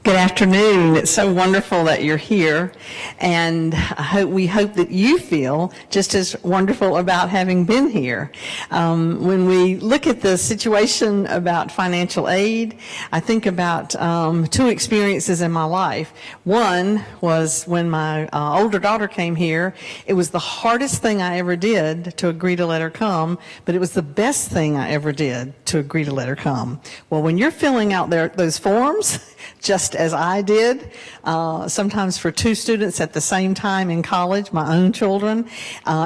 Good afternoon. It's so wonderful that you're here, and we hope that you feel just as wonderful about having been here. When we look at the situation about financial aid, I think about two experiences in my life. One was when my older daughter came here. It was the hardest thing I ever did to agree to let her come, but it was the best thing I ever did to agree to let her come. Well, when you're filling out those forms, just as I did, sometimes for two students at the same time in college, my own children.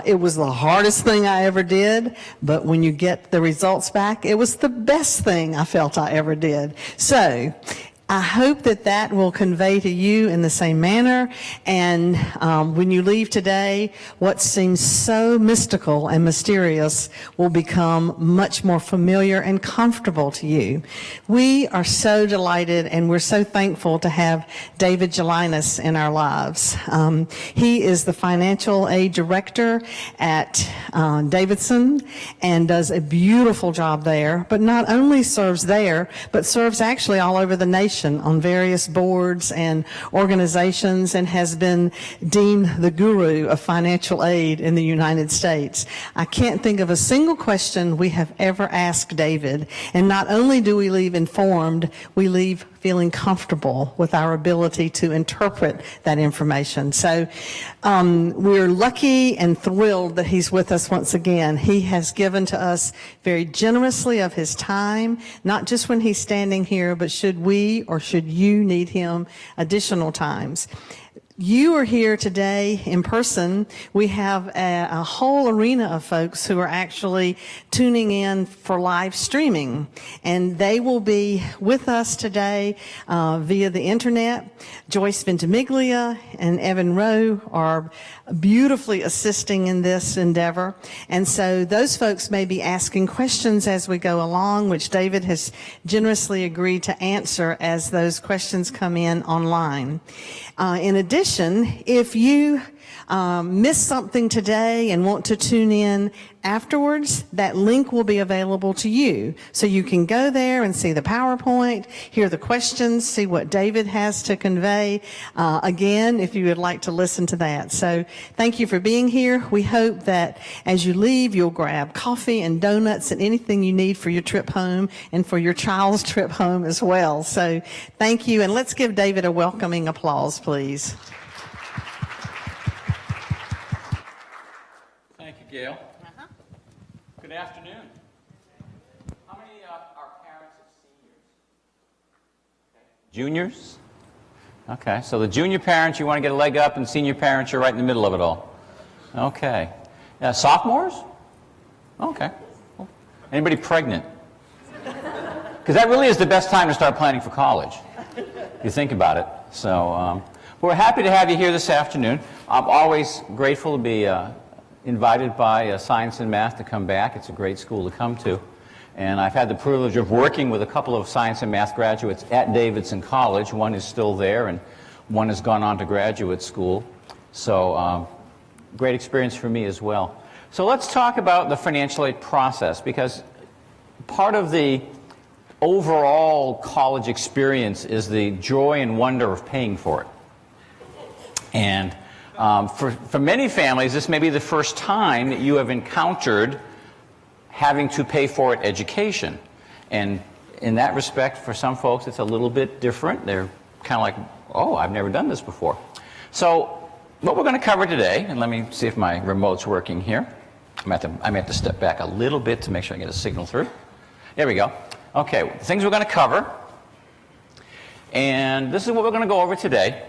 It was the hardest thing I ever did, but when you get the results back, it was the best thing I felt I ever did. So I hope that that will convey to you in the same manner, and when you leave today, what seems so mystical and mysterious will become much more familiar and comfortable to you. We are so delighted and we're so thankful to have David Gelinas in our lives. He is the Financial Aid Director at Davidson and does a beautiful job there, but not only serves there, but serves actually all over the nation on various boards and organizations, and has been deemed the guru of financial aid in the United States. I can't think of a single question we have ever asked David, and not only do we leave informed, we leave feeling comfortable with our ability to interpret that information. So we're lucky and thrilled that he's with us once again. He has given to us very generously of his time, not just when he's standing here, but should we or should you need him additional times. You are here today in person. We have a whole arena of folks who are actually tuning in for live streaming, and they will be with us today via the internet. Joyce Ventimiglia and Evan Rowe are beautifully assisting in this endeavor, and so those folks may be asking questions as we go along, which David has generously agreed to answer as those questions come in online. In addition, if you missed something today and want to tune in afterwards, that link will be available to you. So you can go there and see the PowerPoint, hear the questions, see what David has to convey, again, if you would like to listen to that. So thank you for being here. We hope that as you leave, you'll grab coffee and donuts and anything you need for your trip home and for your child's trip home as well. So thank you, and let's give David a welcoming applause, please. Thank you, Gail. Good afternoon. How many are parents of seniors? Okay. Juniors? Okay, so the junior parents, you want to get a leg up, and senior parents, you're right in the middle of it all. Okay. Sophomores? Okay. Anybody pregnant? Because that really is the best time to start planning for college, if you think about it. So we're happy to have you here this afternoon. I'm always grateful to be invited by Science and Math to come back. It's a great school to come to. And I've had the privilege of working with a couple of Science and Math graduates at Davidson College. One is still there, and one has gone on to graduate school. So great experience for me as well. So let's talk about the financial aid process, because part of the overall college experience is the joy and wonder of paying for it. And for many families, this may be the first time that you have encountered having to pay for it education. And in that respect, for some folks, it's a little bit different. They're kind of like, oh, I've never done this before. So what we're going to cover today, and let me see if my remote's working here. I may have to step back a little bit to make sure I get a signal through. There we go. Okay, the things we're going to cover. And this is what we're going to go over today.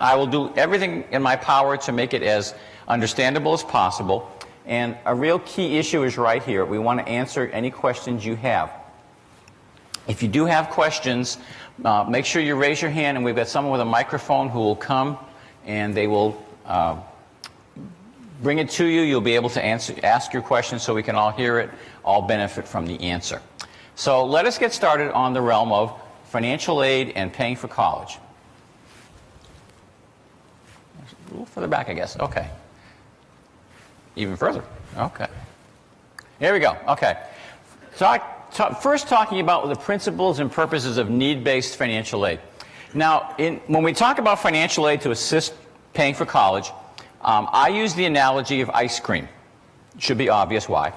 I will do everything in my power to make it as understandable as possible. And a real key issue is right here. We want to answer any questions you have. If you do have questions, make sure you raise your hand, and we've got someone with a microphone who will come, and they will bring it to you. You'll be able to ask your question so we can all hear it, all benefit from the answer. So let us get started on the realm of financial aid and paying for college. A little further back, I guess. Okay. Even further. Okay. Here we go. Okay. So first talking about the principles and purposes of need-based financial aid. Now, when we talk about financial aid to assist paying for college, I use the analogy of ice cream. It should be obvious why.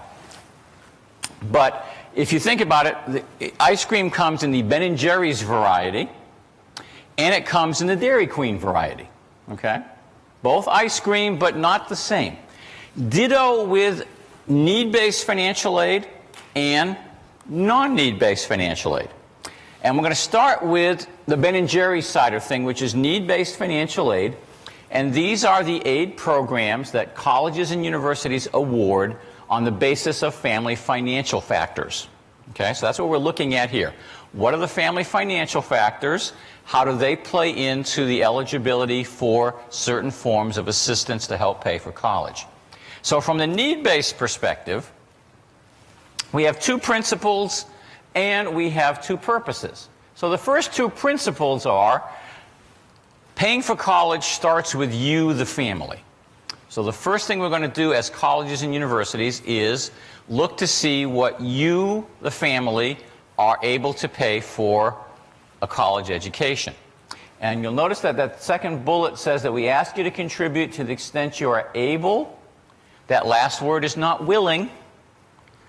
But if you think about it, the ice cream comes in the Ben & Jerry's variety, and it comes in the Dairy Queen variety. Okay? Both ice cream, but not the same. Ditto with need-based financial aid and non-need-based financial aid. And we're going to start with the Ben & Jerry's side of thing, which is need-based financial aid. And these are the aid programs that colleges and universities award on the basis of family financial factors. Okay, so that's what we're looking at here. What are the family financial factors? How do they play into the eligibility for certain forms of assistance to help pay for college? So from the need-based perspective, we have two principles and we have two purposes. So the first two principles are paying for college starts with you, the family. So the first thing we're going to do as colleges and universities is look to see what you, the family, are able to pay for a college education. And you'll notice that that second bullet says that we ask you to contribute to the extent you are able. That last word is not willing,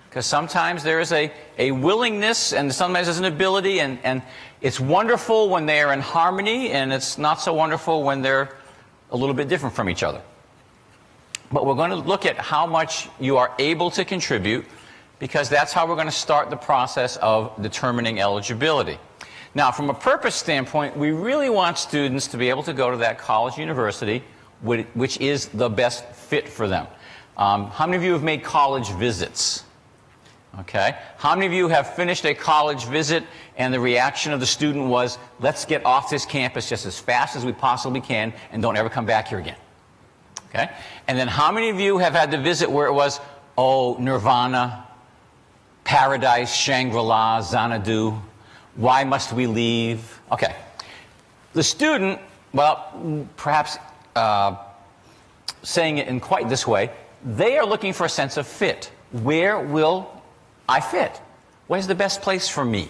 because sometimes there is a willingness and sometimes there's an ability, and it's wonderful when they are in harmony, and it's not so wonderful when they're a little bit different from each other. But we're going to look at how much you are able to contribute, because that's how we're going to start the process of determining eligibility. Now, from a purpose standpoint, we really want students to be able to go to that college university which is the best fit for them. How many of you have made college visits? Okay. How many of you have finished a college visit and the reaction of the student was, let's get off this campus just as fast as we possibly can and don't ever come back here again? Okay. And then how many of you have had the visit where it was, oh, Nirvana, Paradise, Shangri-La, Xanadu, why must we leave? Okay. The student, well, perhaps saying it in quite this way, they are looking for a sense of fit. Where will I fit? Where's the best place for me?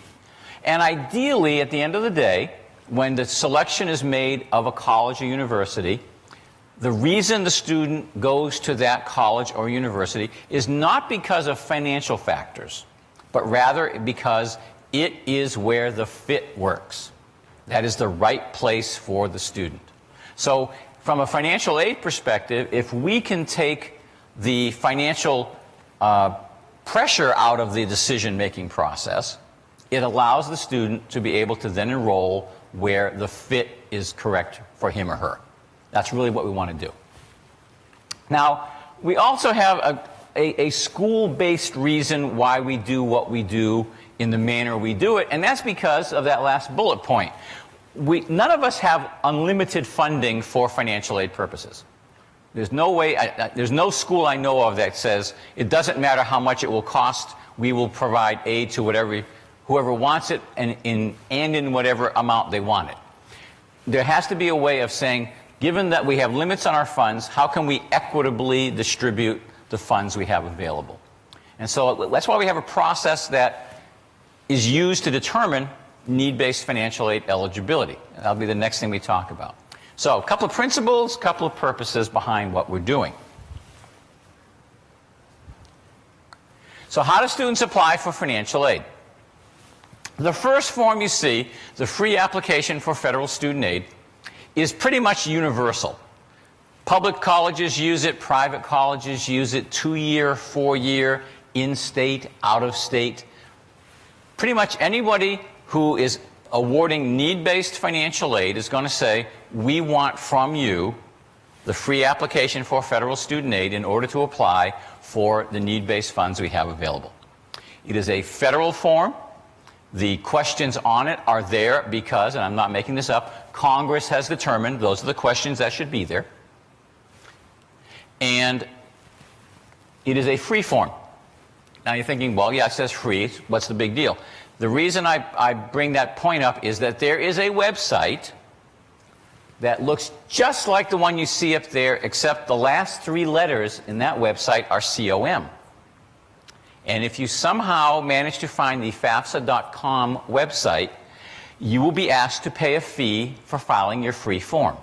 And ideally, at the end of the day, when the selection is made of a college or university, the reason the student goes to that college or university is not because of financial factors, but rather because it is where the fit works. That is the right place for the student. So from a financial aid perspective, if we can take the financial pressure out of the decision-making process, it allows the student to be able to then enroll where the fit is correct for him or her. That's really what we want to do. Now, we also have a school-based reason why we do what we do in the manner we do it, and that's because of that last bullet point. None of us have unlimited funding for financial aid purposes. There's no way, there's no school I know of that says it doesn't matter how much it will cost, we will provide aid to whoever wants it and in whatever amount they want it. There has to be a way of saying, given that we have limits on our funds, how can we equitably distribute the funds we have available? And so that's why we have a process that is used to determine need-based financial aid eligibility. That'll be the next thing we talk about. So a couple of principles, a couple of purposes behind what we're doing. So how do students apply for financial aid? The first form you see, the free application for federal student aid, is pretty much universal. Public colleges use it, private colleges use it, 2-year, 4-year, in-state, out-of-state. Pretty much anybody who is awarding need-based financial aid is going to say, we want from you the free application for federal student aid in order to apply for the need-based funds we have available. It is a federal form. The questions on it are there because, and I'm not making this up, Congress has determined those are the questions that should be there. And it is a free form. Now you're thinking, well, yeah, it says free. What's the big deal? The reason I bring that point up is that there is a website that looks just like the one you see up there, except the last 3 letters in that website are COM. And if you somehow manage to find the FAFSA.com website, you will be asked to pay a fee for filing your free form.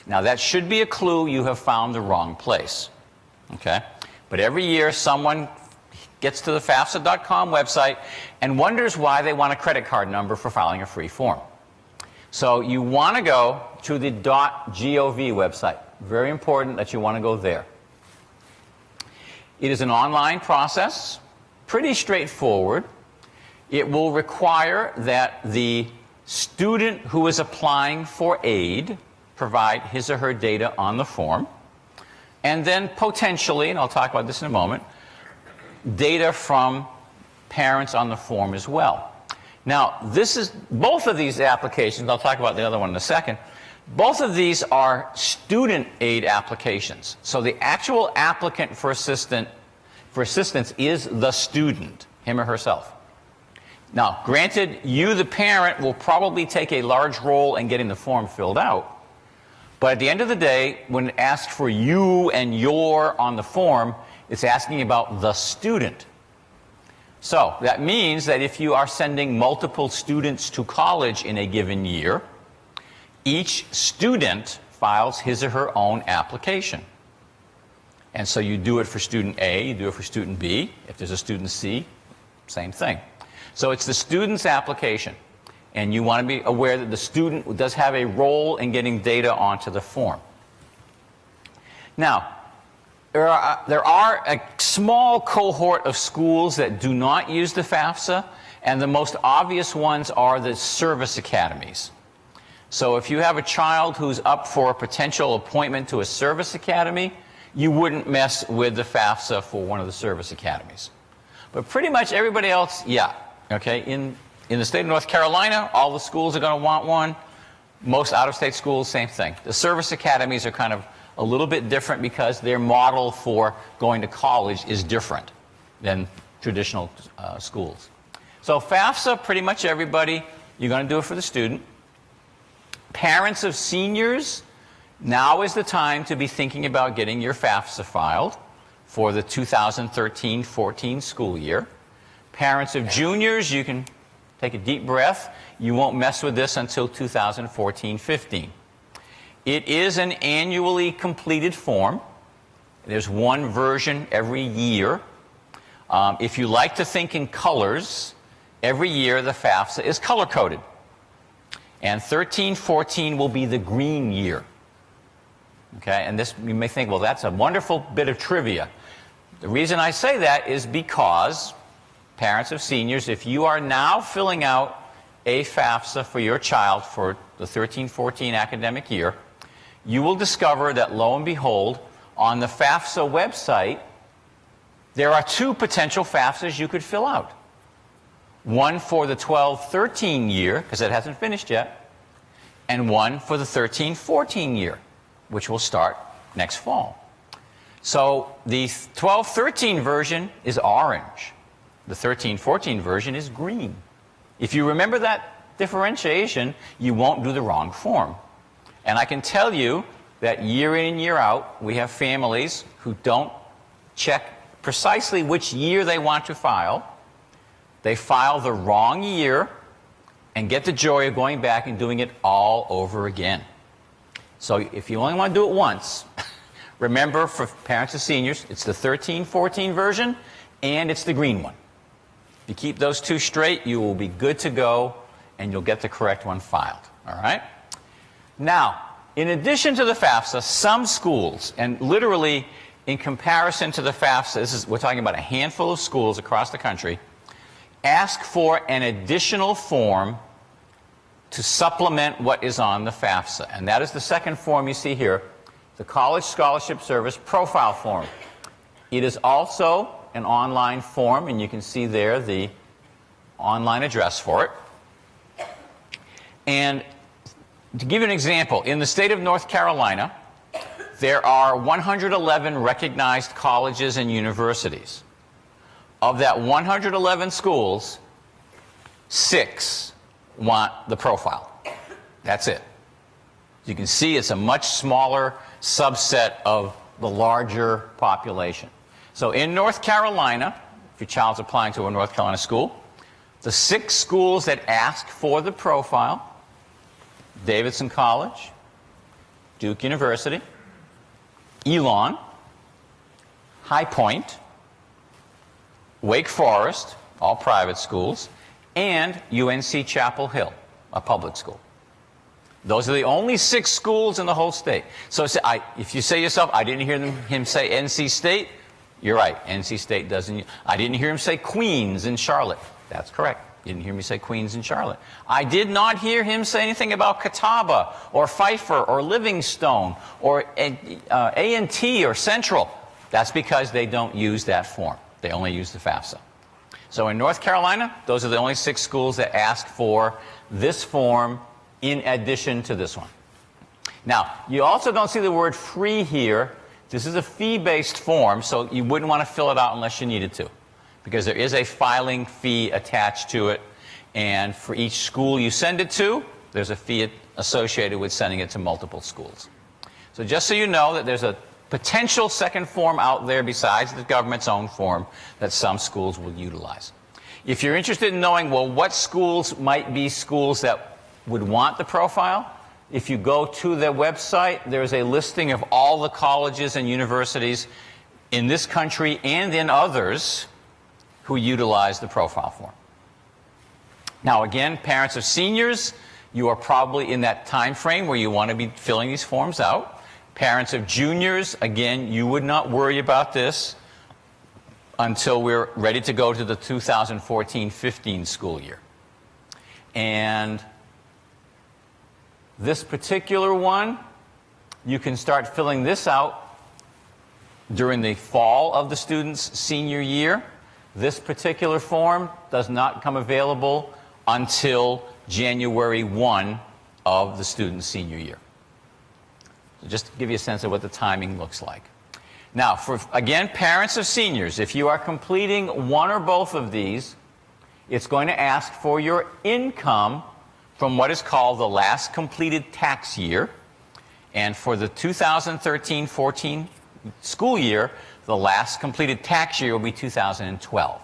Now, that should be a clue you have found the wrong place. Okay? But every year, someone gets to the FAFSA.com website and wonders why they want a credit card number for filing a free form. So you want to go to the .gov website. Very important that you want to go there. It is an online process, pretty straightforward. It will require that the student who is applying for aid provide his or her data on the form, and then potentially, and I'll talk about this in a moment, data from parents on the form as well. Now, both of these applications, I'll talk about the other one in a second, both of these are student aid applications. So the actual applicant for assistance is the student, him or herself. Now, granted, you, the parent, will probably take a large role in getting the form filled out. But at the end of the day, when it asks for you and your on the form, it's asking about the student. So that means that if you are sending multiple students to college in a given year, each student files his or her own application. And so you do it for student A, you do it for student B. If there's a student C, same thing. So it's the student's application. And you want to be aware that the student does have a role in getting data onto the form. Now, there are a small cohort of schools that do not use the FAFSA, and the most obvious ones are the service academies. So if you have a child who's up for a potential appointment to a service academy, you wouldn't mess with the FAFSA for one of the service academies. But pretty much everybody else, yeah. Okay, in the state of North Carolina, all the schools are going to want one. Most out-of-state schools, same thing. The service academies are kind of a little bit different because their model for going to college is different than traditional schools. So FAFSA, pretty much everybody, you're going to do it for the student. Parents of seniors, now is the time to be thinking about getting your FAFSA filed for the 2013-14 school year. Parents of juniors, you can take a deep breath. You won't mess with this until 2014-15. It is an annually completed form. There's one version every year. If you like to think in colors, every year the FAFSA is color-coded. And 13-14 will be the green year. Okay, and this, you may think, well, that's a wonderful bit of trivia. The reason I say that is because parents of seniors, if you are now filling out a FAFSA for your child for the 13-14 academic year, you will discover that, lo and behold, on the FAFSA website, there are two potential FAFSAs you could fill out. One for the 12-13 year, because it hasn't finished yet, and one for the 13-14 year, which will start next fall. So the 12-13 version is orange. The 13-14 version is green. If you remember that differentiation, you won't do the wrong form. And I can tell you that year in and year out, we have families who don't check precisely which year they want to file. They file the wrong year and get the joy of going back and doing it all over again. So if you only want to do it once, remember, for parents of seniors, it's the 13-14 version and it's the green one. If you keep those two straight, you will be good to go and you'll get the correct one filed. All right? Now, in addition to the FAFSA, some schools, and literally in comparison to the FAFSA, we're talking about a handful of schools across the country, ask for an additional form to supplement what is on the FAFSA. And that is the second form you see here, the College Scholarship Service Profile Form. It is also an online form, and you can see there the online address for it. And to give you an example, in the state of North Carolina, there are 111 recognized colleges and universities. Of that 111 schools, 6 want the profile. That's it. You can see it's a much smaller subset of the larger population. So in North Carolina, if your child's applying to a North Carolina school. The 6 schools that ask for the profile: Davidson College, Duke University, Elon, High Point, Wake Forest, all private schools, and UNC Chapel Hill, a public school. Those are the only 6 schools in the whole state. So if you say to yourself, I didn't hear him say NC State, you're right. NC State doesn't. I didn't hear him say Queens and Charlotte. That's correct. You didn't hear me say Queens and Charlotte. I did not hear him say anything about Catawba or Pfeiffer or Livingstone or A&T or Central. That's because they don't use that form. They only use the FAFSA. So in North Carolina, those are the only 6 schools that ask for this form in addition to this one. Now, you also don't see the word free here. This is a fee-based form, so you wouldn't want to fill it out unless you needed to, because there is a filing fee attached to it, and for each school you send it to, there's a fee associated with sending it to multiple schools. So just so you know that there's a potential second form out there besides the government's own form that some schools will utilize. If you're interested in knowing, well, what schools might be schools that would want the profile, if you go to their website, there's a listing of all the colleges and universities in this country and in others who utilize the profile form. Now again, parents of seniors, you are probably in that time frame where you want to be filling these forms out. Parents of juniors, again, you would not worry about this until we're ready to go to the 2014-15 school year. And this particular one, you can start filling this out during the fall of the student's senior year. This particular form does not become available until January 1 of the student's senior year. So just to give you a sense of what the timing looks like. Now, for, again, parents of seniors, if you are completing one or both of these, it's going to ask for your income from what is called the last completed tax year. And for the 2013-14 school year, the last completed tax year will be 2012.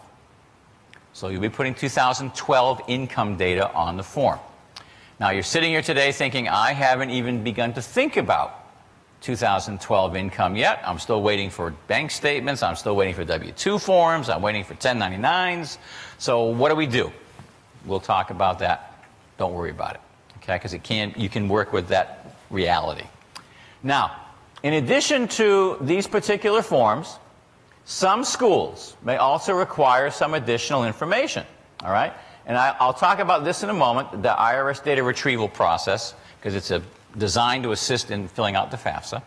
So you'll be putting 2012 income data on the form. Now you're sitting here today thinking, I haven't even begun to think about 2012 income yet. I'm still waiting for bank statements. I'm still waiting for W-2 forms. I'm waiting for 1099s. So what do we do? We'll talk about that. Don't worry about it, okay? Because you can work with that reality. Now, in addition to these particular forms, some schools may also require some additional information, all right? And I'll talk about this in a moment, the IRS data retrieval process, because it's designed to assist in filling out the FAFSA.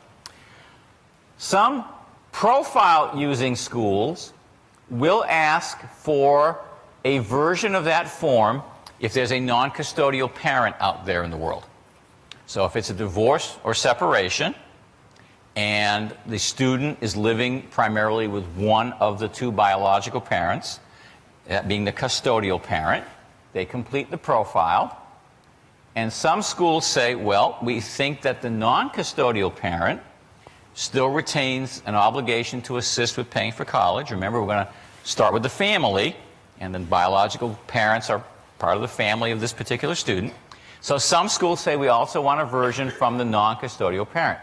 Some profile-using schools will ask for a version of that form if there's a non-custodial parent out there in the world. So if it's a divorce or separation, and the student is living primarily with one of the 2 biological parents, that being the custodial parent, they complete the profile. And some schools say, well, we think that the non-custodial parent still retains an obligation to assist with paying for college. Remember, we're going to start with the family, and the biological parents are part of the family of this particular student. So some schools say we also want a version from the non-custodial parent.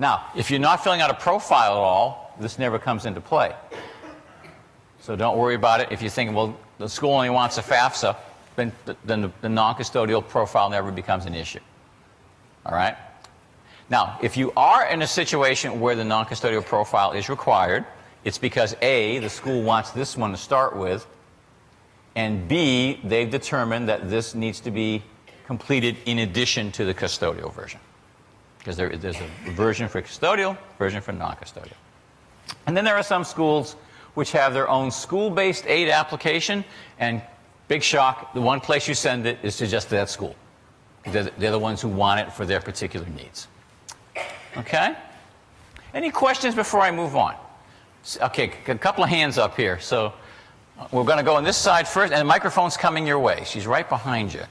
Now, if you're not filling out a profile at all, this never comes into play. So don't worry about it. If you think, well, the school only wants a FAFSA, then the non-custodial profile never becomes an issue. All right? Now, if you are in a situation where the non-custodial profile is required, it's because A, the school wants this one to start with, and B, they've determined that this needs to be completed in addition to the custodial version. Because there's a version for custodial, version for non-custodial. And then there are some schools which have their own school-based aid application, and big shock, the one place you send it is to just that school. They're the ones who want it for their particular needs. Okay? Any questions before I move on? Okay, a couple of hands up here. So we're going to go on this side first, and the microphone's coming your way. She's right behind you.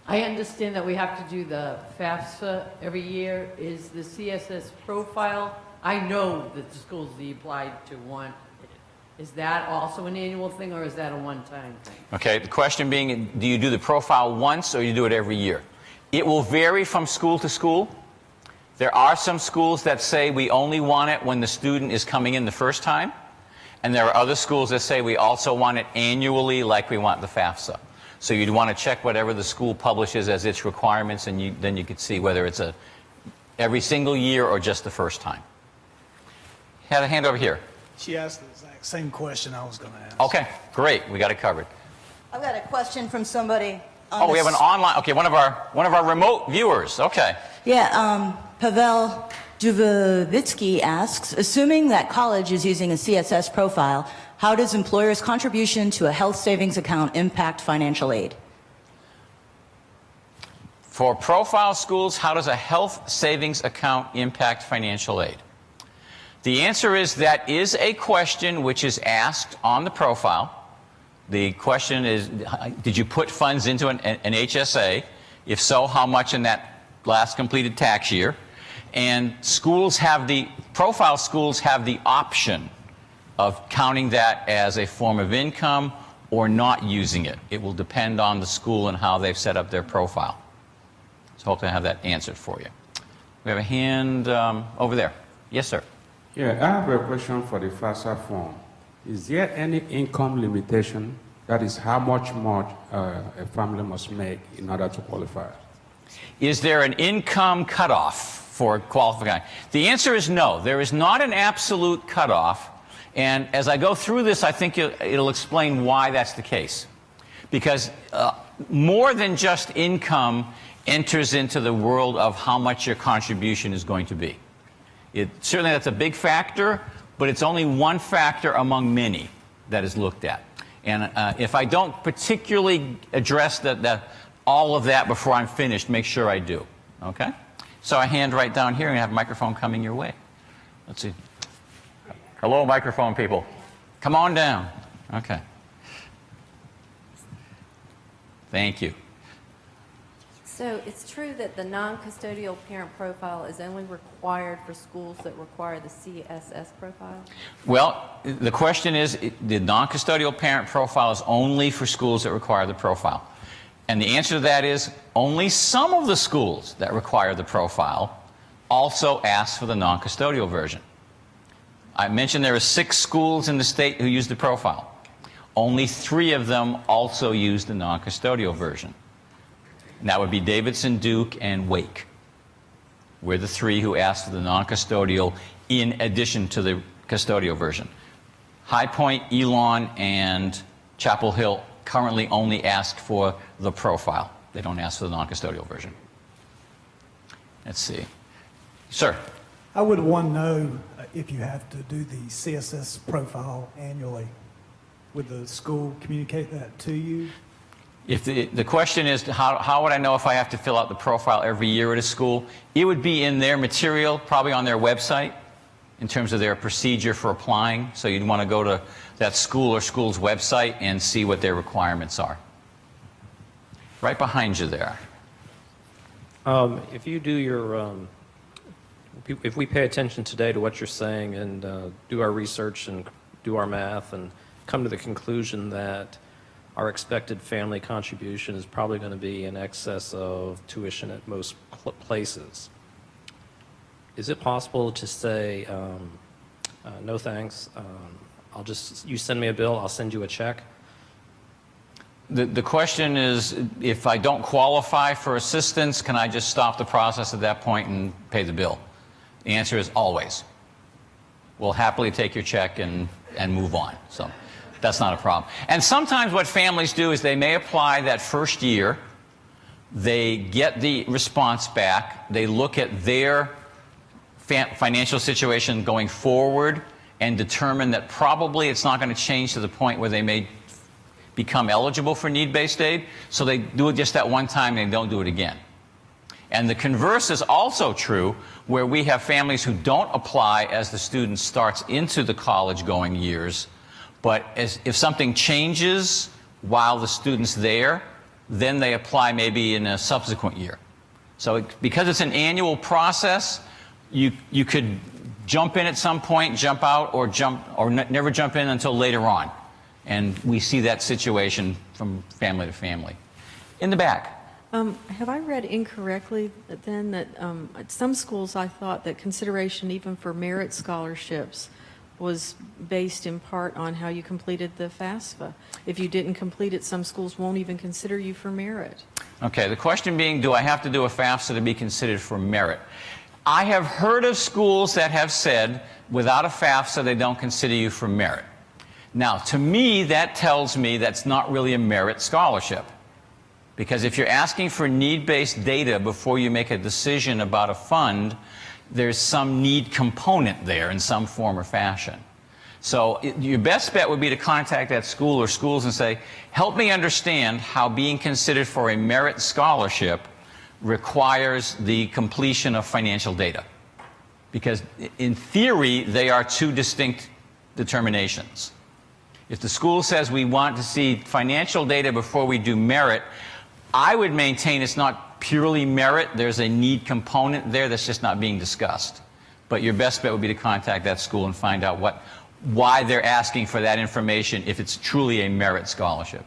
I understand that we have to do the FAFSA every year. Is the CSS profile, I know that the schools that applied to want Is that also an annual thing, or is that a one-time thing? Okay, the question being, do you do the profile once or you do it every year? It will vary from school to school. There are some schools that say we only want it when the student is coming in the first time. And there are other schools that say we also want it annually like we want the FAFSA. So you'd want to check whatever the school publishes as its requirements, and then you could see whether it's every single year or just the first time. Had a hand over here. She asked the exact same question I was going to ask. Okay, great. We got it covered. I've got a question from somebody. Oh, we have an online. Okay, one of our remote viewers. Okay. Yeah, Pavel Duvovitsky asks, assuming that college is using a CSS profile, how does employers' contribution to a health savings account impact financial aid? For profile schools, how does a health savings account impact financial aid? The answer is that is a question which is asked on the profile. The question is, did you put funds into an HSA? If so, how much in that last completed tax year? And profile schools have the option of counting that as a form of income or not using it. It will depend on the school and how they've set up their profile. So hope to have that answered for you. We have a hand over there. Yes, sir. Yeah, I have a question for the FAFSA form. Is there any income limitation? That is how much more a family must make in order to qualify? Is there an income cutoff for qualifying? The answer is no. There is not an absolute cutoff. And as I go through this, I think it'll explain why that's the case. Because more than just income enters into the world of how much your contribution is going to be. Certainly that's a big factor, but it's only one factor among many that is looked at. And if I don't particularly address all of that before I'm finished, make sure I do. Okay? So a hand right down here, and I have a microphone coming your way. Let's see. Hello, microphone people. Come on down. Okay. Thank you. So it's true that the non-custodial parent profile is only required for schools that require the CSS profile? Well, the question is, the non-custodial parent profile is only for schools that require the profile. And the answer to that is, only some of the schools that require the profile also ask for the non-custodial version. I mentioned there are 6 schools in the state who use the profile. Only 3 of them also use the non-custodial version. And that would be Davidson, Duke, and Wake. We're the 3 who asked for the non-custodial in addition to the custodial version. High Point, Elon, and Chapel Hill currently only ask for the profile. They don't ask for the non-custodial version. Let's see. Sir. I would want to know if you have to do the CSS profile annually. Would the school communicate that to you? If the question is, how would I know if I have to fill out the profile every year at a school? It would be in their material, probably on their website, in terms of their procedure for applying. So you'd want to go to that school or school's website and see what their requirements are. Right behind you there. If you do your, if we pay attention today to what you're saying and do our research and do our math and come to the conclusion that our expected family contribution is probably going to be in excess of tuition at most places, is it possible to say, no thanks, you send me a bill, I'll send you a check? The question is, if I don't qualify for assistance, can I just stop the process at that point and pay the bill? The answer is always. We'll happily take your check and move on. So that's not a problem. And sometimes what families do is they may apply that first year, they get the response back, they look at their financial situation going forward and determine that probably it's not going to change to the point where they may become eligible for need-based aid, so they do it just that one time and they don't do it again. And the converse is also true, where we have families who don't apply as the student starts into the college-going years, but if something changes while the student's there, then they apply maybe in a subsequent year. So because it's an annual process, you could jump in at some point, jump out, or never jump in until later on. And we see that situation from family to family. In the back. Have I read incorrectly then that at some schools I thought that consideration even for merit scholarships was based in part on how you completed the FAFSA? If you didn't complete it, some schools won't even consider you for merit. Okay, the question being, do I have to do a FAFSA to be considered for merit? I have heard of schools that have said, without a FAFSA, they don't consider you for merit. Now, to me, that tells me that's not really a merit scholarship. Because if you're asking for need-based data before you make a decision about a fund, there's some need component there in some form or fashion. So your best bet would be to contact that school or schools and say, help me understand how being considered for a merit scholarship requires the completion of financial data. Because in theory, they are two distinct determinations. If the school says we want to see financial data before we do merit, I would maintain it's not purely merit. There's a need component there that's just not being discussed. But your best bet would be to contact that school and find out why they're asking for that information if it's truly a merit scholarship.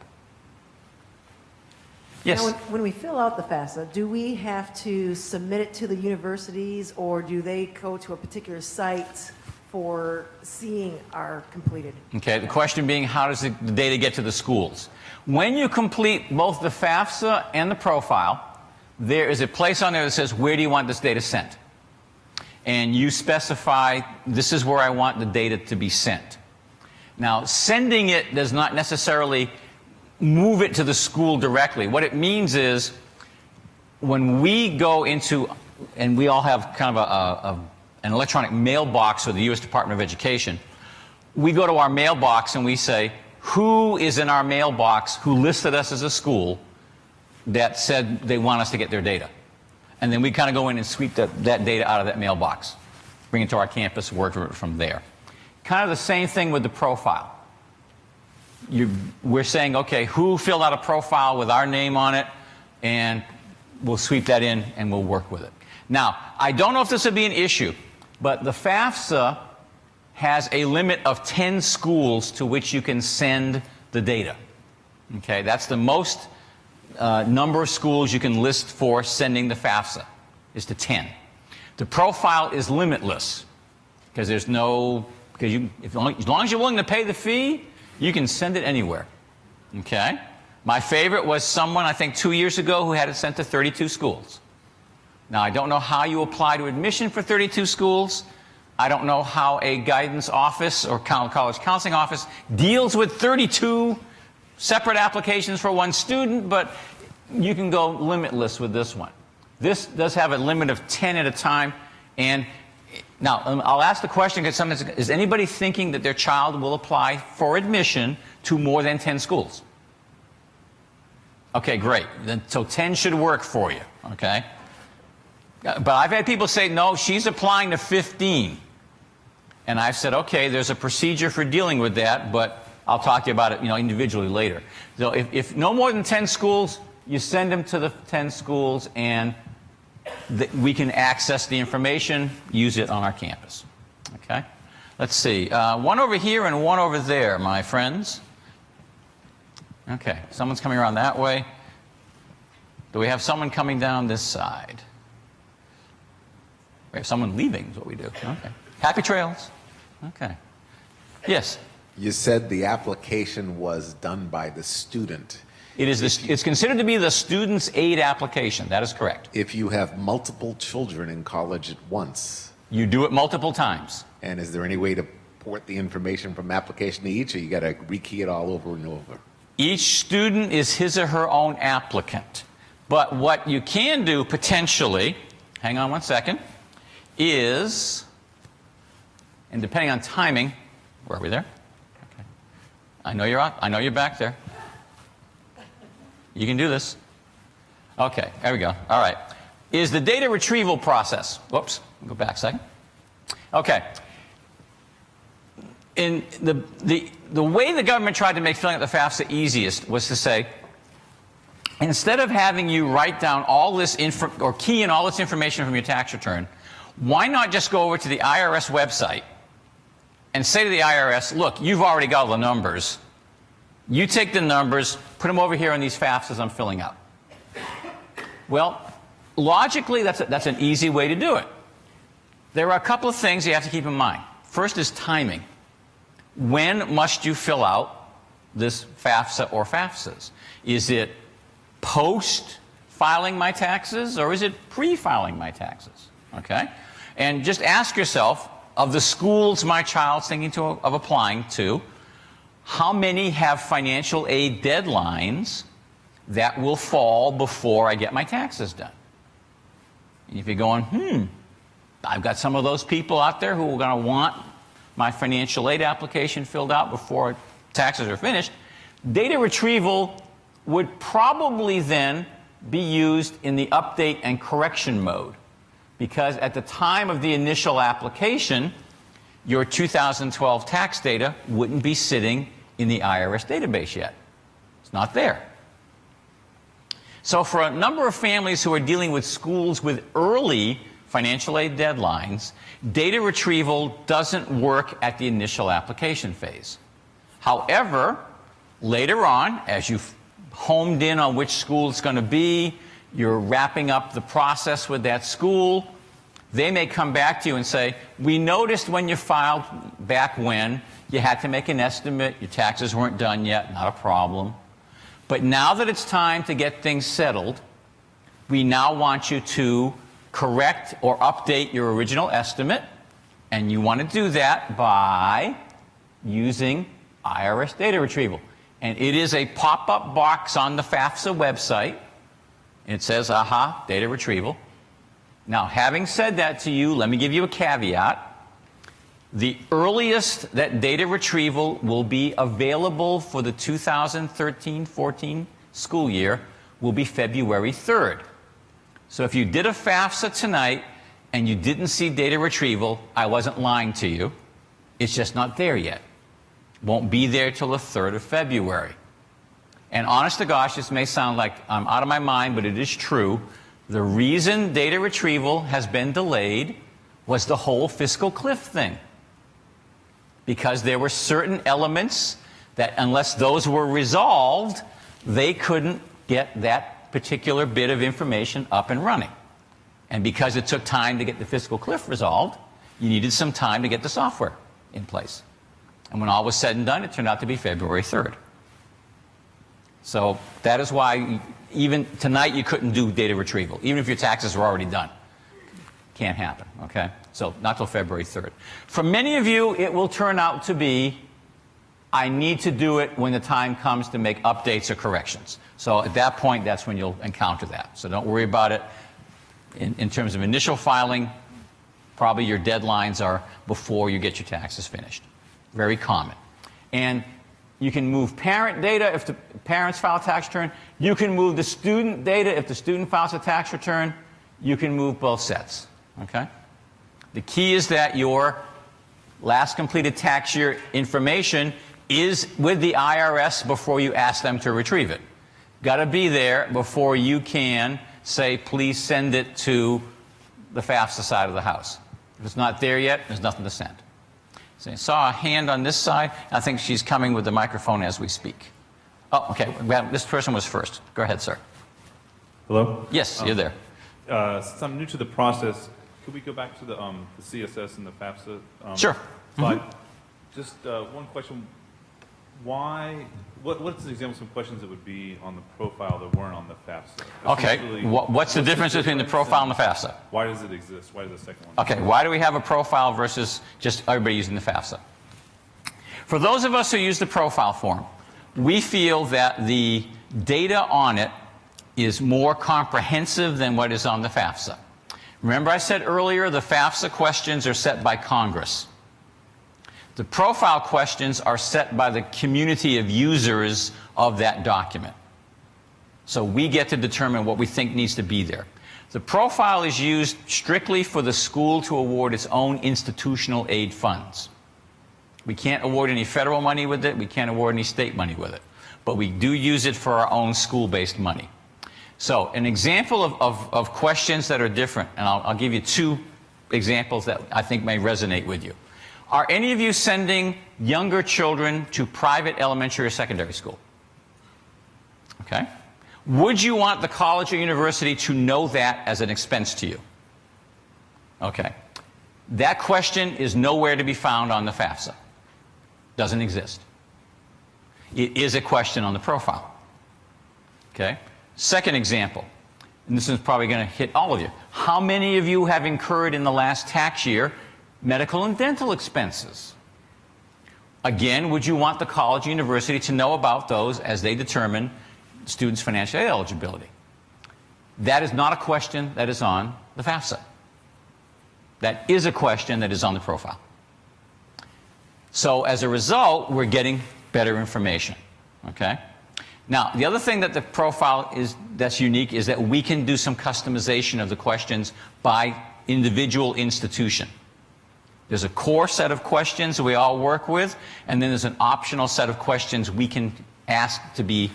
Yes? Now, when we fill out the FAFSA, do we have to submit it to the universities, or do they go to a particular site for seeing our completed? Okay, the question being, how does the data get to the schools? When you complete both the FAFSA and the profile, there is a place on there that says, where do you want this data sent? And you specify, this is where I want the data to be sent. Now, sending it does not necessarily move it to the school directly. What it means is, when we go into, and we all have kind of an electronic mailbox with the U.S. Department of Education, we go to our mailbox and we say, who is in our mailbox who listed us as a school that said they want us to get their data? And then we kind of go in and sweep that data out of that mailbox, bring it to our campus, work from there. Kind of the same thing with the profile. We're saying, okay, who filled out a profile with our name on it, and we'll sweep that in and we'll work with it. Now, I don't know if this would be an issue, but the FAFSA has a limit of 10 schools to which you can send the data. Okay, that's the most number of schools you can list for sending the FAFSA, is to 10. The profile is limitless, because there's no, as long as you're willing to pay the fee, you can send it anywhere. Okay? My favorite was someone, I think 2 years ago, who had it sent to 32 schools. Now, I don't know how you apply to admission for 32 schools. I don't know how a guidance office or college counseling office deals with 32 separate applications for one student, but you can go limitless with this one. This does have a limit of 10 at a time. And now, I'll ask the question, because sometimes, is anybody thinking that their child will apply for admission to more than 10 schools? Okay, great. So 10 should work for you, okay? But I've had people say, no, she's applying to 15. And I've said, okay, there's a procedure for dealing with that, but I'll talk to you about it, individually later. So if no more than 10 schools, you send them to the 10 schools, and we can access the information, use it on our campus. Okay? Let's see. One over here and one over there, my friends. Okay, someone's coming around that way. Do we have someone coming down this side? We have someone leaving is what we do. Okay. Happy trails. Okay. Yes? You said the application was done by the student. It's considered to be the student's aid application. That is correct. If you have multiple children in college at once. You do it multiple times. And is there any way to port the information from application to each, or you got to rekey it all over and over? Each student is his or her own applicant. But what you can do potentially, hang on one second, is, and depending on timing, were we there? Okay. I know you're out. I know you're back there. You can do this. Okay, there we go. All right. Is the data retrieval process. Whoops, go back a second. Okay. In the way the government tried to make filling out the FAFSA easiest was to say, instead of having you write down all this or key in all this information from your tax return, why not just go over to the IRS website and say to the IRS, look, you've already got all the numbers. You take the numbers, put them over here on these FAFSAs I'm filling out. Well, logically, that's an easy way to do it. There are a couple of things you have to keep in mind. First is timing. When must you fill out this FAFSA or FAFSAs? Is it post-filing my taxes, or is it pre-filing my taxes? Okay? And just ask yourself, of the schools my child's thinking of applying to, how many have financial aid deadlines that will fall before I get my taxes done? And if you're going, I've got some of those people out there who are going to want my financial aid application filled out before taxes are finished, data retrieval would probably then be used in the update and correction mode, because at the time of the initial application, your 2012 tax data wouldn't be sitting in the IRS database yet. It's not there. So for a number of families who are dealing with schools with early financial aid deadlines, data retrieval doesn't work at the initial application phase. However, later on, as you've homed in on which school it's going to be, you're wrapping up the process with that school, they may come back to you and say, we noticed when you filed back when you had to make an estimate, your taxes weren't done yet, not a problem. But now that it's time to get things settled, we now want you to correct or update your original estimate, and you want to do that by using IRS data retrieval. And it is a pop-up box on the FAFSA website. It says, aha, data retrieval. Now, having said that to you, let me give you a caveat. The earliest that data retrieval will be available for the 2013-14 school year will be February 3rd. So if you did a FAFSA tonight and you didn't see data retrieval, I wasn't lying to you. It's just not there yet. Won't be there till the 3rd of February. And honest to gosh, this may sound like I'm out of my mind, but it is true. The reason data retrieval has been delayed was the whole fiscal cliff thing. Because there were certain elements that, unless those were resolved, they couldn't get that particular bit of information up and running. And because it took time to get the fiscal cliff resolved, you needed some time to get the software in place. And when all was said and done, it turned out to be February 3rd. So that is why even tonight you couldn't do data retrieval, even if your taxes were already done. Can't happen, okay? So not till February 3rd. For many of you, it will turn out to be, I need to do it when the time comes to make updates or corrections. So at that point, that's when you'll encounter that. So don't worry about it. In terms of initial filing, probably your deadlines are before you get your taxes finished. Very common. And you can move parent data if the parents file a tax return. You can move the student data if the student files a tax return. You can move both sets. Okay? The key is that your last completed tax year information is with the IRS before you ask them to retrieve it. Got to be there before you can say, please send it to the FAFSA side of the house. If it's not there yet, there's nothing to send. So I saw a hand on this side. I think she's coming with the microphone as we speak. Oh, okay. This person was first. Go ahead, sir. Hello? Yes, you're there. Since I'm new to the process, could we go back to the CSS and the FAFSA sure. slide? Just one question. What's an example of some questions that would be on the profile that weren't on the FAFSA? Okay. What's the difference between the profile and the FAFSA? Why does it exist? Why does the second one? Okay. Why do we have a profile versus just everybody using the FAFSA? For those of us who use the profile form, we feel that the data on it is more comprehensive than what is on the FAFSA. Remember I said earlier the FAFSA questions are set by Congress. The profile questions are set by the community of users of that document. So we get to determine what we think needs to be there. The profile is used strictly for the school to award its own institutional aid funds. We can't award any federal money with it. We can't award any state money with it. But we do use it for our own school-based money. So an example of questions that are different, and I'll give you two examples that I think may resonate with you. Are any of you sending younger children to private elementary or secondary school? Okay. Would you want the college or university to know that as an expense to you? Okay. That question is nowhere to be found on the FAFSA. Doesn't exist. It is a question on the profile. Okay. Second example, and this is probably going to hit all of you. How many of you have incurred in the last tax year medical and dental expenses? Again, would you want the college or university to know about those as they determine students' financial aid eligibility? That is not a question that is on the FAFSA. That is a question that is on the profile. So as a result, we're getting better information. Okay? Now, the other thing that the profile that's unique is that we can do some customization of the questions by individual institution. There's a core set of questions we all work with, and then there's an optional set of questions we can ask to be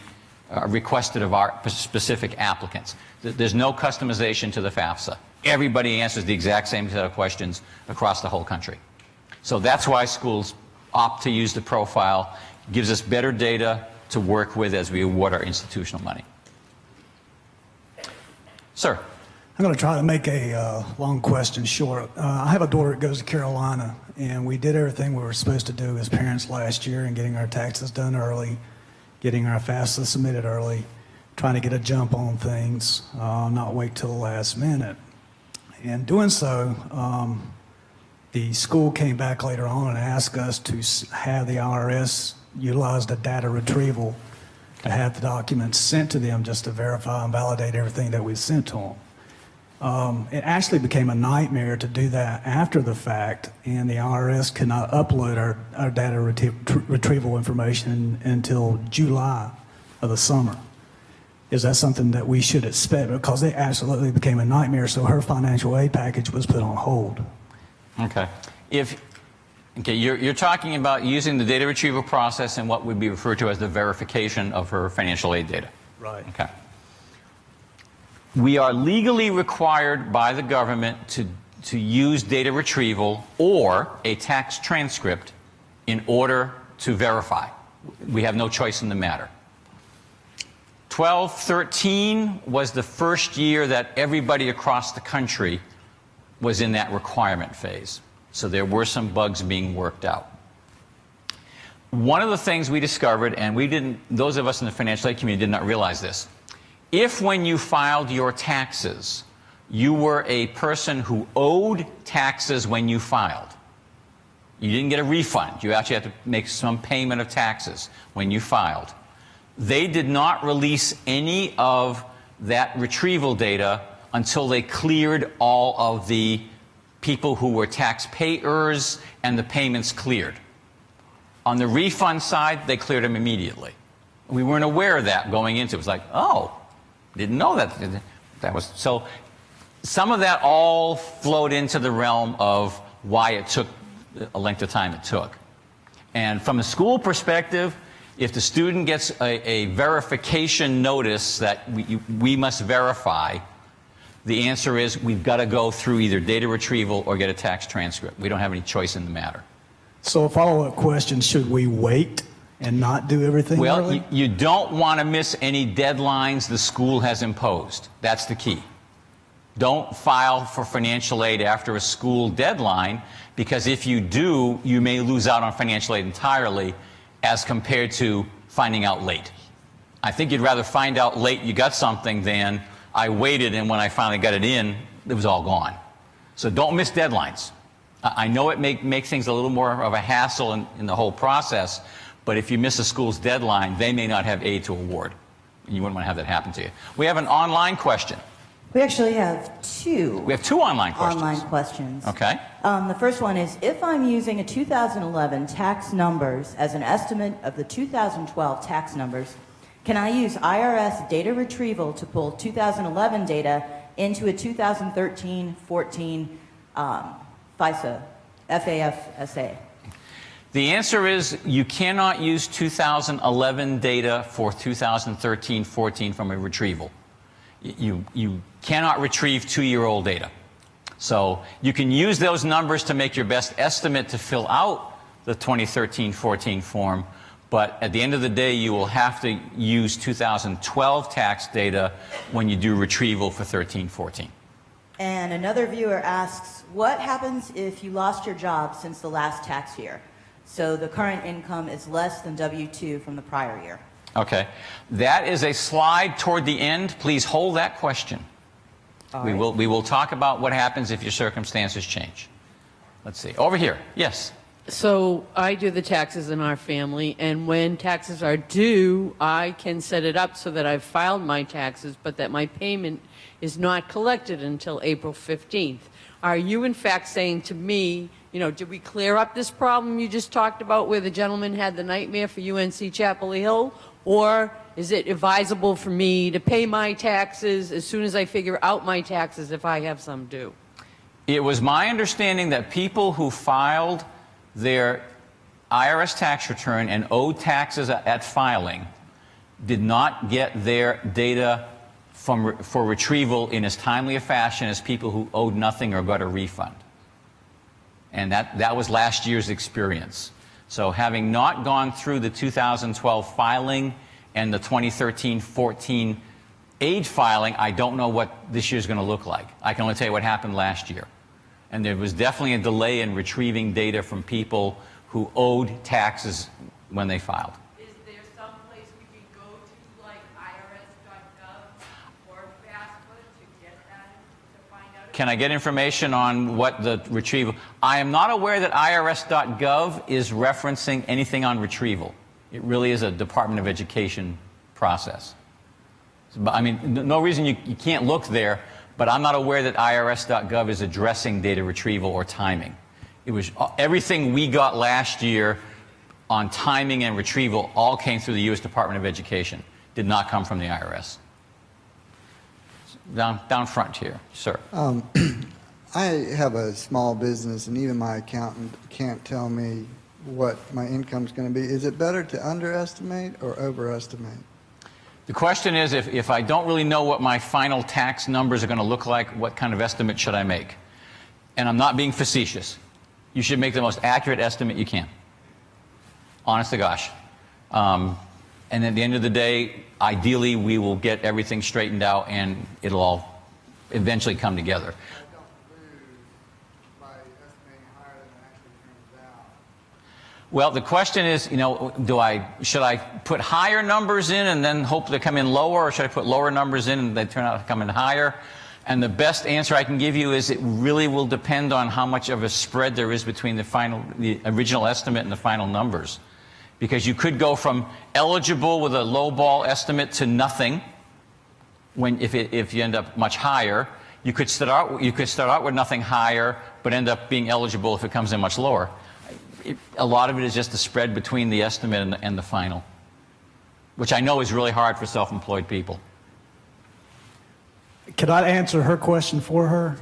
requested of our specific applicants. There's no customization to the FAFSA. Everybody answers the exact same set of questions across the whole country. So that's why schools opt to use the profile. It gives us better data to work with as we award our institutional money. Sir. I'm going to try to make a long question short. I have a daughter that goes to Carolina, and we did everything we were supposed to do as parents last year in getting our taxes done early, getting our FAFSA submitted early, trying to get a jump on things, not wait till the last minute. And doing so, the school came back later on and asked us to have the IRS utilize the data retrieval to have the documents sent to them just to verify and validate everything that we sent to them. It actually became a nightmare to do that after the fact, and the IRS could not upload our data retrieval information until July of the summer. Is that something that we should expect? Because it absolutely became a nightmare, so her financial aid package was put on hold. Okay. Okay, you're talking about using the data retrieval process and what would be referred to as the verification of her financial aid data. Right. Okay. We are legally required by the government to use data retrieval or a tax transcript in order to verify. We have no choice in the matter. 12-13 was the first year that everybody across the country was in that requirement phase. So there were some bugs being worked out. One of the things we discovered, and those of us in the financial aid community did not realize this, if when you filed your taxes, you were a person who owed taxes when you filed, you didn't get a refund, you actually had to make some payment of taxes when you filed, they did not release any of that retrieval data until they cleared all of the people who were taxpayers and the payments cleared. On the refund side, they cleared them immediately. We weren't aware of that going into it. It was like, oh, didn't know that was so. Some of that all flowed into the realm of why it took a length of time it took. And from a school perspective, if the student gets a verification notice that we must verify, the answer is we've got to go through either data retrieval or get a tax transcript. We don't have any choice in the matter. So a follow-up question, should we wait and not do everything Well, early? you don't want to miss any deadlines the school has imposed. That's the key. Don't file for financial aid after a school deadline, because if you do, you may lose out on financial aid entirely as compared to finding out late. I think you'd rather find out late you got something than I waited and when I finally got it in, it was all gone. So don't miss deadlines. I know it makes things a little more of a hassle in the whole process, but if you miss a school's deadline, they may not have aid to award. And you wouldn't want to have that happen to you. We have an online question. We actually have two. We have two online questions. Online questions. Okay. The first one is, if I'm using a 2011 tax numbers as an estimate of the 2012 tax numbers, can I use IRS data retrieval to pull 2011 data into a 2013-14 FAFSA, FAFSA? The answer is you cannot use 2011 data for 2013-14 from a retrieval. You cannot retrieve 2-year-old data. So you can use those numbers to make your best estimate to fill out the 2013-14 form, but at the end of the day, you will have to use 2012 tax data when you do retrieval for 13-14. And another viewer asks, what happens if you lost your job since the last tax year? So the current income is less than W-2 from the prior year. Okay. That is a slide toward the end. Please hold that question. We will talk about what happens if your circumstances change. Let's see. Over here. Yes. So I do the taxes in our family, and when taxes are due, I can set it up so that I've filed my taxes, but that my payment is not collected until April 15th. Are you in fact saying to me, you know, did we clear up this problem you just talked about where the gentleman had the nightmare for UNC Chapel Hill? Or is it advisable for me to pay my taxes as soon as I figure out my taxes if I have some due? It was my understanding that people who filed their IRS tax return and owed taxes at filing did not get their data for retrieval in as timely a fashion as people who owed nothing or got a refund. And that was last year's experience. So having not gone through the 2012 filing and the 2013-14 aid filing, I don't know what this year's going to look like. I can only tell you what happened last year. And there was definitely a delay in retrieving data from people who owed taxes when they filed. Is there some place we can go to, like irs.gov or FAFSA to get that, to find out? Can I get information on what the retrieval? I am not aware that irs.gov is referencing anything on retrieval. It really is a Department of Education process. I mean, no reason you can't look there, but I'm not aware that irs.gov is addressing data retrieval or timing. It was everything we got last year on timing and retrieval all came through the U.S. Department of Education, did not come from the IRS. Down front here, sir. I have a small business, and even my accountant can't tell me what my income's going to be. Is it better to underestimate or overestimate? The question is, if I don't really know what my final tax numbers are going to look like, what kind of estimate should I make? And I'm not being facetious. You should make the most accurate estimate you can. Honest to gosh. And at the end of the day, ideally, we will get everything straightened out and it'll all eventually come together. Well, the question is, you know, should I put higher numbers in and then hope they come in lower, or should I put lower numbers in and they turn out to come in higher? And the best answer I can give you is it really will depend on how much of a spread there is between the original estimate and the final numbers. Because you could go from eligible with a low ball estimate to nothing if you end up much higher. You could start out with nothing higher, but end up being eligible if it comes in much lower. A lot of it is just the spread between the estimate and the final, which I know is really hard for self-employed people. Could I answer her question for her?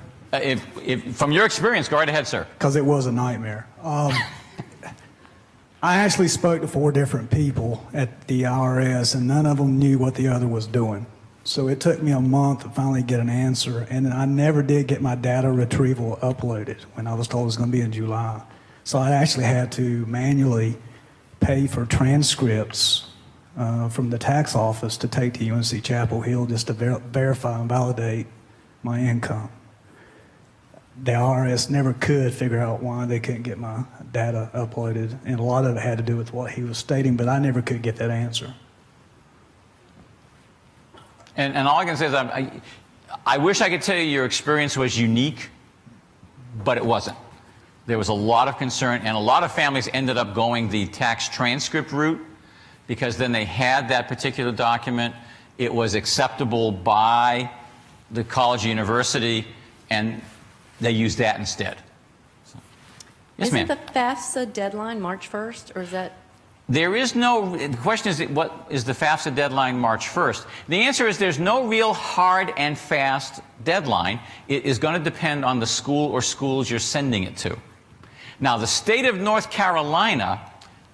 From your experience, go right ahead, sir. Because it was a nightmare. I actually spoke to 4 different people at the IRS, and none of them knew what the other was doing. So it took me a month to finally get an answer, and I never did get my data retrieval uploaded when I was told it was going to be in July. So I actually had to manually pay for transcripts from the tax office to take to UNC Chapel Hill just to verify and validate my income. The IRS never could figure out why they couldn't get my data uploaded, and a lot of it had to do with what he was stating, but I never could get that answer. And all I can say is I wish I could tell you your experience was unique, but it wasn't. There was a lot of concern, and a lot of families ended up going the tax transcript route because then they had that particular document. It was acceptable by the college or university, and they used that instead. So, yes, ma'am. Isn't the FAFSA deadline March 1st, or is that? There is no, the question is, what is the FAFSA deadline March 1st? The answer is there's no real hard and fast deadline. It is going to depend on the school or schools you're sending it to. Now, the state of North Carolina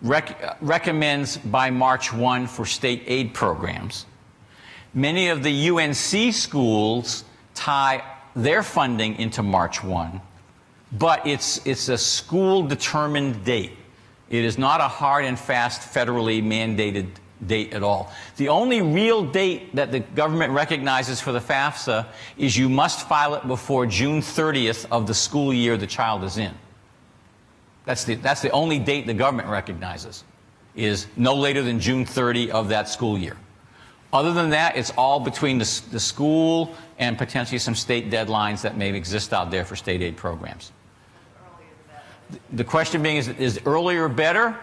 recommends by March 1 for state aid programs. Many of the UNC schools tie their funding into March 1, but it's a school-determined date. It is not a hard and fast federally mandated date at all. The only real date that the government recognizes for the FAFSA is you must file it before June 30th of the school year the child is in. That's the only date the government recognizes, is no later than June 30 of that school year. Other than that, it's all between the school and potentially some state deadlines that may exist out there for state aid programs. The question being, is earlier better?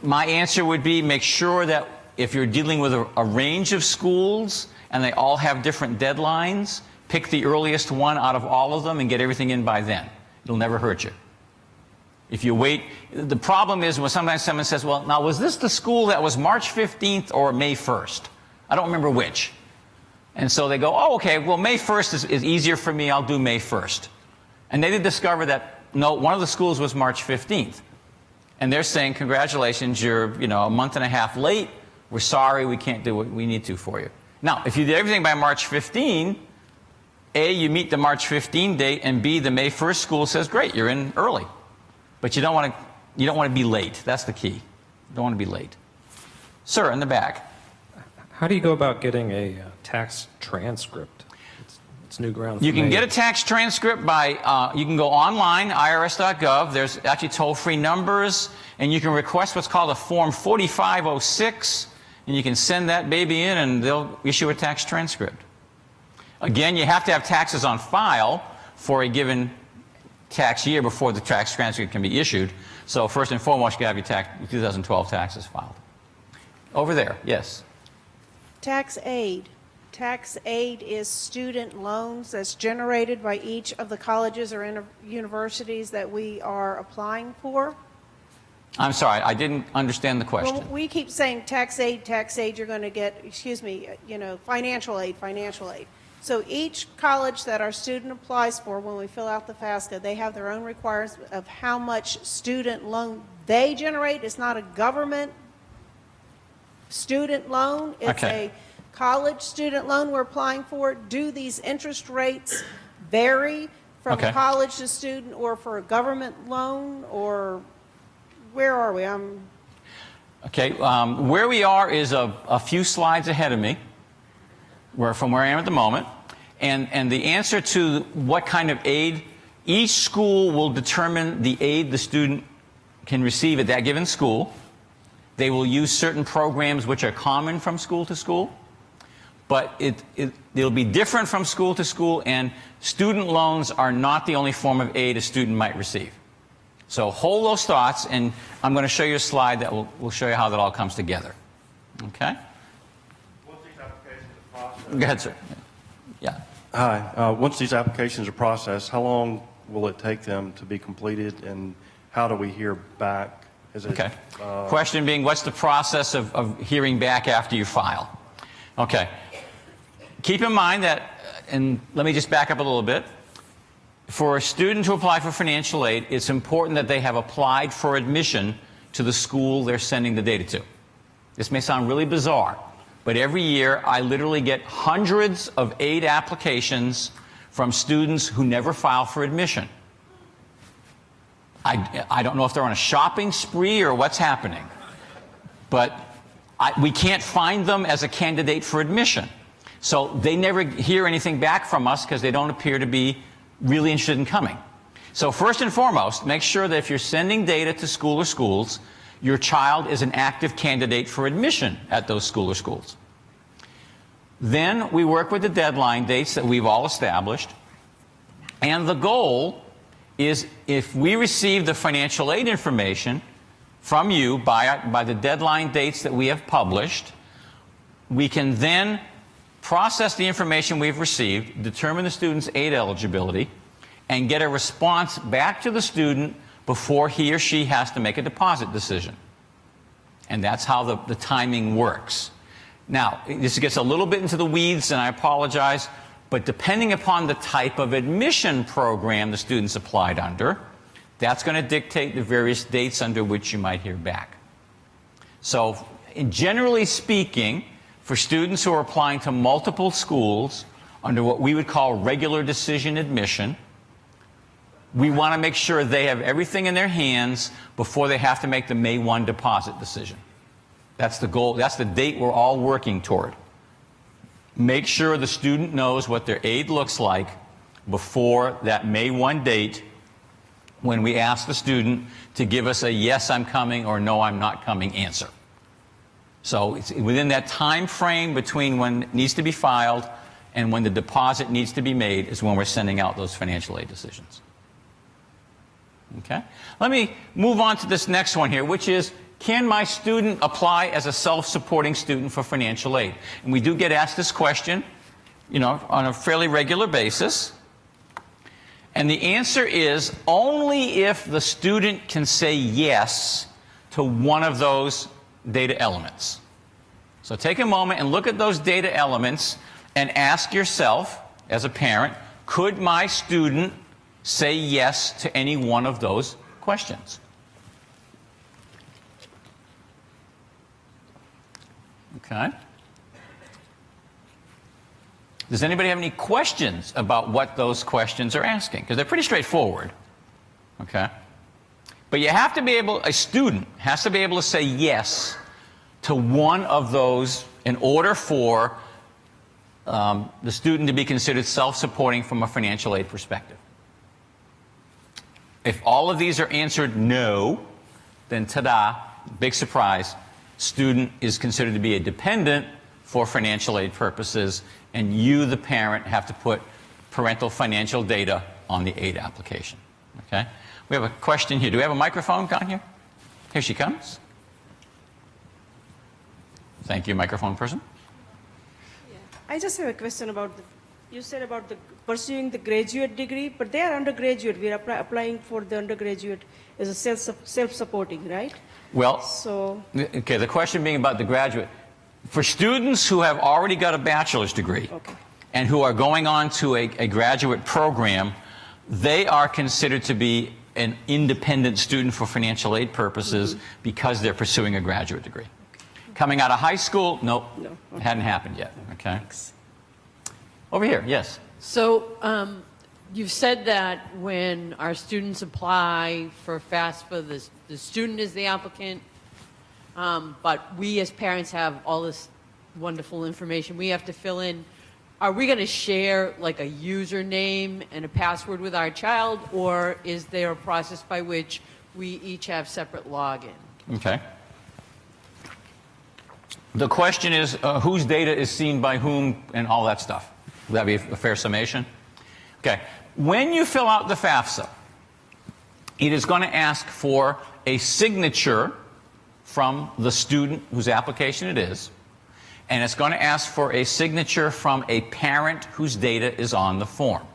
My answer would be make sure that if you're dealing with a range of schools and they all have different deadlines, pick the earliest one out of all of them and get everything in by then. It'll never hurt you. If you wait, the problem is when sometimes someone says, well, now was this the school that was March 15th or May 1st? I don't remember which. And so they go, oh, okay, well, May 1st is easier for me. I'll do May 1st. And they did discover that, no, one of the schools was March 15th. And they're saying, congratulations, you're a month and a half late. We're sorry, we can't do what we need to for you. Now, if you did everything by March 15, A, you meet the March 15 date, and B, the May 1st school says, great, you're in early. But you don't want to be late. That's the key. You don't want to be late. Sir, in the back. How do you go about getting a tax transcript? It's new ground for You can me. get a tax transcript by, you can go online, irs.gov. There's actually toll-free numbers, and you can request what's called a Form 4506, and you can send that baby in, and they'll issue a tax transcript. Again, you have to have taxes on file for a given tax year before the tax transcript can be issued. So first and foremost, you have your 2012 taxes filed. Over there, yes. Tax aid. Tax aid is student loans that's generated by each of the colleges or universities that we are applying for. I'm sorry, I didn't understand the question. Well, we keep saying tax aid, you're going to get, financial aid, financial aid. So each college that our student applies for, when we fill out the FAFSA, they have their own requirements of how much student loan they generate. It's not a government student loan. It's a college student loan we're applying for. Do these interest rates vary from college to student or for a government loan, or where are we? Where we are is a few slides ahead of me. From where I am at the moment, and the answer to what kind of aid, each school will determine the aid the student can receive at that given school. They will use certain programs which are common from school to school, but it'll be different from school to school, and student loans are not the only form of aid a student might receive. So hold those thoughts, and I'm going to show you a slide that will show you how that all comes together. Okay? Go ahead, sir. Yeah. Hi. Once these applications are processed, how long will it take them to be completed, and how do we hear back? Question being, what's the process of hearing back after you file? Okay. Keep in mind that, and let me just back up a little bit. For a student to apply for financial aid, it's important that they have applied for admission to the school they're sending the data to. This may sound really bizarre, but every year I literally get hundreds of aid applications from students who never file for admission. I don't know if they're on a shopping spree or what's happening, but we can't find them as a candidate for admission. So they never hear anything back from us because they don't appear to be really interested in coming. So first and foremost, make sure that if you're sending data to school or schools, your child is an active candidate for admission at those school or schools. Then we work with the deadline dates that we've all established, and the goal is if we receive the financial aid information from you by the deadline dates that we have published, we can then process the information we've received, determine the student's aid eligibility, and get a response back to the student before he or she has to make a deposit decision. And that's how the timing works. Now, this gets a little bit into the weeds, and I apologize, but depending upon the type of admission program the student's applied under, that's going to dictate the various dates under which you might hear back. So, generally speaking, for students who are applying to multiple schools, under what we would call regular decision admission. We want to make sure they have everything in their hands before they have to make the May 1 deposit decision. That's the goal. That's the date we're all working toward. Make sure the student knows what their aid looks like before that May 1 date, when we ask the student to give us a yes, I'm coming, or no, I'm not coming answer. So it's within that time frame between when it needs to be filed and when the deposit needs to be made is when we're sending out those financial aid decisions. Okay? Let me move on to this next one here, which is, can my student apply as a self-supporting student for financial aid? And we do get asked this question, on a fairly regular basis. And the answer is only if the student can say yes to one of those data elements. So take a moment and look at those data elements and ask yourself, as a parent, could my student say yes to any one of those questions? Okay. Does anybody have any questions about what those questions are asking? Because they're pretty straightforward. Okay. But you have to be able, a student has to be able to say yes to one of those in order for the student to be considered self-supporting from a financial aid perspective. If all of these are answered no, then ta-da, big surprise, student is considered to be a dependent for financial aid purposes, and you, the parent, have to put parental financial data on the aid application. Okay? We have a question here. Do we have a microphone down here? Here she comes. Thank you, microphone person. I just have a question about you said about pursuing the graduate degree, but they are undergraduate. We are applying for the undergraduate as a self-supporting, right? Well, so okay, the question being about the graduate. For students who have already got a bachelor's degree and who are going on to a graduate program, they are considered to be an independent student for financial aid purposes because they're pursuing a graduate degree. Coming out of high school, nope, it hadn't happened yet. Okay. Thanks. Over here, yes. So you've said that when our students apply for FAFSA, the student is the applicant, but we as parents have all this wonderful information we have to fill in. Are we going to share like a username and a password with our child, or is there a process by which we each have separate login? Okay. The question is whose data is seen by whom and all that stuff. Would that be a fair summation? Okay. When you fill out the FAFSA, it is going to ask for a signature from the student whose application it is, and it's going to ask for a signature from a parent whose data is on the form.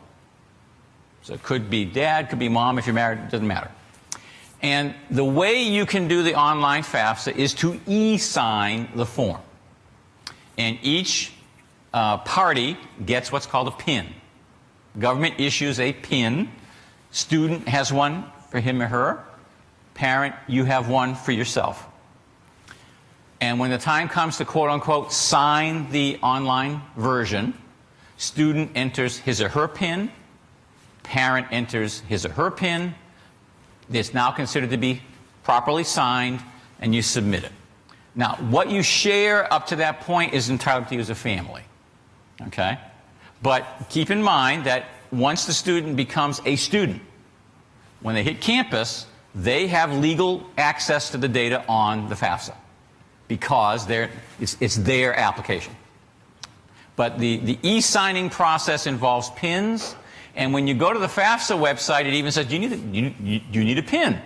So it could be dad, could be mom, if you're married, it doesn't matter. And the way you can do the online FAFSA is to e-sign the form. And each party gets what's called a PIN. Government issues a PIN. Student has one for him or her. Parent, you have one for yourself. And when the time comes to quote-unquote sign the online version, student enters his or her PIN, parent enters his or her PIN. It's now considered to be properly signed, and you submit it. Now, what you share up to that point is entirely up to you as a family. Okay? But keep in mind that once the student becomes a student, when they hit campus, they have legal access to the data on the FAFSA because it's their application. But the e-signing process involves PINs, and when you go to the FAFSA website, it even says, you need a PIN.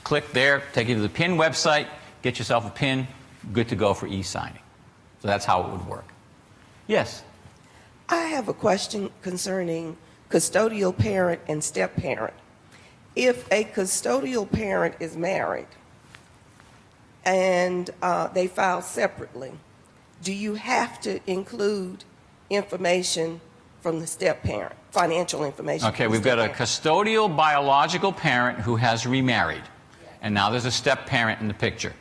Click there, take you to the PIN website, get yourself a PIN, good to go for e-signing. So that's how it would work. Yes? I have a question concerning custodial parent and step-parent. If a custodial parent is married and they file separately, do you have to include information from the step-parent, financial information? Okay, we've got a custodial biological parent who has remarried, and now there's a step-parent in the picture.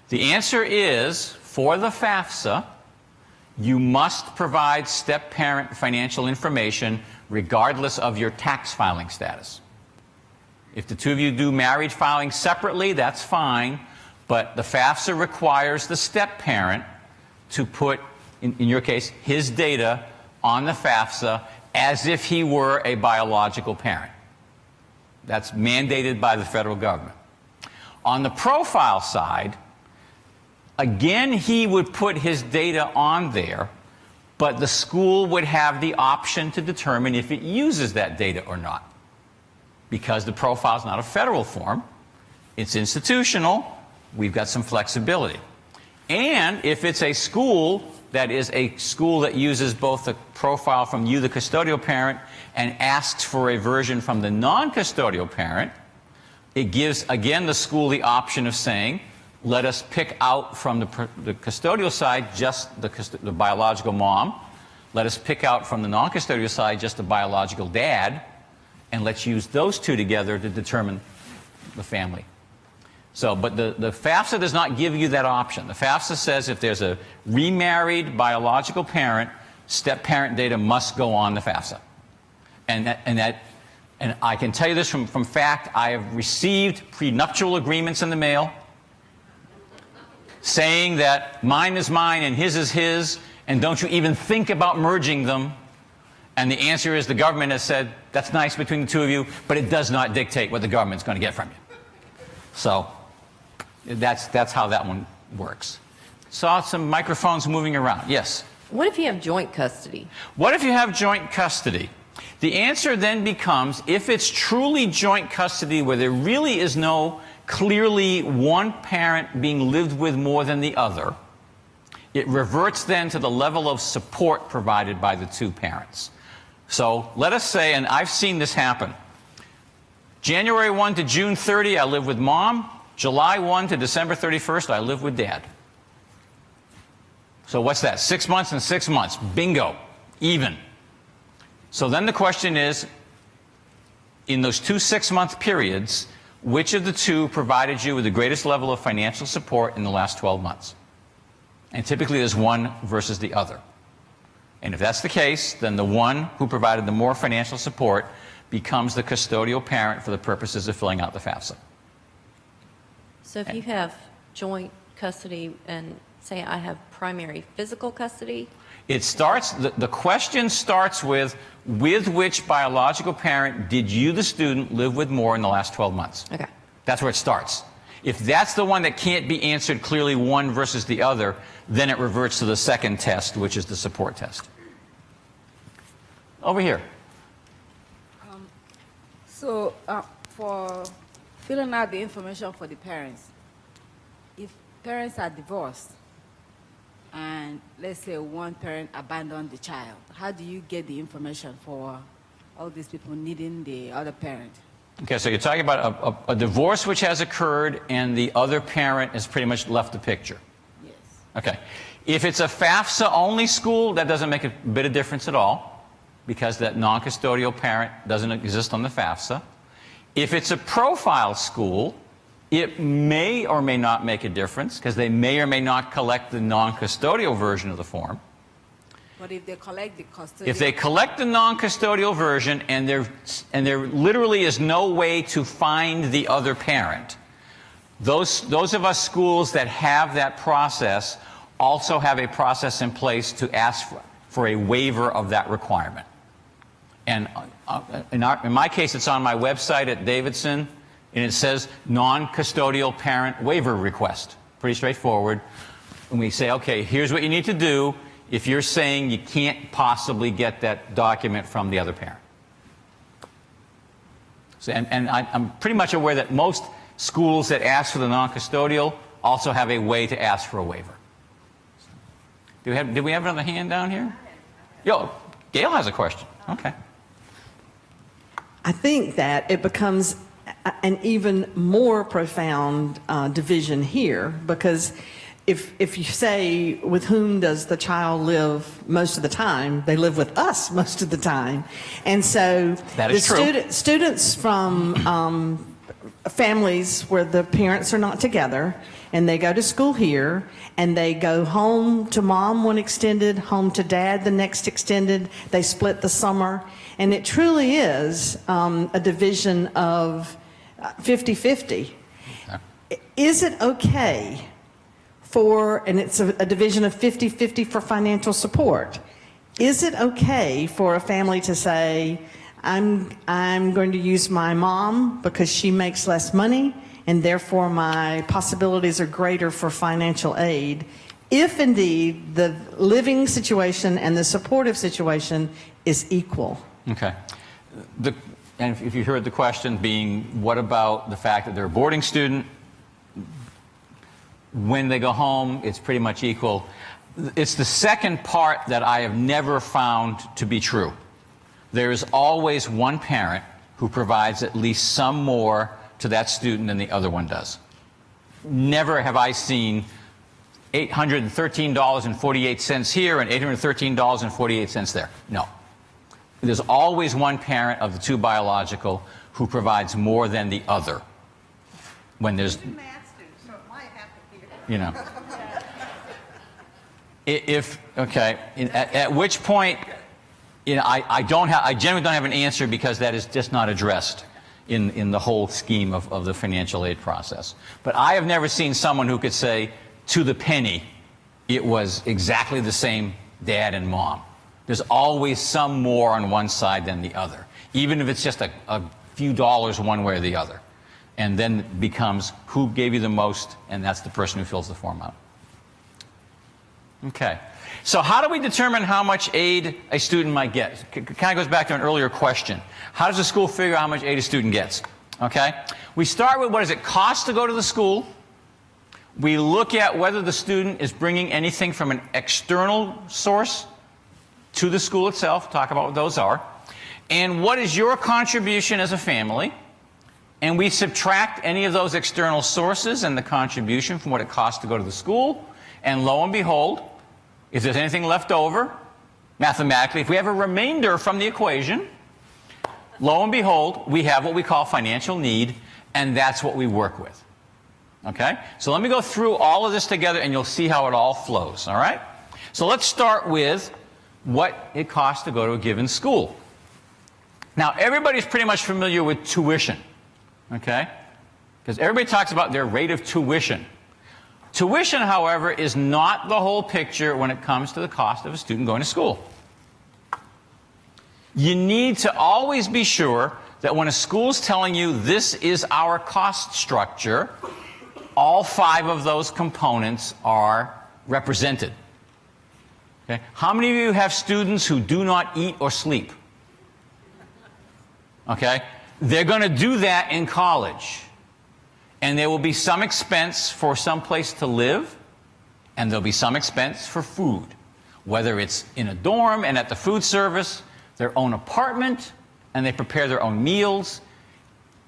The answer is, for the FAFSA, you must provide step-parent financial information regardless of your tax filing status. If the two of you do marriage filing separately, that's fine, but the FAFSA requires the step-parent to put, in your case, his data on the FAFSA as if he were a biological parent. That's mandated by the federal government. On the profile side, again, he would put his data on there, but the school would have the option to determine if it uses that data or not. Because the profile is not a federal form, it's institutional, we've got some flexibility. And if it's a school that is a school that uses both the profile from you, the custodial parent, and asks for a version from the non-custodial parent, it gives, again, the school the option of saying, let us pick out from the custodial side just the biological mom. Let us pick out from the non-custodial side just the biological dad. And let's use those two together to determine the family. So, but the FAFSA does not give you that option. The FAFSA says if there's a remarried biological parent, step-parent data must go on the FAFSA. And I can tell you this from fact, I have received prenuptial agreements in the mail saying that mine is mine and his is his, and don't you even think about merging them. And the answer is the government has said, that's nice between the two of you, but it does not dictate what the government's going to get from you. So that's how that one works. Saw some microphones moving around. Yes? What if you have joint custody? What if you have joint custody? The answer then becomes, if it's truly joint custody where there really is no clearly one parent being lived with more than the other, it reverts then to the level of support provided by the two parents. So let us say, and I've seen this happen, January 1 to June 30, I live with mom. July 1 to December 31st, I live with dad. So what's that? 6 months and 6 months. Bingo. Even. So then the question is, in those 2 6-month periods, which of the two provided you with the greatest level of financial support in the last 12 months? And typically there's one versus the other. And if that's the case, then the one who provided the more financial support becomes the custodial parent for the purposes of filling out the FAFSA. So if you have joint custody and say I have primary physical custody? It starts, the question starts with which biological parent did you, the student, live with more in the last 12 months? Okay. That's where it starts. If that's the one that can't be answered clearly one versus the other, then it reverts to the second test, which is the support test. Over here. For filling out the information for the parents, if parents are divorced and let's say one parent abandoned the child, how do you get the information for all these people needing the other parent? Okay, so you're talking about a divorce which has occurred and the other parent has pretty much left the picture. Yes. Okay. If it's a FAFSA-only school, that doesn't make a bit of difference at all because that non-custodial parent doesn't exist on the FAFSA. If it's a profile school, it may or may not make a difference because they may or may not collect the non-custodial version of the form. But if they collect the custodial... If they collect the non-custodial version and there literally is no way to find the other parent, those of us schools that have that process also have a process in place to ask for a waiver of that requirement. And in my case, it's on my website at Davidson, and it says non-custodial parent waiver request. Pretty straightforward. And we say, okay, here's what you need to do if you're saying you can't possibly get that document from the other parent. So, and I'm pretty much aware that most schools that ask for the non-custodial also have a way to ask for a waiver. Did we have another hand down here? Yo, Gail has a question. Okay. I think that it becomes an even more profound division here because if you say with whom does the child live most of the time, they live with us most of the time. And so that is the students from families where the parents are not together and they go to school here and they go home to mom one extended, home to dad the next extended, they split the summer, and it truly is a division of 50-50. Is it okay for, and it's a division of 50-50 for financial support, is it okay for a family to say, I'm going to use my mom because she makes less money and therefore my possibilities are greater for financial aid, if indeed the living situation and the supportive situation is equal? Okay. And if you heard the question being, what about the fact that they're a boarding student? When they go home, it's pretty much equal. It's the second part that I have never found to be true. There is always one parent who provides at least some more to that student than the other one does. Never have I seen $813.48 here and $813.48 there. No. There's always one parent of the two biological who provides more than the other. When there's, you know. At which point, you know, I generally don't have an answer because that is just not addressed in the whole scheme of the financial aid process. But I have never seen someone who could say, to the penny, it was exactly the same dad and mom. There's always some more on one side than the other, even if it's just a few dollars one way or the other. And then it becomes who gave you the most, and that's the person who fills the form out. Okay. So how do we determine how much aid a student might get? It kind of goes back to an earlier question. How does the school figure out how much aid a student gets? Okay. We start with what does it cost to go to the school. We look at whether the student is bringing anything from an external source to the school itself, talk about what those are. And what is your contribution as a family? And we subtract any of those external sources and the contribution from what it costs to go to the school. And lo and behold, if there's anything left over, mathematically, if we have a remainder from the equation, lo and behold, we have what we call financial need, and that's what we work with. Okay? So let me go through all of this together, and you'll see how it all flows, all right? So let's start with what it costs to go to a given school. Now, everybody's pretty much familiar with tuition, okay? Because everybody talks about their rate of tuition. Tuition, however, is not the whole picture when it comes to the cost of a student going to school. You need to always be sure that when a school's telling you this is our cost structure, all 5 of those components are represented. Okay? How many of you have students who do not eat or sleep? Okay? They're going to do that in college. And there will be some expense for some place to live, and there'll be some expense for food, whether it's in a dorm and at the food service, their own apartment, and they prepare their own meals,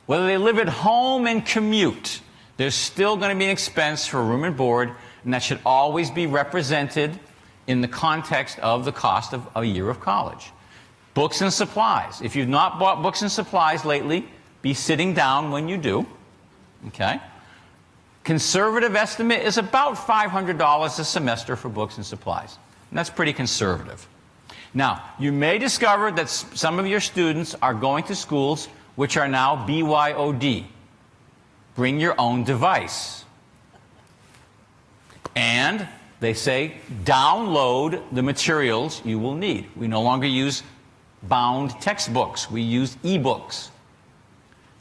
whether they live at home and commute. There's still going to be an expense for room and board, and that should always be represented in the context of the cost of a year of college. Books and supplies. If you've not bought books and supplies lately, be sitting down when you do. Okay? Conservative estimate is about $500 a semester for books and supplies. And that's pretty conservative. Now, you may discover that some of your students are going to schools which are now BYOD. Bring your own device. And they say, download the materials you will need. We no longer use bound textbooks. We use e-books.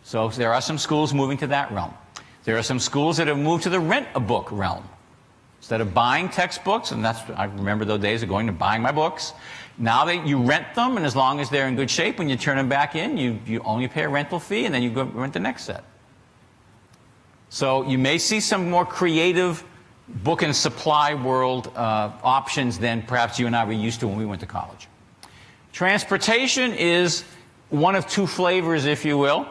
So there are some schools moving to that realm. There are some schools that have moved to the rent-a-book realm. Instead of buying textbooks, and I remember those days of going to buying my books, now you rent them, and as long as they're in good shape, when you turn them back in, you only pay a rental fee, and then you go rent the next set. So you may see some more creative book and supply world options than perhaps you and I were used to when we went to college. Transportation is one of 2 flavors, if you will.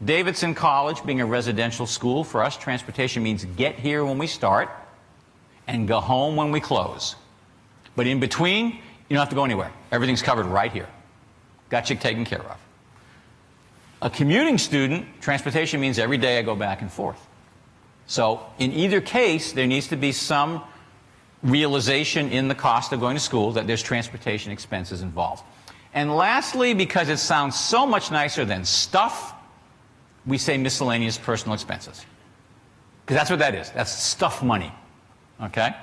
Davidson College, being a residential school, for us, transportation means get here when we start and go home when we close. But in between, you don't have to go anywhere. Everything's covered right here. Got you taken care A commuting student, transportation means every day I go back and forth. So in either case, there needs to be some realization in the cost of going to school that there's transportation expenses involved. And lastly, because it sounds so much nicer than stuff, we say miscellaneous personal expenses. Because that's what that is. That's stuff money. Okay?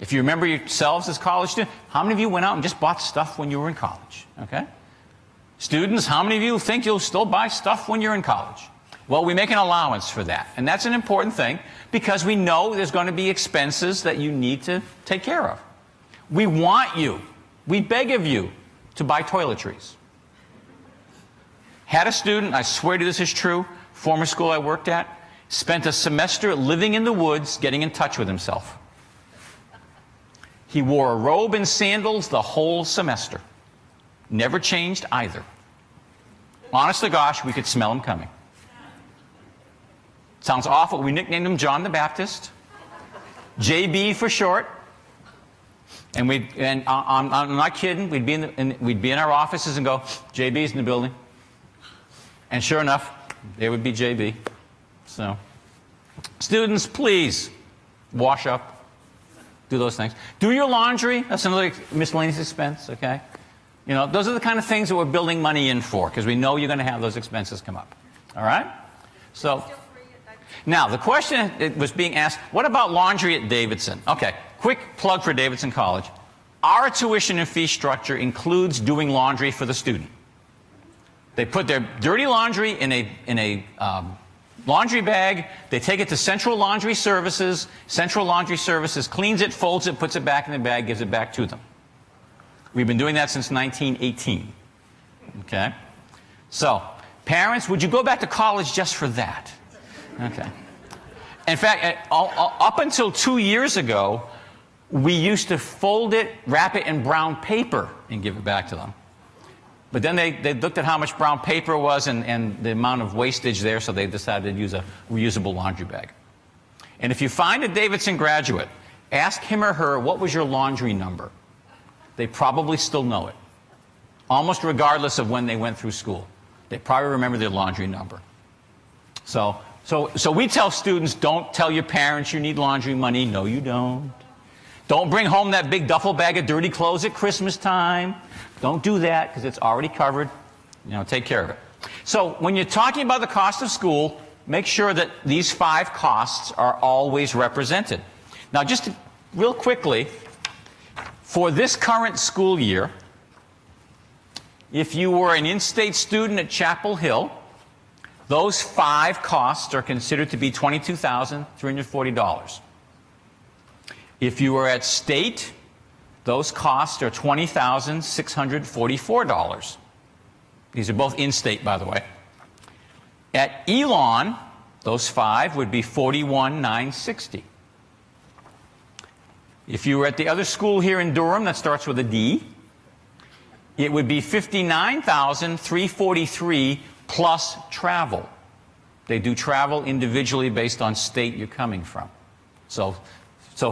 If you remember yourselves as college students, how many of you went out and just bought stuff when you were in college? Okay? Students, how many of you think you'll still buy stuff when you're in college? Well, we make an allowance for that. And that's an important thing because we know there's going to be expenses that you need to take care of. We want you, we beg of you, to buy toiletries. Had a student, I swear to you this is true, former school I worked at, spent a semester living in the woods getting in touch with himself. He wore a robe and sandals the whole semester. Never changed either. Honest to gosh, we could smell him coming. Sounds awful. We nicknamed him John the Baptist. JB for short. And I'm not kidding, we'd be in our offices and go, JB's in the building. And sure enough, there would be JB. So, students, please wash up, do those things. Do your laundry. That's another miscellaneous expense, okay? You know, those are the kind of things that we're building money in for because we know you're going to have those expenses come up. All right? So, now, the question that was being asked, what about laundry at Davidson? Okay, quick plug for Davidson College. Our tuition and fee structure includes doing laundry for the student. They put their dirty laundry in a laundry bag. They take it to Central Laundry Services. Central Laundry Services cleans it, folds it, puts it back in the bag, gives it back to them. We've been doing that since 1918. Okay? So, parents, would you go back to college just for that? Okay. In fact, up until 2 years ago, we used to fold it, wrap it in brown paper, and give it back to them. But then they looked at how much brown paper was and the amount of wastage there, so they decided to use a reusable laundry bag. And if you find a Davidson graduate, ask him or her, what was your laundry number? They probably still know it, almost regardless of when they went through school. They probably remember their laundry number. So we tell students, don't tell your parents you need laundry money. No, you don't. Don't bring home that big duffel bag of dirty clothes at Christmas time. Don't do that because it's already covered. You know, take care of it. So when you're talking about the cost of school, make sure that these 5 costs are always represented. Now, just real quickly, for this current school year, if you were an in-state student at Chapel Hill, those 5 costs are considered to be $22,340. If you were at state, those costs are $20,644. These are both in-state, by the way. At Elon, those 5 would be $41,960. If you were at the other school here in Durham that starts with a D, it would be $59,343 plus travel. They do travel individually based on state you're coming from. So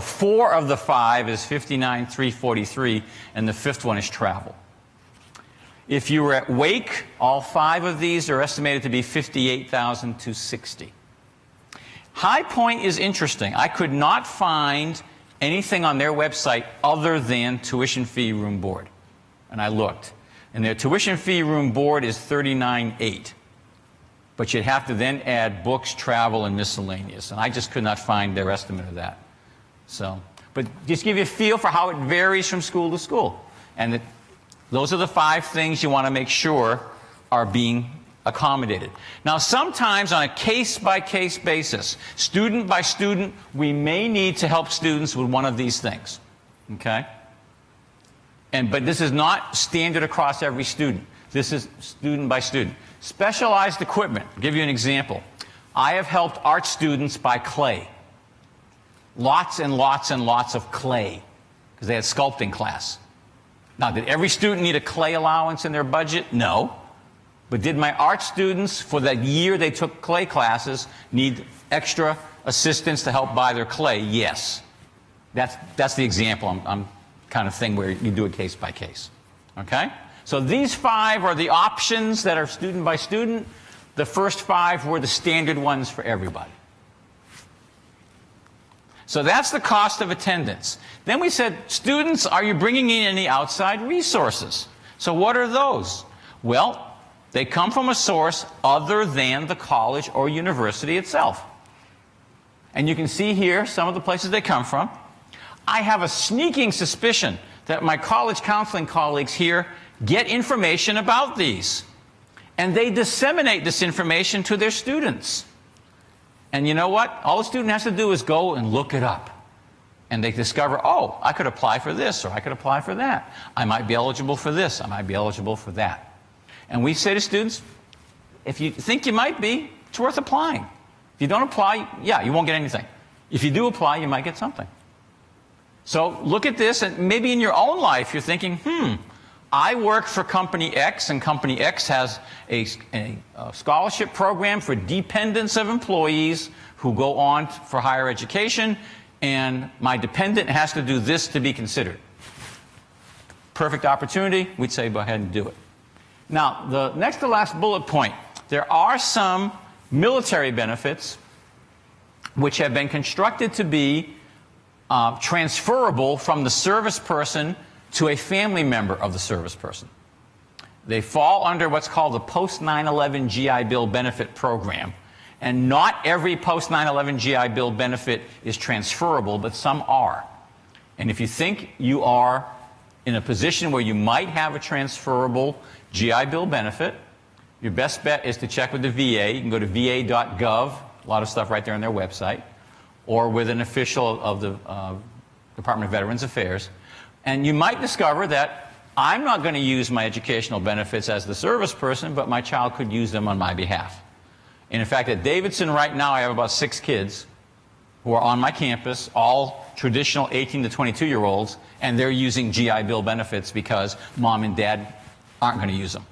4 of the 5 is $59,343, and the 5th one is travel. If you were at Wake, all 5 of these are estimated to be $58,260. High Point is interesting. I could not find anything on their website other than tuition fee room board. And I looked. And their tuition fee room board is $39,800. But you'd have to then add books, travel, and miscellaneous. And I just could not find their estimate of that. So, but just give you a feel for how it varies from school to school. And those are the 5 things you want to make sure are being accommodated. Now, sometimes on a case-by-case basis, student by student, we may need to help students with one of these things. Okay? But this is not standard across every student. This is student by student. Specialized equipment. I'll give you an example. I have helped art students buy clay. Lots and lots and lots of clay because they had sculpting class. Now, did every student need a clay allowance in their budget? No. But did my art students, for that year they took clay classes, need extra assistance to help buy their clay? Yes. That's the example I'm kind of thing where you do it case by case. Okay? So these 5 are the options that are student by student. The first 5 were the standard ones for everybody. So that's the cost of attendance. Then we said, students, are you bringing in any outside resources? So what are those? Well, they come from a source other than the college or university itself. And you can see here some of the places they come from. I have a sneaking suspicion that my college counseling colleagues here get information about these. And they disseminate this information to their students. And you know what? All the student has to do is go and look it up. And they discover, oh, I could apply for this, or I could apply for that. I might be eligible for this, I might be eligible for that. And we say to students, if you think you might be, it's worth applying. If you don't apply, yeah, you won't get anything. If you do apply, you might get something. So look at this, and maybe in your own life you're thinking, I work for Company X, and Company X has a scholarship program for dependents of employees who go on for higher education, and my dependent has to do this to be considered. Perfect opportunity, we'd say go ahead and do it. Now, the next to last bullet point, there are some military benefits which have been constructed to be transferable from the service person to a family member of the service person. They fall under what's called the post-9/11 GI Bill benefit program. And not every post-9/11 GI Bill benefit is transferable, but some are. And if you think you are in a position where you might have a transferable GI Bill benefit, your best bet is to check with the VA. You can go to va.gov, a lot of stuff right there on their website, or with an official of the Department of Veterans Affairs. And you might discover that I'm not going to use my educational benefits as the service person, but my child could use them on my behalf. And in fact, at Davidson right now, I have about 6 kids who are on my campus, all traditional 18 to 22-year-olds, and they're using GI Bill benefits because mom and dad aren't going to use them,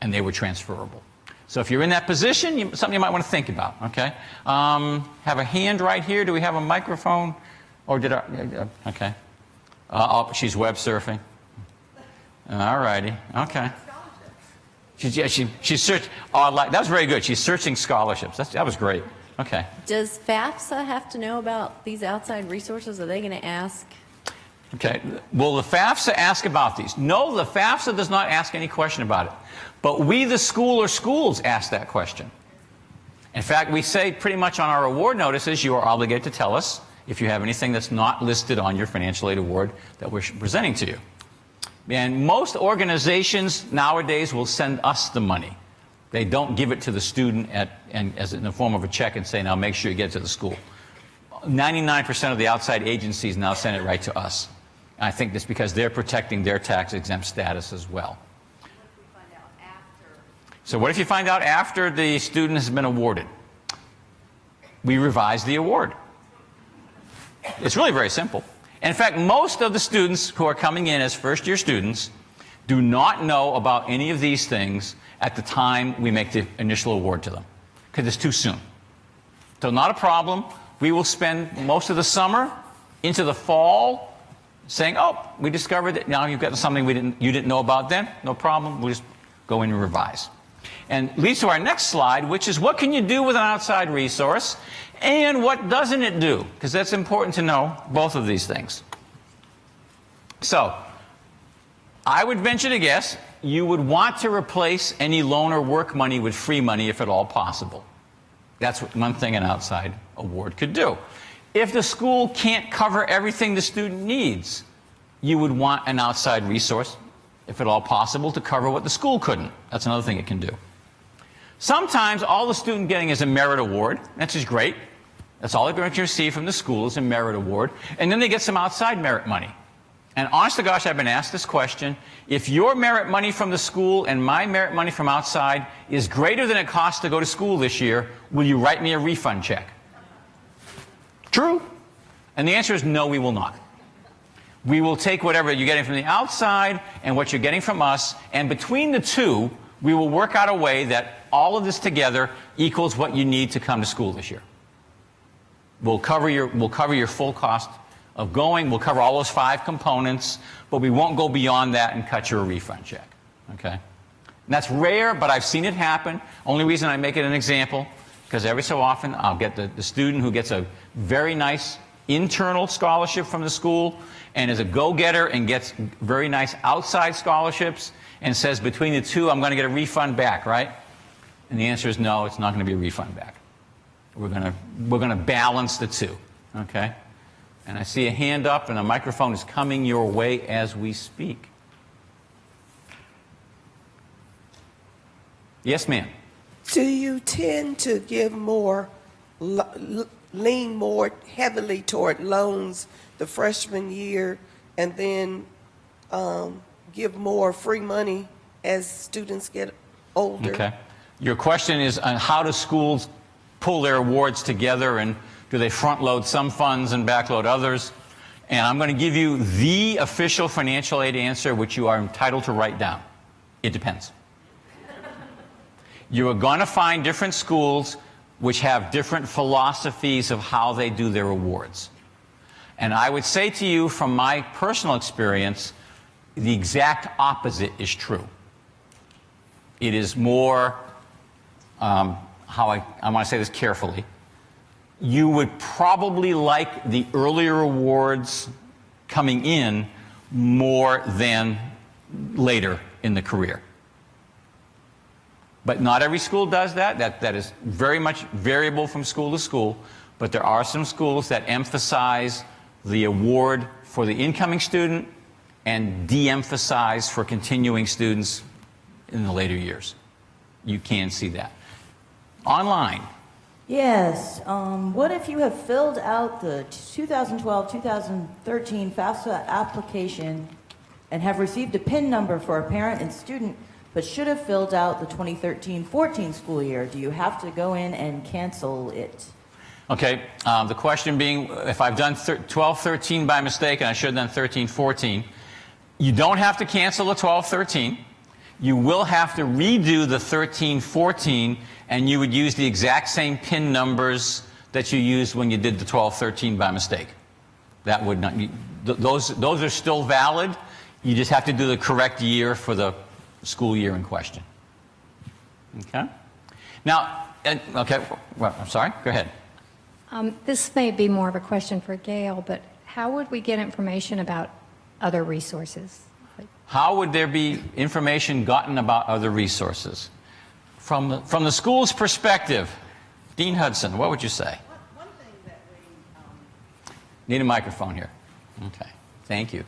and they were transferable. So if you're in that position, something you might want to think about, okay? Have a hand right here. Do we have a microphone? Or did I? Okay. Oh, she's web surfing. All righty. Okay. She's searching. Oh, that was very good. She's searching scholarships. That was great. Okay. Does FAFSA have to know about these outside resources? Are they going to ask? Okay. Will the FAFSA ask about these? No, the FAFSA does not ask any question about it. But we, the school or schools, ask that question. In fact, we say pretty much on our award notices, you are obligated to tell us if you have anything that's not listed on your financial aid award that we're presenting to you. And most organizations nowadays will send us the money. They don't give it to the student as in the form of a check and say, now make sure you get it to the school. 99% of the outside agencies now send it right to us. And I think that's because they're protecting their tax-exempt status as well. So what if you find out after the student has been awarded? We revise the award. It's really very simple. In fact, most of the students who are coming in as first-year students do not know about any of these things at the time we make the initial award to them, because it's too soon. So not a problem. We will spend most of the summer into the fall saying, oh, we discovered that now you've got something you didn't know about then. No problem. We'll just go in and revise. And leads to our next slide, which is what can you do with an outside resource and what doesn't it do? Because that's important to know, both of these things. So I would venture to guess you would want to replace any loan or work money with free money if at all possible. That's one thing an outside award could do. If the school can't cover everything the student needs, you would want an outside resource, if at all possible, to cover what the school couldn't. That's another thing it can do. Sometimes all the student getting is a merit award. That's just great. That's all they're going to receive from the school is a merit award. And then they get some outside merit money. And honest to gosh, I've been asked this question. If your merit money from the school and my merit money from outside is greater than it costs to go to school this year, will you write me a refund check? True? And the answer is no, we will not. We will take whatever you're getting from the outside and what you're getting from us, and between the two, we will work out a way that all of this together equals what you need to come to school this year. We'll cover your full cost of going. We'll cover all those 5 components, but we won't go beyond that and cut you a refund check. Okay? And that's rare, but I've seen it happen. Only reason I make it an example, because every so often I'll get the student who gets a very nice internal scholarship from the school and is a go-getter and gets very nice outside scholarships and says, between the two, I'm going to get a refund back, right? And the answer is no, it's not going to be a refund back. We're going to balance the two, okay? And I see a hand up and a microphone is coming your way as we speak. Yes, ma'am. Do you tend to give more, lean more heavily toward loans the freshman year and then give more free money as students get older? Okay. Your question is on how do schools pull their awards together, and do they front load some funds and back load others? And I'm going to give you the official financial aid answer, which you are entitled to write down. It depends. You are going to find different schools which have different philosophies of how they do their awards. And I would say to you, from my personal experience, the exact opposite is true. It is more, I want to say this carefully, you would probably like the earlier awards coming in more than later in the career. But not every school does that. That is very much variable from school to school. But there are some schools that emphasize the award for the incoming student and de-emphasize for continuing students in the later years. You can see that. Online. Yes. What if you have filled out the 2012-2013 FAFSA application and have received a PIN number for a parent and student, but should have filled out the 2013-14 school year? Do you have to go in and cancel it? Okay, the question being, if I've done 12-13 by mistake and I should have done 13-14, you don't have to cancel the 12-13. You will have to redo the 13-14, and you would use the exact same PIN numbers that you used when you did the 12-13 by mistake. That would not, those are still valid. You just have to do the correct year for the school year in question. Okay? Now, okay, well, I'm sorry, go ahead. This may be more of a question for Gail, but how would we get information about other resources? How would there be information gotten about other resources? From the school's perspective, Dean Hudson, what would you say? One thing that we... Need a microphone here. Okay, thank you.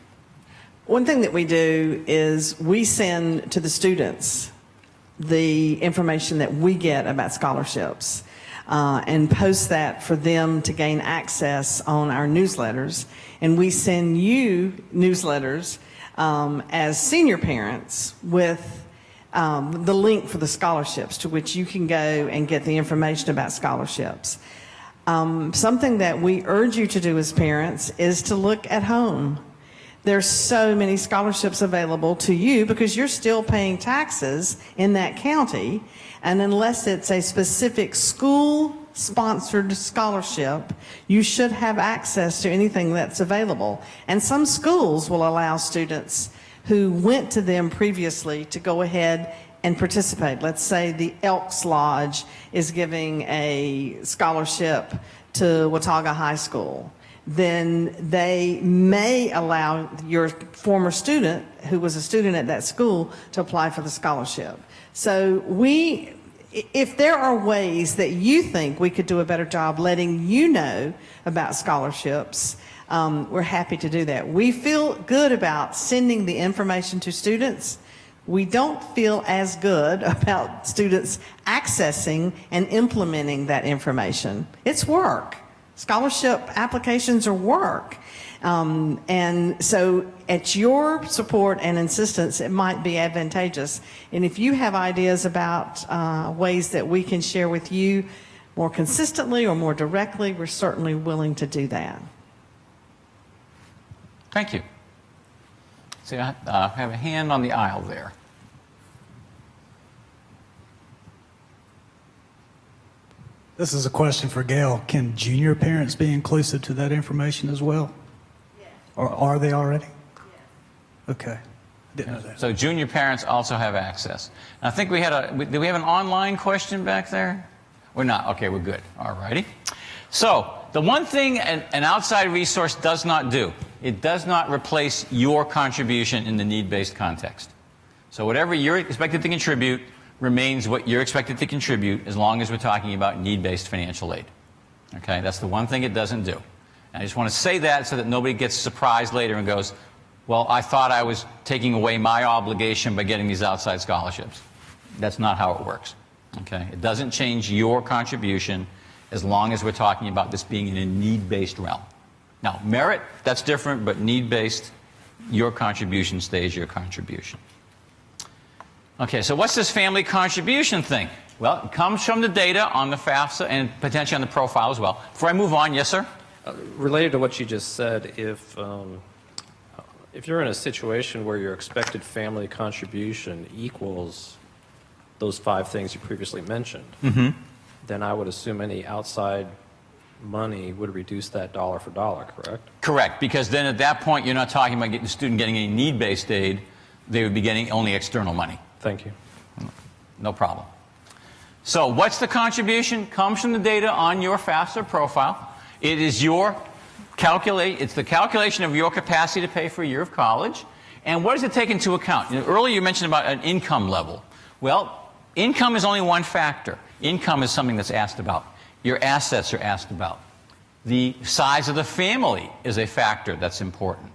One thing that we do is we send to the students the information that we get about scholarships and post that for them to gain access on our newsletters. And we send you newsletters as senior parents with the link for the scholarships to which you can go and get the information about scholarships. Something that we urge you to do as parents is to look at home. There's so many scholarships available to you because you're still paying taxes in that county, and unless it's a specific school-sponsored scholarship, you should have access to anything that's available. And some schools will allow students who went to them previously to go ahead and participate. Let's say the Elks Lodge is giving a scholarship to Watauga High School. Then they may allow your former student, who was a student at that school, to apply for the scholarship. So if there are ways that you think we could do a better job letting you know about scholarships, we're happy to do that. We feel good about sending the information to students. We don't feel as good about students accessing and implementing that information. It's work. Scholarship applications are work. And so at your support and insistence, it might be advantageous. And if you have ideas about ways that we can share with you more consistently or more directly, we're certainly willing to do that. Thank you. See, I have a hand on the aisle there. This is a question for Gail. Can junior parents be inclusive to that information as well? Yes. Or are they already? Yes. Okay. Didn't know that. So junior parents also have access. And I think we had did we have an online question back there? We're not. Okay, we're good. All righty. So the one thing an outside resource does not do, it does not replace your contribution in the need-based context. So whatever you're expected to contribute remains what you're expected to contribute as long as we're talking about need-based financial aid. Okay, that's the one thing it doesn't do. And I just want to say that so that nobody gets surprised later and goes, well, I thought I was taking away my obligation by getting these outside scholarships. That's not how it works. Okay, it doesn't change your contribution as long as we're talking about this being in a need-based realm. Now, merit, that's different, but need-based, your contribution stays your contribution. Okay, so what's this family contribution thing? Well, it comes from the data on the FAFSA and potentially on the profile as well. Before I move on, yes, sir? Related to what you just said, if you're in a situation where your expected family contribution equals those 5 things you previously mentioned, then I would assume any outside money would reduce that dollar for dollar, correct? Correct, because then at that point you're not talking about the student getting any need-based aid. They would be getting only external money. Thank you. No problem. So what's the contribution? Comes from the data on your FAFSA profile. It is it's the calculation of your capacity to pay for a year of college. And what does it take into account? Earlier you mentioned about an income level. Well, income is only one factor. Income is something that's asked about. Your assets are asked about. The size of the family is a factor that's important.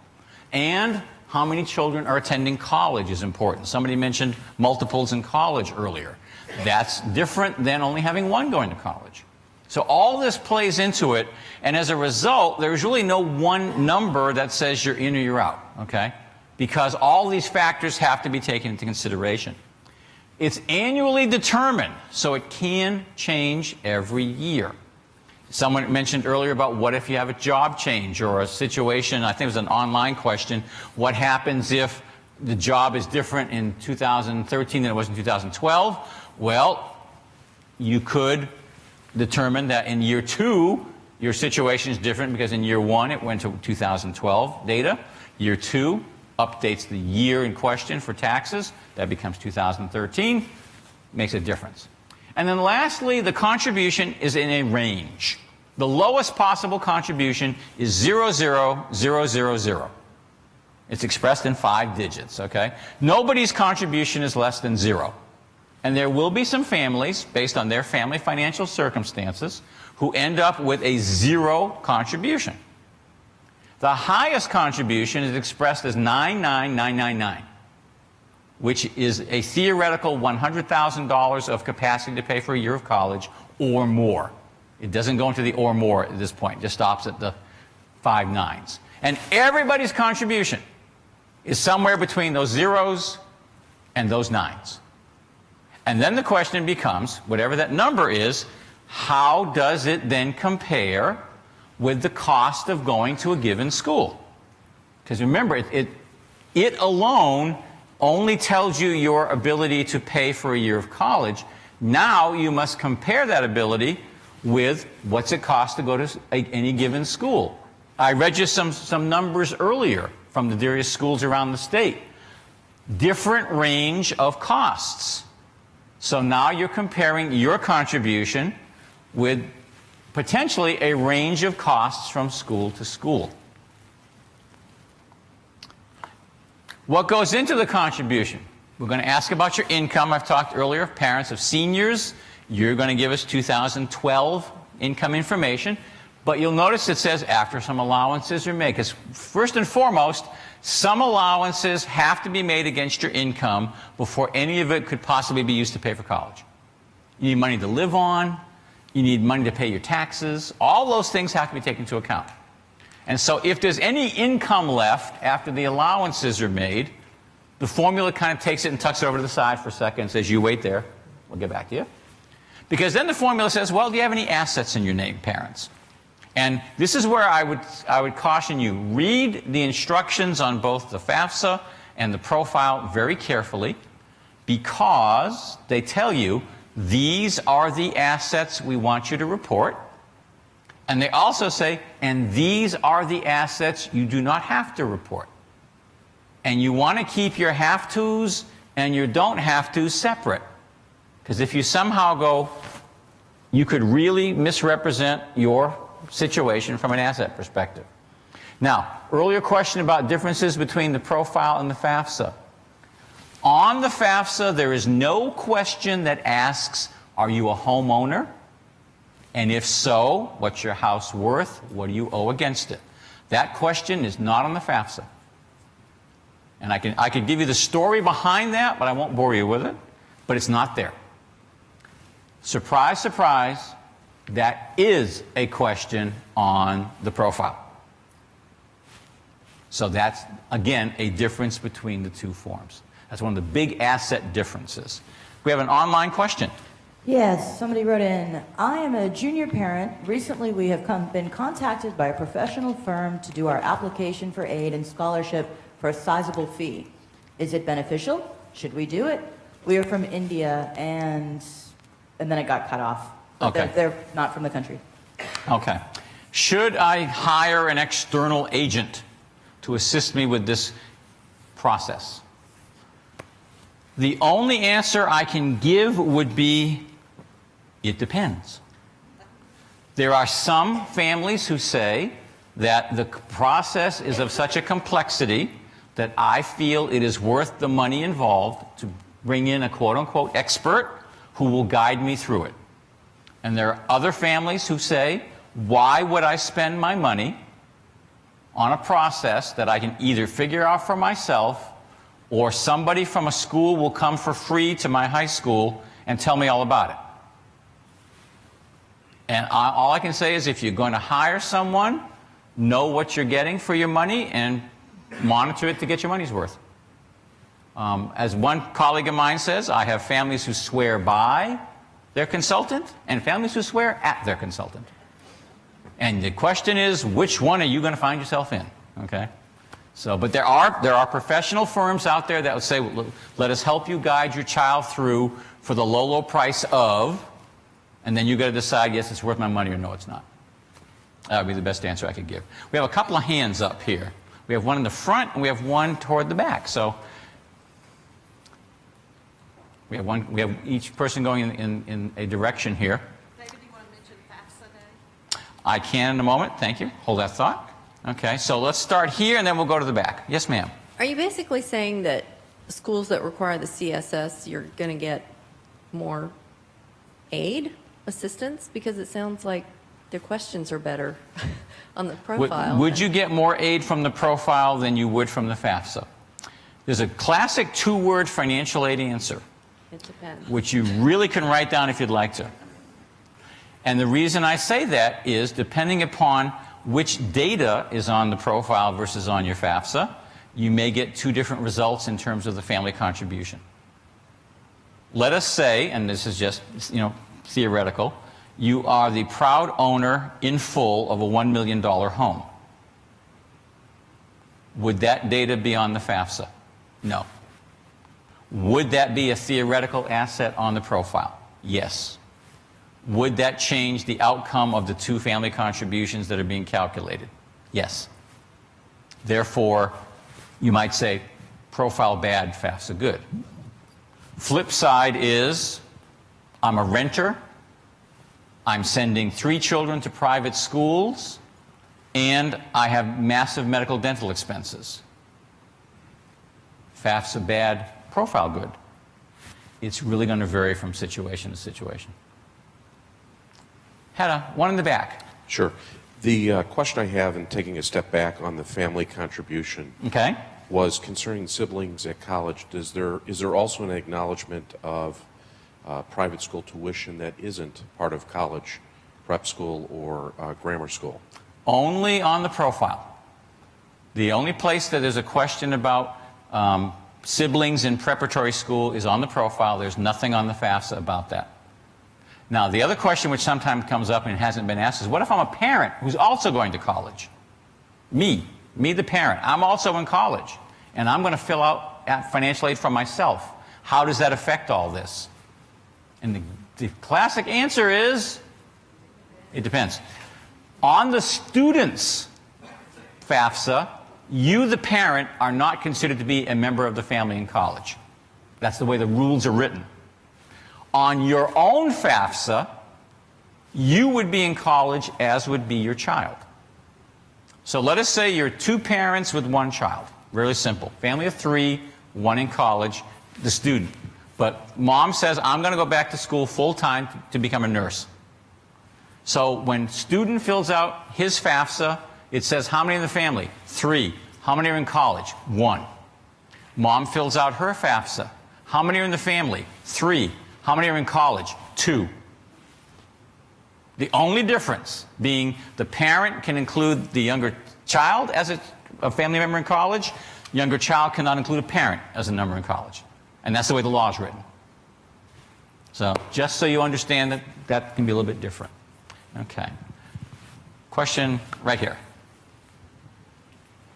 And how many children are attending college is important. Somebody mentioned multiples in college earlier. That's different than only having one going to college. So all this plays into it, and as a result, there's really no one number that says you're in or you're out, okay? Because all these factors have to be taken into consideration. It's annually determined, so it can change every year. Someone mentioned earlier about what if you have a job change or a situation, I think it was an online question, what happens if the job is different in 2013 than it was in 2012? Well, you could determine that in year 2, your situation is different because in year 1 it went to 2012 data. Year 2 updates the year in question for taxes. That becomes 2013, makes a difference. And then lastly, the contribution is in a range. The lowest possible contribution is 0,0,0,0. It's expressed in 5 digits, okay? Nobody's contribution is less than 0. And there will be some families, based on their family financial circumstances, who end up with a 0 contribution. The highest contribution is expressed as 99999, which is a theoretical $100,000 of capacity to pay for a year of college or more. It doesn't go into the or more at this point. It just stops at the 5 nines. And everybody's contribution is somewhere between those zeros and those nines. And then the question becomes, whatever that number is, how does it then compare with the cost of going to a given school? Because remember, it alone only tells you your ability to pay for a year of college. Now you must compare that ability with what's it cost to go to any given school. I read you some numbers earlier from the various schools around the state. Different range of costs. So now you're comparing your contribution with potentially a range of costs from school to school. What goes into the contribution? We're going to ask about your income. I've talked earlier, parents of seniors. You're going to give us 2012 income information. But you'll notice it says after some allowances are made. Because first and foremost, some allowances have to be made against your income before any of it could possibly be used to pay for college. You need money to live on. You need money to pay your taxes. All those things have to be taken into account. And so if there's any income left after the allowances are made, the formula kind of takes it and tucks it over to the side for a second and says, you wait there. We'll get back to you. Because then the formula says, well, do you have any assets in your name, parents? And this is where I would caution you. Read the instructions on both the FAFSA and the profile very carefully, because they tell you these are the assets we want you to report. And they also say, and these are the assets you do not have to report. And you want to keep your have tos and your don't have tos separate. Because if you somehow go, you could really misrepresent your situation from an asset perspective. Now, earlier question about differences between the profile and the FAFSA. On the FAFSA, there is no question that asks, are you a homeowner? And if so, what's your house worth? What do you owe against it? That question is not on the FAFSA. And I can give you the story behind that, but I won't bore you with it. But it's not there. Surprise, surprise, that is a question on the profile. So that's, again, a difference between the two forms. That's one of the big asset differences. We have an online question. Yes, somebody wrote in, I am a junior parent. Recently we have been contacted by a professional firm to do our application for aid and scholarship for a sizable fee. Is it beneficial? Should we do it? We are from India, and then it got cut off. But Okay. they're not from the country. Okay. Should I hire an external agent to assist me with this process? The only answer I can give would be, it depends. There are some families who say that the process is of such a complexity that I feel it is worth the money involved to bring in a quote-unquote expert who will guide me through it. And there are other families who say, why would I spend my money on a process that I can either figure out for myself, or somebody from a school will come for free to my high school and tell me all about it. And all I can say is, if you're going to hire someone, know what you're getting for your money and monitor it to get your money's worth. As one colleague of mine says, I have families who swear by their consultant and families who swear at their consultant. And the question is, which one are you going to find yourself in? Okay? So, but there are professional firms out there that would say, well, let us help you guide your child through for the low, low price of, and then you've got to decide, yes, it's worth my money, or no, it's not. That would be the best answer I could give. We have a couple of hands up here. We have one in the front, and we have one toward the back. So we have each person going in a direction here. David, do you want to mention FAFSA Day? I can in a moment. Thank you. Hold that thought. Okay, so let's start here, and then we'll go to the back. Yes, ma'am. Are you basically saying that schools that require the CSS, you're going to get more aid assistance? Because it sounds like their questions are better on the profile. Would you get more aid from the profile than you would from the FAFSA? There's a classic two-word financial aid answer, It depends. which you really can write down if you'd like to. And the reason I say that is, depending upon which data is on the profile versus on your FAFSA, you may get two different results in terms of the family contribution. Let us say, and this is just, theoretical, you are the proud owner in full of a $1 million home. Would that data be on the FAFSA? No. Would that be a theoretical asset on the profile? Yes. Would that change the outcome of the two family contributions that are being calculated? Yes. Therefore, you might say, profile bad, FAFSA good. Flip side is, I'm a renter, I'm sending 3 children to private schools, and I have massive medical dental expenses. FAFSA bad, profile good. It's really going to vary from situation to situation. Hedda, one in the back. Sure. The question I have, in taking a step back on the family contribution, okay, was concerning siblings at college. Is there also an acknowledgement of private school tuition that isn't part of college, prep school, or grammar school? Only on the profile. The only place that there's a question about siblings in preparatory school is on the profile. There's nothing on the FAFSA about that. Now, the other question which sometimes comes up and hasn't been asked is, what if I'm a parent who's also going to college? Me the parent. I'm also in college, and I'm going to fill out financial aid for myself. How does that affect all this? And the classic answer is, it depends. On the student's FAFSA, you, the parent, are not considered to be a member of the family in college. That's the way the rules are written. On your own FAFSA, you would be in college, as would be your child. So let us say you're 2 parents with 1 child. Really simple. Family of 3, 1 in college, the student. But mom says, I'm going to go back to school full-time to become a nurse. So when student fills out his FAFSA, it says how many in the family? 3. How many are in college? 1. Mom fills out her FAFSA. How many are in the family? 3. How many are in college? 2. The only difference being the parent can include the younger child as a family member in college. Younger child cannot include a parent as a member in college. And that's the way the law is written. So just so you understand that that can be a little bit different. Okay. Question right here.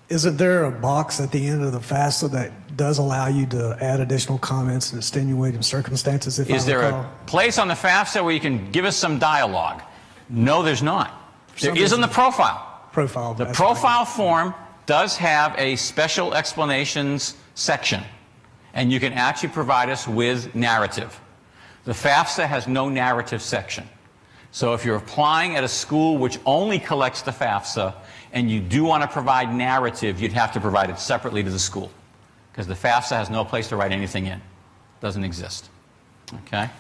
Isn't there a box at the end of the FAFSA that does allow you to add additional comments and extenuating circumstances? Is there a place on the FAFSA where you can give us some dialogue? No, there's not. There is in the profile. The profile form does have a special explanations section, and you can actually provide us with narrative. The FAFSA has no narrative section. So if you're applying at a school which only collects the FAFSA, and you do want to provide narrative, you'd have to provide it separately to the school, because the FAFSA has no place to write anything in. Doesn't exist. Okay?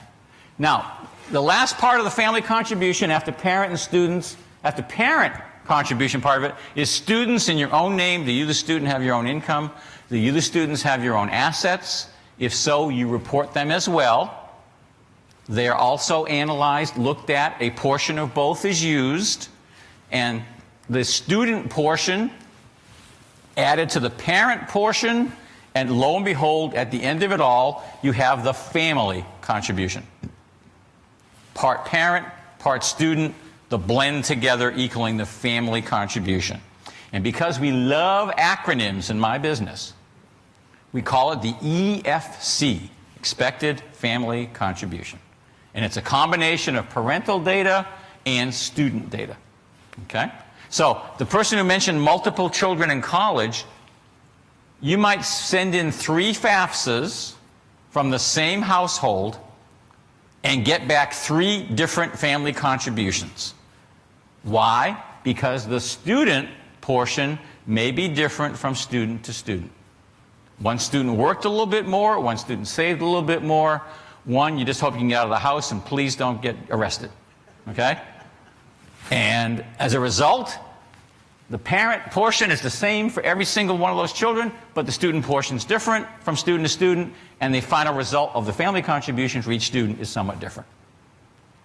Now, the last part of the family contribution after parent and students, after parent contribution part of it, is students in your own name. Do you, the student, have your own income? Do you, the students, have your own assets? If so, you report them as well. They are also analyzed, looked at. A portion of both is used. And the student portion added to the parent portion, and lo and behold, at the end of it all, you have the family contribution. Part parent, part student, the blend together equaling the family contribution. And because we love acronyms in my business, we call it the EFC, Expected Family Contribution. And it's a combination of parental data and student data. Okay? So the person who mentioned multiple children in college, you might send in 3 FAFSAs from the same household and get back 3 different family contributions. Why? Because the student portion may be different from student to student. One student worked a little bit more, one student saved a little bit more, one you just hope you can get out of the house and please don't get arrested. Okay? And as a result, the parent portion is the same for every single one of those children, but the student portion is different from student to student, and the final result of the family contribution for each student is somewhat different.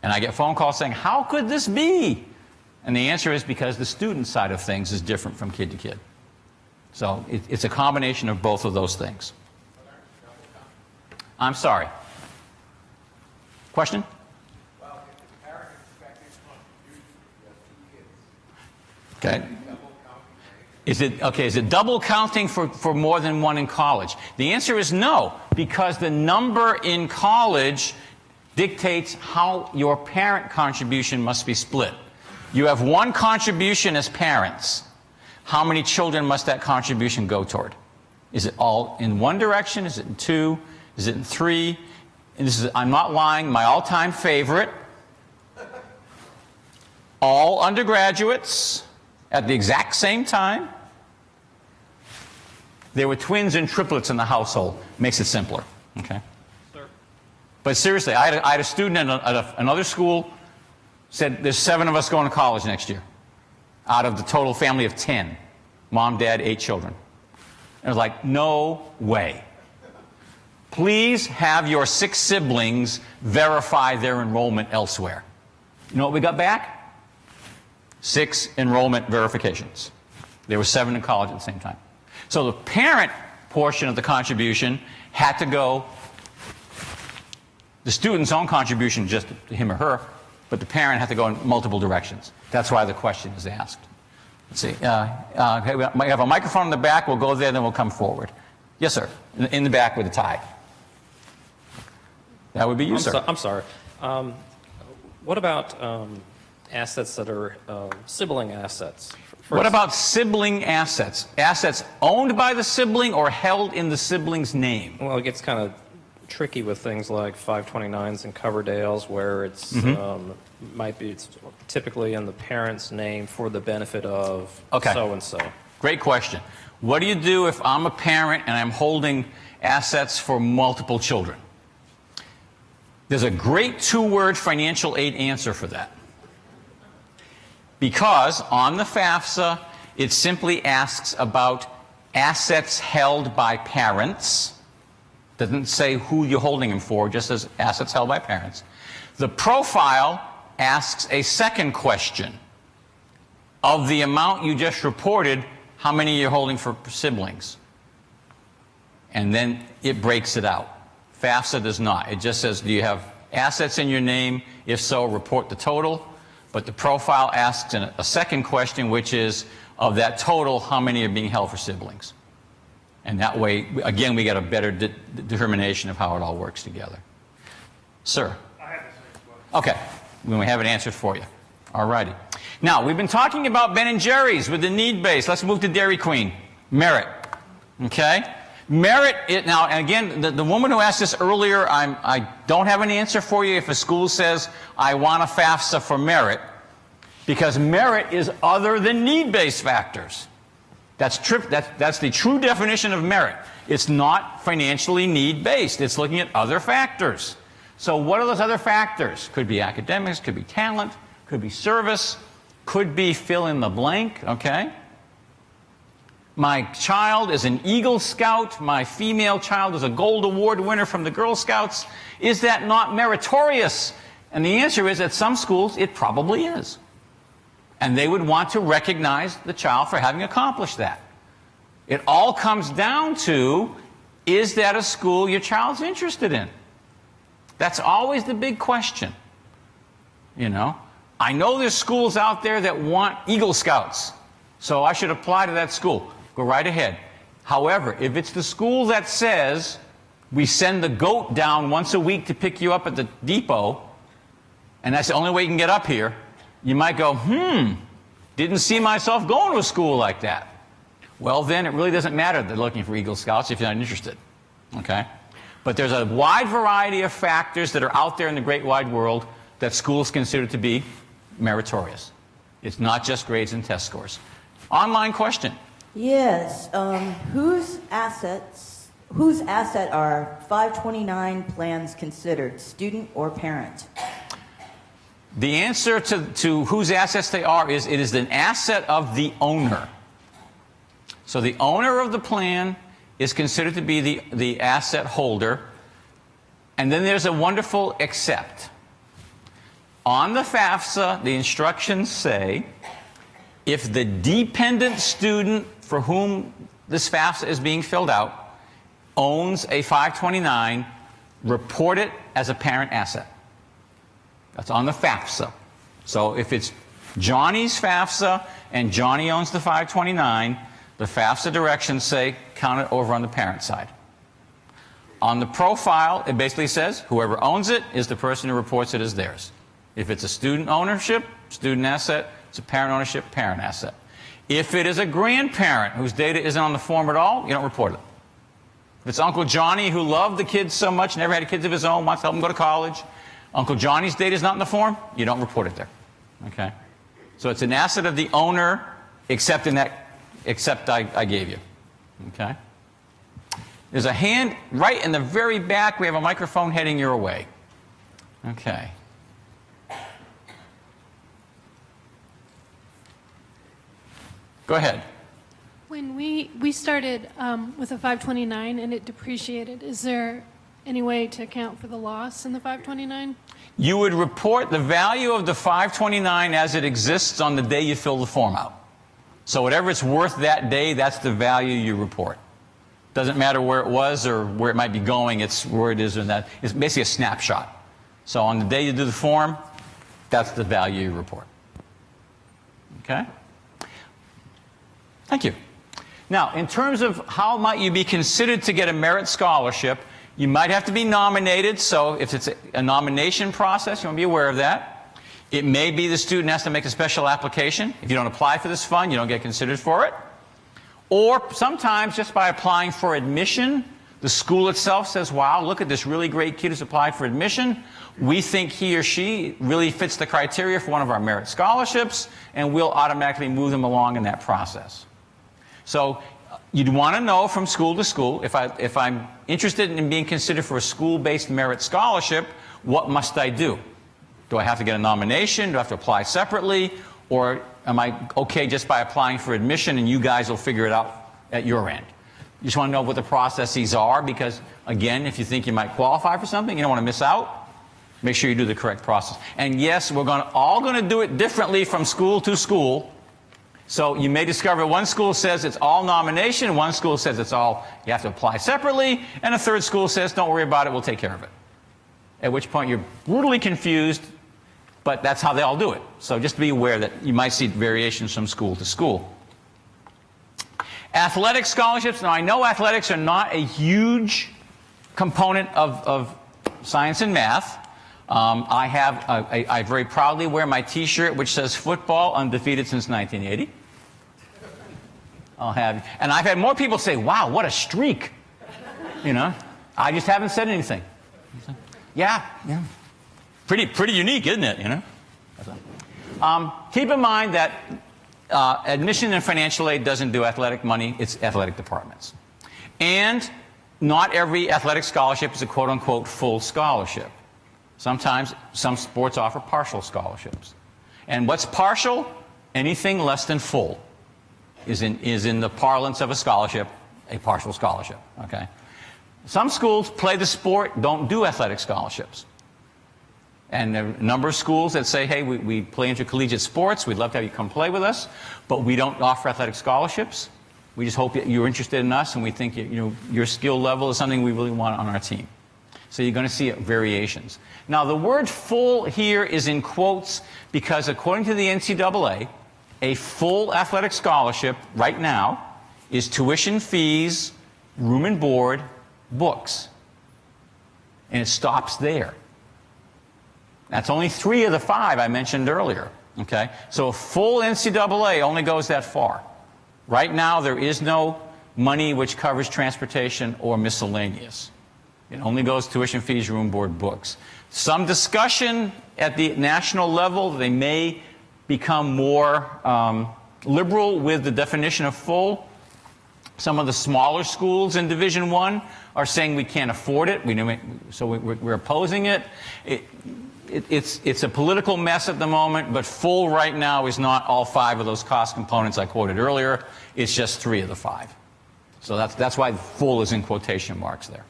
And I get phone calls saying, how could this be? And the answer is because the student side of things is different from kid to kid. So it's a combination of both of those things. I'm sorry. Question? Okay. Is it double counting for more than one in college? The answer is no, because the number in college dictates how your parent contribution must be split. You have one contribution as parents. How many children must that contribution go toward? Is it all in one direction? Is it in 2? Is it in 3? And this is, I'm not lying, my all-time favorite. All undergraduates at the exact same time. There were twins and triplets in the household. Makes it simpler. Okay? Sir. But seriously, I had a student at another school said there's 7 of us going to college next year out of the total family of 10. Mom, dad, 8 children. And I was like, no way. Please have your 6 siblings verify their enrollment elsewhere. You know what we got back? 6 enrollment verifications. There were 7 in college at the same time. So the parent portion of the contribution had to go, the student's own contribution just to him or her, but the parent had to go in multiple directions. That's why the question is asked. Let's see. Okay, we have a microphone in the back. We'll go there, then we'll come forward. Yes, sir. In the back with a tie. That would be you, sir. I'm sorry. What about assets that are sibling assets? What about sibling assets? Assets owned by the sibling or held in the sibling's name? Well, it gets kind of tricky with things like 529s and Coverdales, where it's it's typically in the parent's name for the benefit of so and so. Great question. What do you do if I'm a parent and I'm holding assets for multiple children? There's a great two-word financial aid answer for that. Because on the FAFSA, it simply asks about assets held by parents. Doesn't say who you're holding them for, just says assets held by parents. The profile asks a second question. Of the amount you just reported, how many you're holding for siblings? And then it breaks it out. FAFSA does not. It just says, do you have assets in your name? If so, report the total. But the profile asks a second question, which is, of that total, how many are being held for siblings? And that way, again, we get a better determination of how it all works together. Sir? I have the same question. Okay. We have it answered for you. All righty. Now, we've been talking about Ben & Jerry's with the need-based. Let's move to Dairy Queen. Merit. Okay? Merit, now, and again, the woman who asked this earlier, I don't have an answer for you if a school says, I want a FAFSA for merit, because merit is other than need-based factors. That's the true definition of merit. It's not financially need-based. It's looking at other factors. So what are those other factors? Could be academics, could be talent, could be service, could be fill in the blank, okay? My child is an Eagle Scout. My female child is a Gold Award winner from the Girl Scouts. Is that not meritorious? And the answer is, at some schools, it probably is. And they would want to recognize the child for having accomplished that. It all comes down to, is that a school your child's interested in? That's always the big question. You know, I know there's schools out there that want Eagle Scouts, so I should apply to that school. Go right ahead. However, if it's the school that says, we send the goat down once a week to pick you up at the depot, and that's the only way you can get up here, you might go, didn't see myself going to a school like that. Well, then it really doesn't matter that they're looking for Eagle Scouts if you're not interested. Okay? But there's a wide variety of factors that are out there in the great wide world that schools consider to be meritorious. It's not just grades and test scores. Online question. Yes. Whose asset are 529 plans considered, student or parent? The answer to whose assets they are is it is an asset of the owner. So the owner of the plan is considered to be the asset holder. And then there's a wonderful except. On the FAFSA, the instructions say, if the dependent student for whom this FAFSA is being filled out owns a 529, report it as a parent asset. That's on the FAFSA. So if it's Johnny's FAFSA and Johnny owns the 529, the FAFSA directions say count it over on the parent side. On the profile, it basically says whoever owns it is the person who reports it as theirs. If it's a student ownership, student asset. It's a parent ownership, parent asset. If it is a grandparent whose data isn't on the form at all, you don't report it. If it's Uncle Johnny who loved the kids so much, never had kids of his own, wants to help them go to college, Uncle Johnny's data is not in the form, you don't report it there. Okay? So it's an asset of the owner, except in that except I gave you. Okay? There's a hand right in the very back. We have a microphone heading your way. Okay. Go ahead. When we started with a 529 and it depreciated, is there any way to account for the loss in the 529? You would report the value of the 529 as it exists on the day you fill the form out. So whatever it's worth that day, that's the value you report. Doesn't matter where it was or where it might be going, it's where it is in that. It's basically a snapshot. So on the day you do the form, that's the value you report. Okay? Thank you. Now, in terms of how might you be considered to get a merit scholarship, you might have to be nominated. So if it's a nomination process, you want to be aware of that. It may be the student has to make a special application. If you don't apply for this fund, you don't get considered for it. Or sometimes just by applying for admission, the school itself says, wow, look at this really great kid who's applied for admission. We think he or she really fits the criteria for one of our merit scholarships, and we'll automatically move them along in that process. So you'd want to know from school to school, if I'm interested in being considered for a school-based merit scholarship, what must I do? Do I have to get a nomination? Do I have to apply separately? Or am I okay just by applying for admission and you guys will figure it out at your end? You just want to know what the processes are because, again, if you think you might qualify for something, you don't want to miss out, make sure you do the correct process. And yes, we're all going to do it differently from school to school. So you may discover one school says it's all nomination, one school says it's all, you have to apply separately, and a third school says don't worry about it, we'll take care of it. At which point you're brutally confused, but that's how they all do it. So just be aware that you might see variations from school to school. Athletic scholarships. Now, I know athletics are not a huge component of science and math. I very proudly wear my T-shirt which says football undefeated since 1980. And I've had more people say, wow, what a streak. You know, I just haven't said anything. Yeah. Pretty unique, isn't it? You know. Keep in mind that admission and financial aid doesn't do athletic money; it's athletic departments. And not every athletic scholarship is a quote-unquote full scholarship. Sometimes some sports offer partial scholarships. And what's partial? Anything less than full is in the parlance of a scholarship, a partial scholarship. Okay. Some schools play the sport, don't do athletic scholarships. And there are a number of schools that say, hey, we play intercollegiate sports, we'd love to have you come play with us, but we don't offer athletic scholarships. We just hope that you're interested in us and we think your skill level is something we really want on our team. So you're going to see variations. Now the word full here is in quotes because according to the NCAA, a full athletic scholarship right now is tuition fees, room and board, books. And it stops there. That's only 3 of the 5 I mentioned earlier. Okay? So a full NCAA only goes that far. Right now, there is no money which covers transportation or miscellaneous. It only goes tuition fees, room, board, books. Some discussion at the national level, they may become more liberal with the definition of full. Some of the smaller schools in Division I are saying we can't afford it, so we're opposing it. It's a political mess at the moment, but full right now is not all 5 of those cost components I quoted earlier. It's just 3 of the 5. So that's why full is in quotation marks there.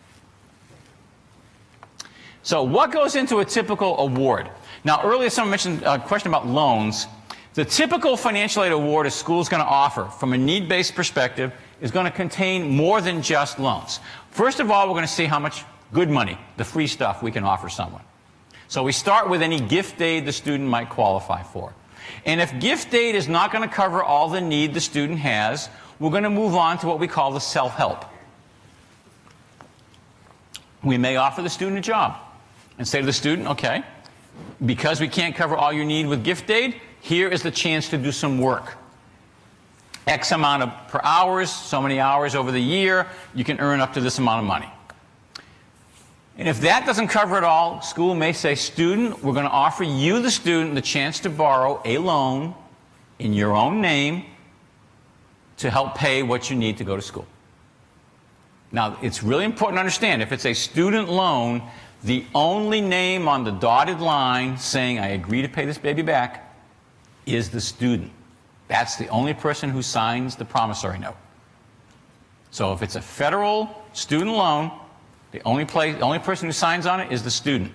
So what goes into a typical award? Now, earlier someone mentioned a question about loans. The typical financial aid award a school is going to offer from a need-based perspective is going to contain more than just loans. First of all, we're going to see how much good money, the free stuff, we can offer someone. So we start with any gift aid the student might qualify for. And if gift aid is not going to cover all the need the student has, we're going to move on to what we call the self-help. We may offer the student a job and say to the student, okay, because we can't cover all your need with gift aid, here is the chance to do some work. X amount per hours, so many hours over the year, you can earn up to this amount of money. And if that doesn't cover it all, school may say, student, we're going to offer you, the student, the chance to borrow a loan in your own name to help pay what you need to go to school. Now, it's really important to understand, if it's a student loan, the only name on the dotted line saying, I agree to pay this baby back, is the student. That's the only person who signs the promissory note. So if it's a federal student loan, the only person who signs on it is the student.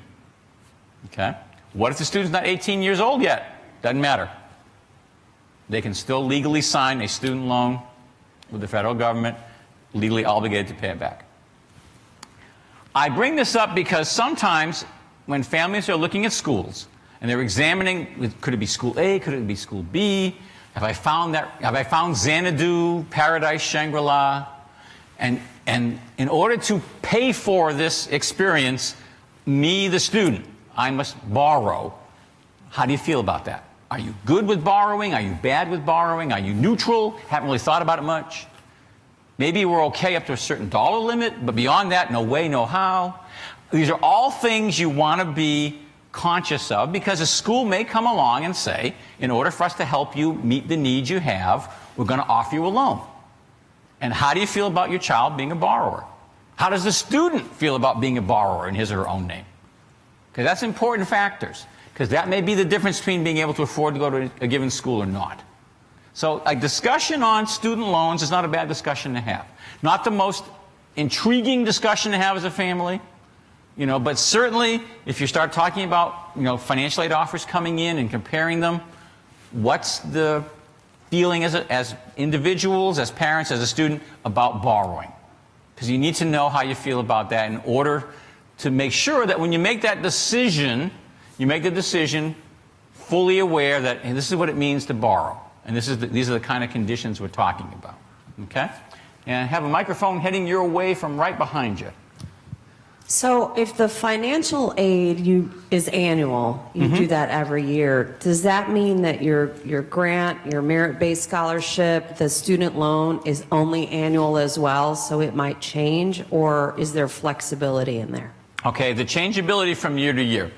Okay? What if the student's not 18 years old yet? Doesn't matter. They can still legally sign a student loan with the federal government, legally obligated to pay it back. I bring this up because sometimes when families are looking at schools and they're examining, could it be school A, could it be school B? Have I found Xanadu, Paradise, Shangri-La? And in order to pay for this experience, me, the student, I must borrow How do you feel about that? Are you good with borrowing? Are you bad with borrowing? Are you neutral? Haven't really thought about it much? Maybe we're okay up to a certain dollar limit, but beyond that, no way, no how. These are all things you want to be conscious of, because a school may come along and say, in order for us to help you meet the needs you have, we're going to offer you a loan. And how do you feel about your child being a borrower? How does the student feel about being a borrower in his or her own name? Because that's important factors, because that may be the difference between being able to afford to go to a given school or not. So a discussion on student loans is not a bad discussion to have. Not the most intriguing discussion to have as a family, but certainly if you start talking about, financial aid offers coming in and comparing them, what's the feeling as individuals, as parents, as a student about borrowing? Because you need to know how you feel about that in order to make sure that when you make that decision, you make the decision fully aware that, hey, this is what it means to borrow. And these are the kind of conditions we're talking about. Okay? And have a microphone heading your way from right behind you. So if the financial aid is annual, you do that every year, does that mean that your grant, your merit-based scholarship, the student loan is only annual as well, so it might change, or is there flexibility in there? Okay, the changeability from year to year.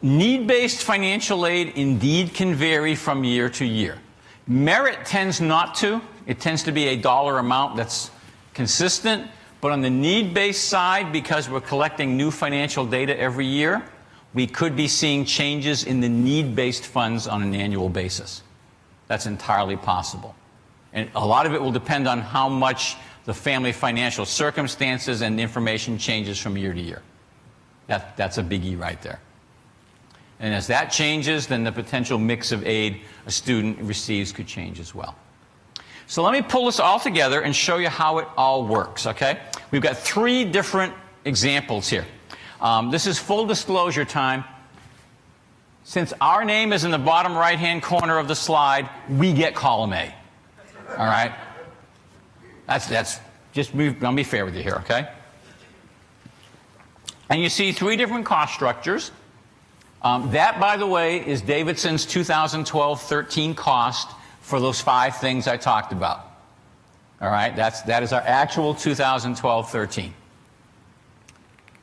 Need-based financial aid indeed can vary from year to year. Merit tends not to. It tends to be a dollar amount that's consistent. But on the need-based side, because we're collecting new financial data every year, we could be seeing changes in the need-based funds on an annual basis. That's entirely possible. And a lot of it will depend on how much the family financial circumstances and information changes from year to year. That's a biggie right there. And as that changes, then the potential mix of aid a student receives could change as well. So let me pull this all together and show you how it all works, okay? We've got 3 different examples here. This is full disclosure time. Since our name is in the bottom right-hand corner of the slide, we get column A, all right? That's just, I'll be fair with you here, okay? And you see 3 different cost structures. That, by the way, is Davidson's 2012-13 cost for those 5 things I talked about. All right, that is our actual 2012-13.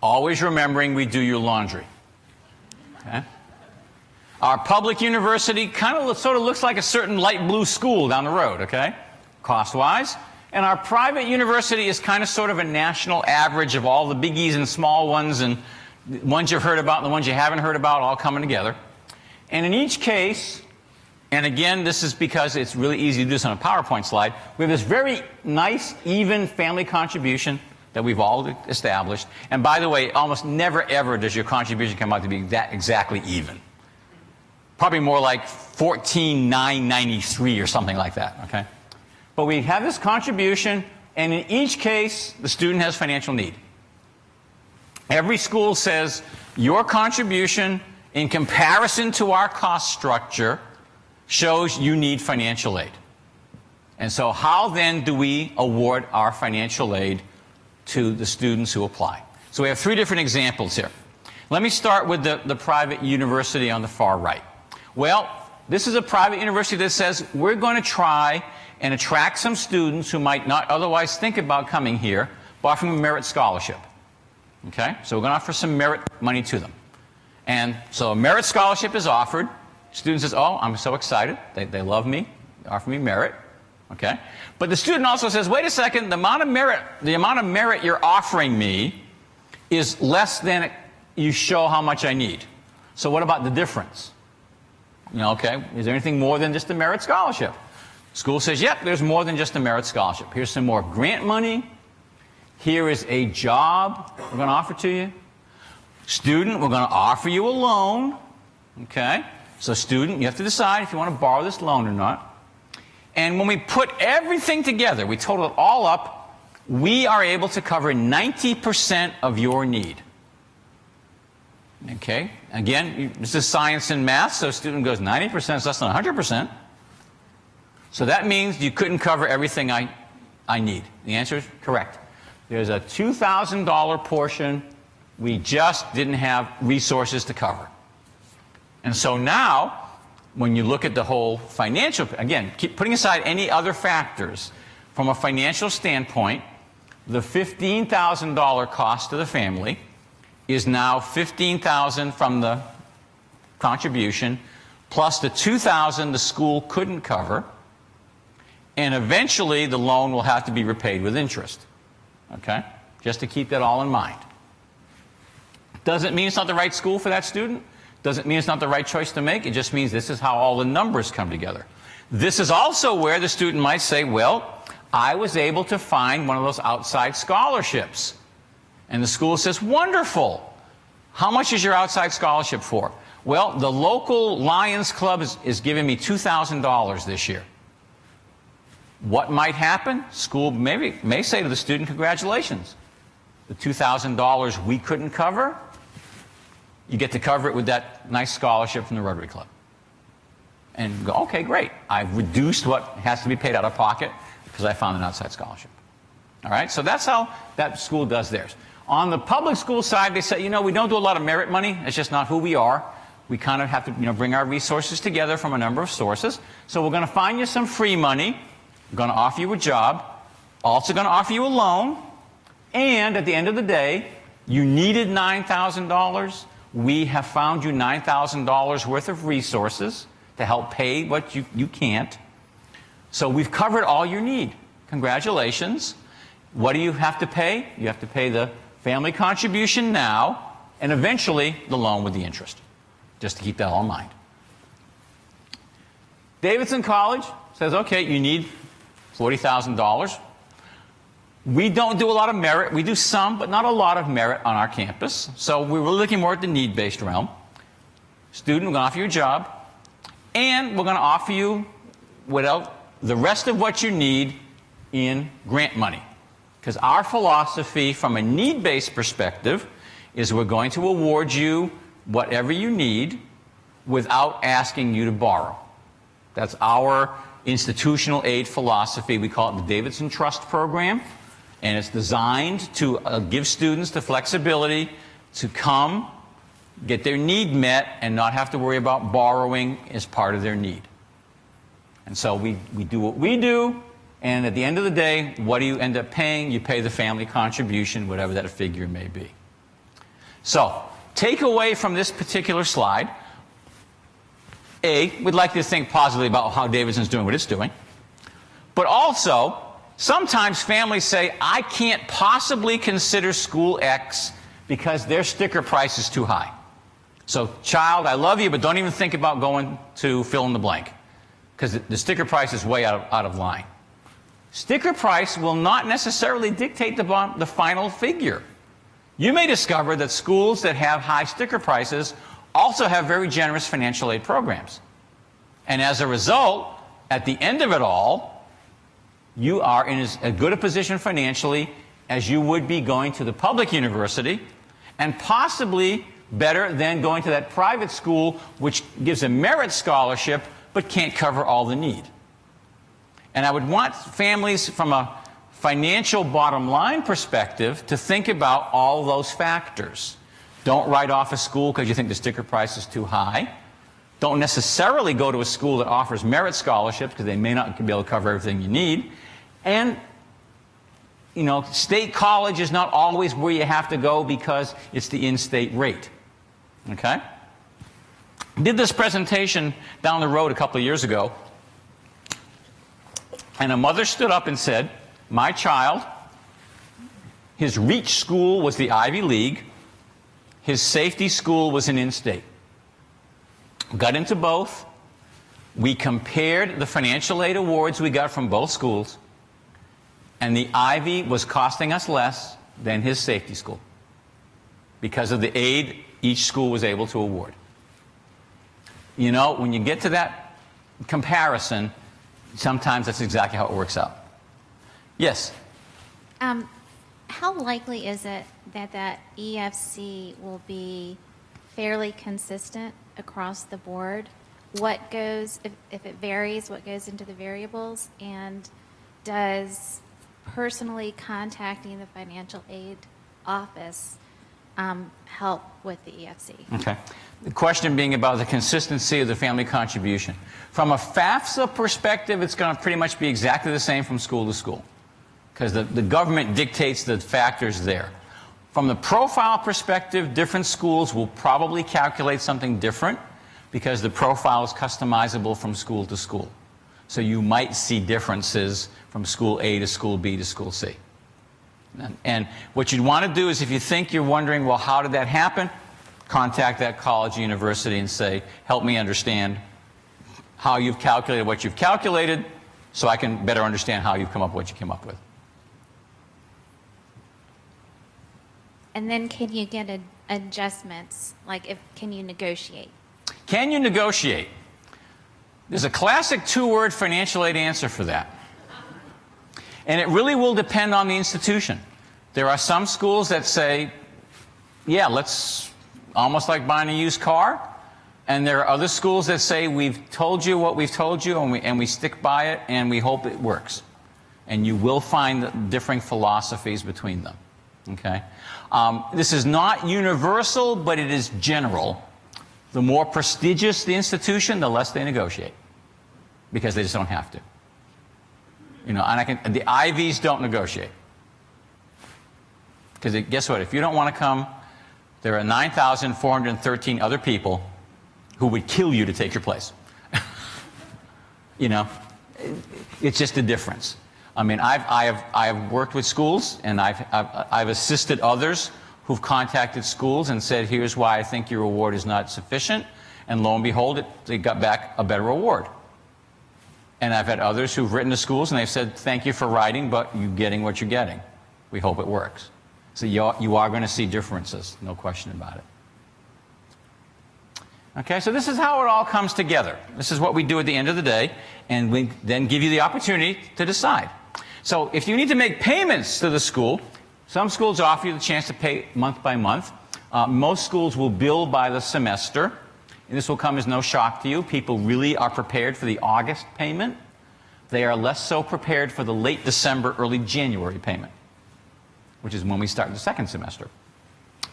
Always remembering we do your laundry. Okay? Our public university sort of looks like a certain light blue school down the road, okay, cost-wise. And our private university is kind of sort of a national average of all the biggies and small ones, and the ones you've heard about and the ones you haven't heard about all coming together. And in each case, and again, this is because it's really easy to do this on a PowerPoint slide, we have this very nice, even family contribution that we've all established. And by the way, almost never, ever does your contribution come out to be that exactly even. Probably more like 14,993 or something like that, okay? But we have this contribution, and in each case, the student has financial need. Every school says your contribution in comparison to our cost structure shows you need financial aid. And so how then do we award our financial aid to the students who apply? So we have 3 different examples here. Let me start with the private university on the far right. Well, this is a private university that says we're going to try and attract some students who might not otherwise think about coming here by offering a merit scholarship. Okay? So we're going to offer some merit money to them. And so a merit scholarship is offered. Student says, oh, I'm so excited. They love me. They offer me merit. Okay? But the student also says, wait a second, the amount of merit you're offering me is less than you show how much I need. So what about the difference? Okay, is there anything more than just a merit scholarship? School says, yep, there's more than just a merit scholarship. Here's some more grant money. Here is a job we're going to offer to you. Student, we're going to offer you a loan. Okay? So student, you have to decide if you want to borrow this loan or not. And when we put everything together, we total it all up, we are able to cover 90% of your need. Okay? Again, this is science and math, so student goes 90% is less than 100%. So that means you couldn't cover everything I need. The answer is correct. There's a $2,000 portion we just didn't have resources to cover. And so now, when you look at the whole financial, again, keep putting aside any other factors, from a financial standpoint, the $15,000 cost to the family is now $15,000 from the contribution, plus the $2,000 the school couldn't cover, and eventually the loan will have to be repaid with interest. Okay? Just to keep that all in mind. Doesn't mean it's not the right school for that student. Doesn't mean it's not the right choice to make. It just means this is how all the numbers come together. This is also where the student might say, well, I was able to find one of those outside scholarships. And the school says, wonderful. How much is your outside scholarship for? Well, the local Lions Club is giving me $2,000 this year. What might happen? School may say to the student, congratulations. The $2,000 we couldn't cover, you get to cover it with that nice scholarship from the Rotary Club. And go, okay, great. I've reduced what has to be paid out of pocket because I found an outside scholarship. All right, so that's how that school does theirs. On the public school side, they say, you know, we don't do a lot of merit money. It's just not who we are. We kind of have to, you know, bring our resources together from a number of sources. So we're going to find you some free money. We're going to offer you a job. Also going to offer you a loan. And at the end of the day, you needed $9,000. We have found you $9,000 worth of resources to help pay what you can't. So we've covered all you need. Congratulations. What do you have to pay? You have to pay the family contribution now, and eventually the loan with the interest. Just to keep that all in mind. Davidson College says, okay, you need $40,000. We don't do a lot of merit. We do some, but not a lot of merit on our campus. So we were looking more at the need-based realm. Student, we're going to offer you a job, and we're going to offer you the rest of what you need in grant money. Because our philosophy from a need-based perspective is we're going to award you whatever you need without asking you to borrow. That's our institutional aid philosophy. We call it the Davidson Trust Program. And it's designed to give students the flexibility to come, get their need met, and not have to worry about borrowing as part of their need. And so we do what we do, and at the end of the day, what do you end up paying? You pay the family contribution, whatever that figure may be. So, take away from this particular slide, we'd like you to think positively about how Davidson's doing what it's doing. But also, sometimes families say, I can't possibly consider school X because their sticker price is too high. So, child, I love you, but don't even think about going to fill in the blank, because the sticker price is way out of line. Sticker price will not necessarily dictate the final figure. You may discover that schools that have high sticker prices also have very generous financial aid programs. And as a result, at the end of it all, you are in as good a position financially as you would be going to the public university, and possibly better than going to that private school which gives a merit scholarship but can't cover all the need. And I would want families from a financial bottom line perspective to think about all those factors. Don't write off a school because you think the sticker price is too high. Don't necessarily go to a school that offers merit scholarships because they may not be able to cover everything you need. And, you know, state college is not always where you have to go because it's the in-state rate. Okay? Did this presentation down the road a couple of years ago, and a mother stood up and said, my child, his reach school was the Ivy League, his safety school was an in-state. Got into both. We compared the financial aid awards we got from both schools, and the Ivy was costing us less than his safety school because of the aid each school was able to award. You know, when you get to that comparison, sometimes that's exactly how it works out. Yes? How likely is it that that EFC will be fairly consistent across the board? What goes, if it varies, what goes into the variables? And does personally contacting the financial aid office help with the EFC. Okay. The question being about the consistency of the family contribution. From a FAFSA perspective, it's going to pretty much be exactly the same from school to school, because the government dictates the factors there. From the profile perspective, different schools will probably calculate something different because the profile is customizable from school to school. So you might see differences from school A to school B to school C. And what you'd want to do is, if you think you're wondering, well, how did that happen? Contact that college or university and say, help me understand how you've calculated what you've calculated so I can better understand how you've come up with what you came up with. And then can you get adjustments? Like, can you negotiate? Can you negotiate? There's a classic two-word financial aid answer for that. And it really will depend on the institution. There are some schools that say, yeah, let's, almost like buying a used car. And there are other schools that say, we've told you what we've told you, and we stick by it, and we hope it works. And you will find differing philosophies between them. Okay? This is not universal, but it is general. The more prestigious the institution, the less they negotiate, because they just don't have to. You know, and the Ivies don't negotiate. Because guess what? If you don't want to come, there are 9,413 other people who would kill you to take your place. You know, it's just a difference. I mean, I have worked with schools, and I've assisted others who've contacted schools and said, here's why I think your award is not sufficient. And lo and behold, they got back a better award. And I've had others who've written to schools and they've said, thank you for writing, but you're getting what you're getting. We hope it works. So you are going to see differences, no question about it. Okay, so this is how it all comes together. This is what we do at the end of the day, and we then give you the opportunity to decide. So if you need to make payments to the school, some schools offer you the chance to pay month by month. Most schools will bill by the semester. And this will come as no shock to you. People really are prepared for the August payment. They are less so prepared for the late December, early January payment, which is when we start the second semester.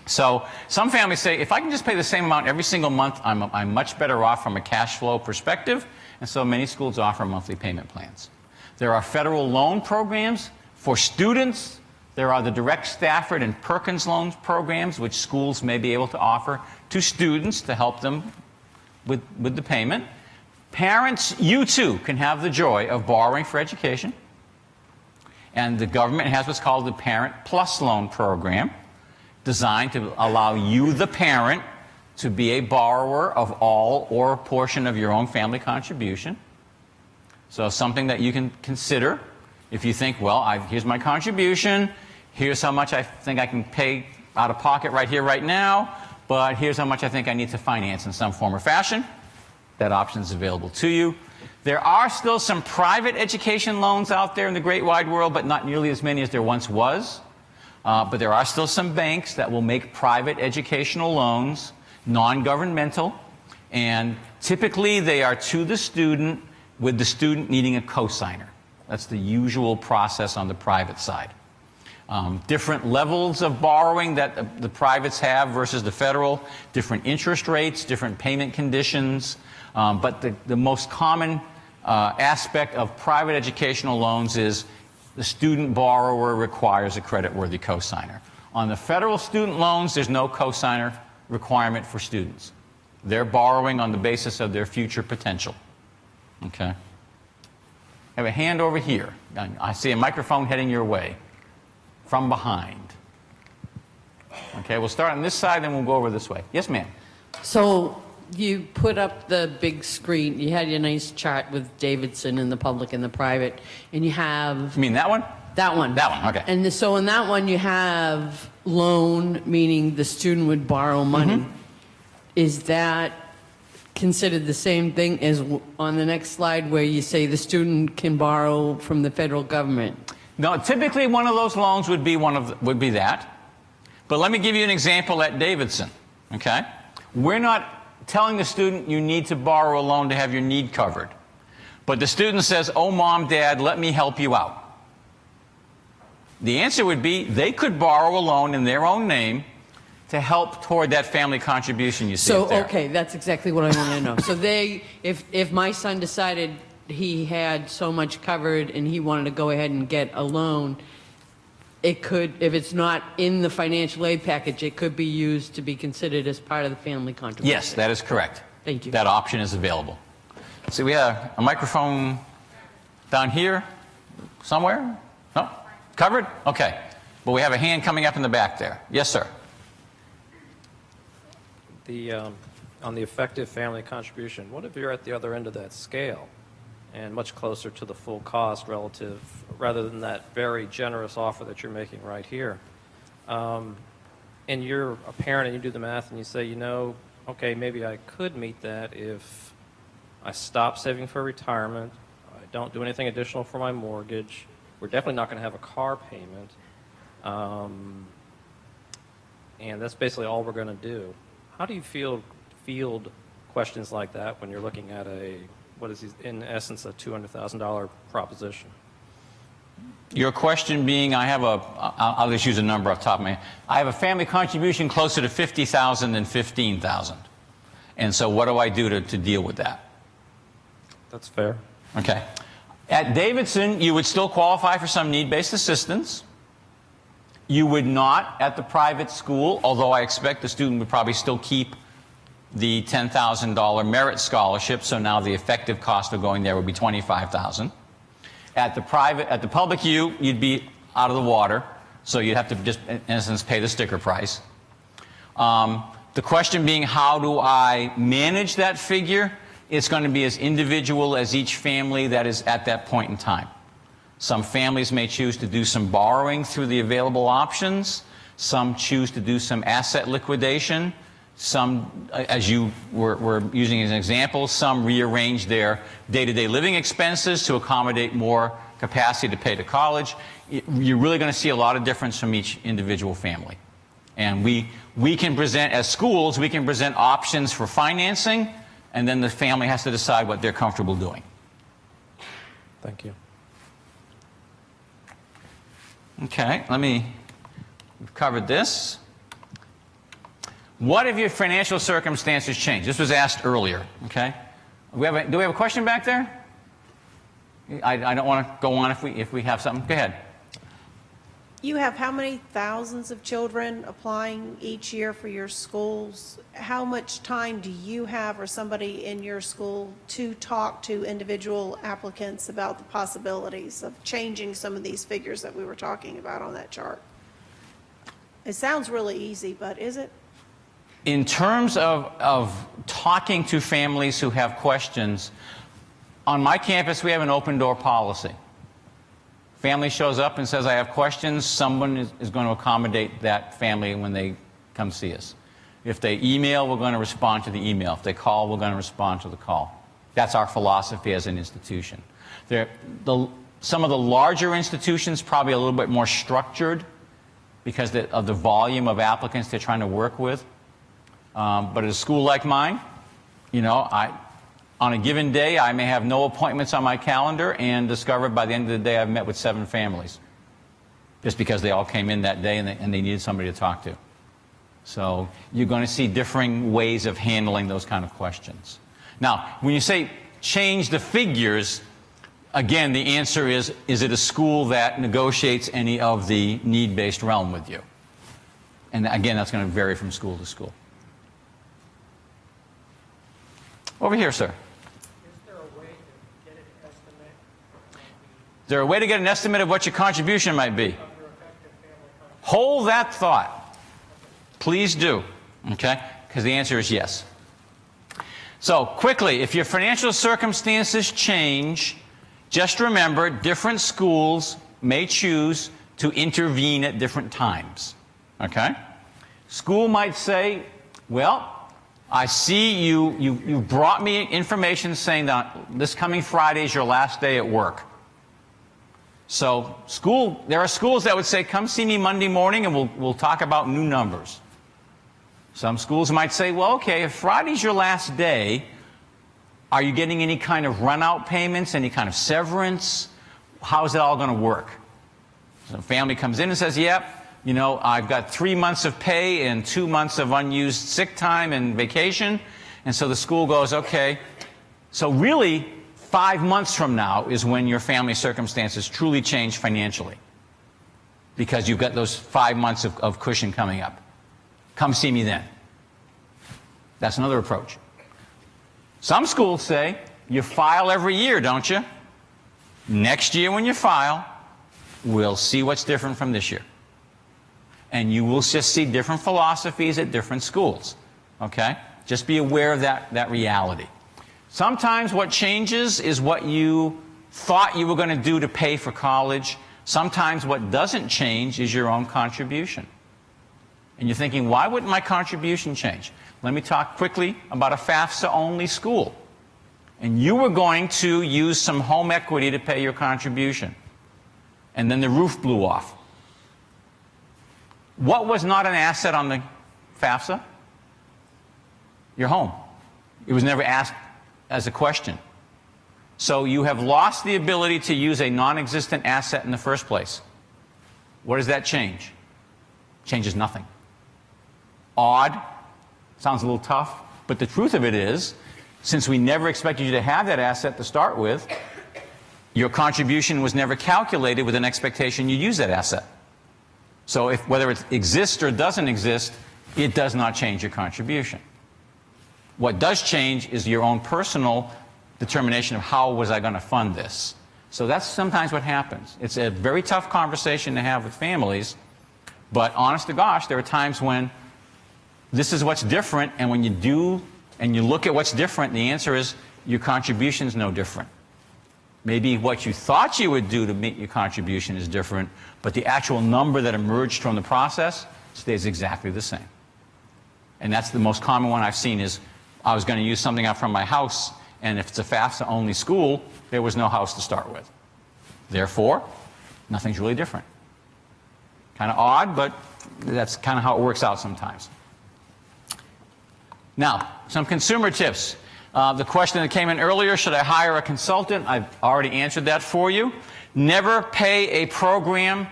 So some families say, if I can just pay the same amount every single month, I'm much better off from a cash flow perspective. And so many schools offer monthly payment plans. There are federal loan programs for students. There are the direct Stafford and Perkins loans programs, which schools may be able to offer to students to help them with the payment. Parents, you too, can have the joy of borrowing for education. And the government has what's called the Parent Plus Loan Program, designed to allow you, the parent, to be a borrower of all or a portion of your own family contribution. So something that you can consider if you think, well, here's my contribution, here's how much I think I can pay out of pocket right here, right now, but here's how much I think I need to finance in some form or fashion. That option is available to you. There are still some private education loans out there in the great wide world, but not nearly as many as there once was. But there are still some banks that will make private educational loans non-governmental, and typically they are to the student, with the student needing a cosigner. That's the usual process on the private side. Different levels of borrowing that the privates have versus the federal, different interest rates, different payment conditions, but the most common aspect of private educational loans is the student borrower requires a creditworthy cosigner. On the federal student loans, there's no cosigner requirement for students. They're borrowing on the basis of their future potential. Okay? I have a hand over here. I see a microphone heading your way from behind. Okay, we'll start on this side, then we'll go over this way. Yes, ma'am. So you put up the big screen. You had your nice chart with Davidson and the public and the private, and you have... You mean that one? That one. That one, okay. And so in that one you have loan, meaning the student would borrow money. Mm-hmm. Is that considered the same thing as on the next slide where you say the student can borrow from the federal government? No, typically one of those loans would be that. But let me give you an example at Davidson, okay? We're not telling the student you need to borrow a loan to have your need covered. But the student says, oh, mom, dad, let me help you out. The answer would be they could borrow a loan in their own name to help toward that family contribution you see So, up there. okay, that's exactly what I want to know. So if my son decided he had so much covered and he wanted to go ahead and get a loan, it could, if it's not in the financial aid package, it could be used to be considered as part of the family contribution. Yes, that is correct. Thank you. That option is available. See, we have a microphone down here somewhere? No? Covered? Okay. But we have a hand coming up in the back there. Yes, sir. On the effective family contribution, what if you're at the other end of that scale and much closer to the full cost relative, rather than that very generous offer that you're making right here? And you're a parent and you do the math and you say, you know, okay, maybe I could meet that if I stop saving for retirement, I don't do anything additional for my mortgage, we're definitely not going to have a car payment, and that's basically all we're going to do. How do you field questions like that when you're looking at what is in essence a $200,000 proposition? Your question being, I'll just use a number off the top of my head. I have a family contribution closer to $50,000 than $15,000. And so what do I do to deal with that? That's fair. Okay. At Davidson, you would still qualify for some need-based assistance. You would not at the private school, although I expect the student would probably still keep the $10,000 merit scholarship, so now the effective cost of going there would be $25,000. At the public U, you'd be out of the water, so you'd have to just, in essence, pay the sticker price. The question being, how do I manage that figure? It's going to be as individual as each family that is at that point in time. Some families may choose to do some borrowing through the available options. Some choose to do some asset liquidation. Some, as you were using as an example, some rearrange their day-to-day living expenses to accommodate more capacity to pay to college. You're really going to see a lot of difference from each individual family. And we can present, as schools, we can present options for financing, and then the family has to decide what they're comfortable doing. Thank you. Okay, we've covered this. What if your financial circumstances change? This was asked earlier, okay? Do we have a question back there? I don't want to go on if we have something. Go ahead. You have how many thousands of children applying each year for your schools? How much time do you have or somebody in your school to talk to individual applicants about the possibilities of changing some of these figures that we were talking about on that chart? It sounds really easy, but is it? In terms of talking to families who have questions, on my campus we have an open door policy. Family shows up and says, I have questions, someone is going to accommodate that family when they come see us. If they email, we're going to respond to the email. If they call, we're going to respond to the call. That's our philosophy as an institution. Some of the larger institutions probably a little bit more structured because of the volume of applicants they're trying to work with. But at a school like mine, you know, on a given day, I may have no appointments on my calendar and discover by the end of the day I've met with 7 families just because they all came in that day and they needed somebody to talk to. So you're going to see differing ways of handling those kind of questions. Now, when you say change the figures, again, the answer is it a school that negotiates any of the need-based realm with you? And again, that's going to vary from school to school. Over here, sir. Is there a way to get an estimate of what your contribution might be? Hold that thought. Please do. Okay? Because the answer is yes. So, quickly, if your financial circumstances change, just remember different schools may choose to intervene at different times. Okay? School might say, well, I see you brought me information saying that this coming Friday is your last day at work. So there are schools that would say, come see me Monday morning and we'll talk about new numbers. Some schools might say, well, okay, if Friday's your last day, are you getting any kind of run-out payments, any kind of severance? How's it all going to work? So a family comes in and says, yep, you know, I've got 3 months of pay and 2 months of unused sick time and vacation. And so the school goes, okay. So really, 5 months from now is when your family circumstances truly change financially, because you've got those 5 months of cushion coming up. Come see me then. That's another approach. Some schools say, you file every year, don't you? Next year when you file, we'll see what's different from this year. And you will just see different philosophies at different schools. Okay? Just be aware of that reality. Sometimes what changes is what you thought you were going to do to pay for college. Sometimes what doesn't change is your own contribution. And you're thinking, why wouldn't my contribution change? Let me talk quickly about a FAFSA-only school. And you were going to use some home equity to pay your contribution. And then the roof blew off. What was not an asset on the FAFSA? Your home. It was never asked as a question. So you have lost the ability to use a non-existent asset in the first place. What does that change? Changes nothing. Odd. Sounds a little tough. But the truth of it is, since we never expected you to have that asset to start with, your contribution was never calculated with an expectation you use that asset. So whether it exists or doesn't exist, it does not change your contribution. What does change is your own personal determination of how was I going to fund this. So that's sometimes what happens. It's a very tough conversation to have with families, but honest to gosh, there are times when this is what's different, and when you do and you look at what's different, the answer is your contribution is no different. Maybe what you thought you would do to meet your contribution is different, but the actual number that emerged from the process stays exactly the same. And that's the most common one I've seen is, I was going to use something out from my house, and if it's a FAFSA-only school, there was no house to start with. Therefore, nothing's really different. Kind of odd, but that's kind of how it works out sometimes. Now, some consumer tips. The question that came in earlier, should I hire a consultant? I've already answered that for you. Never pay a program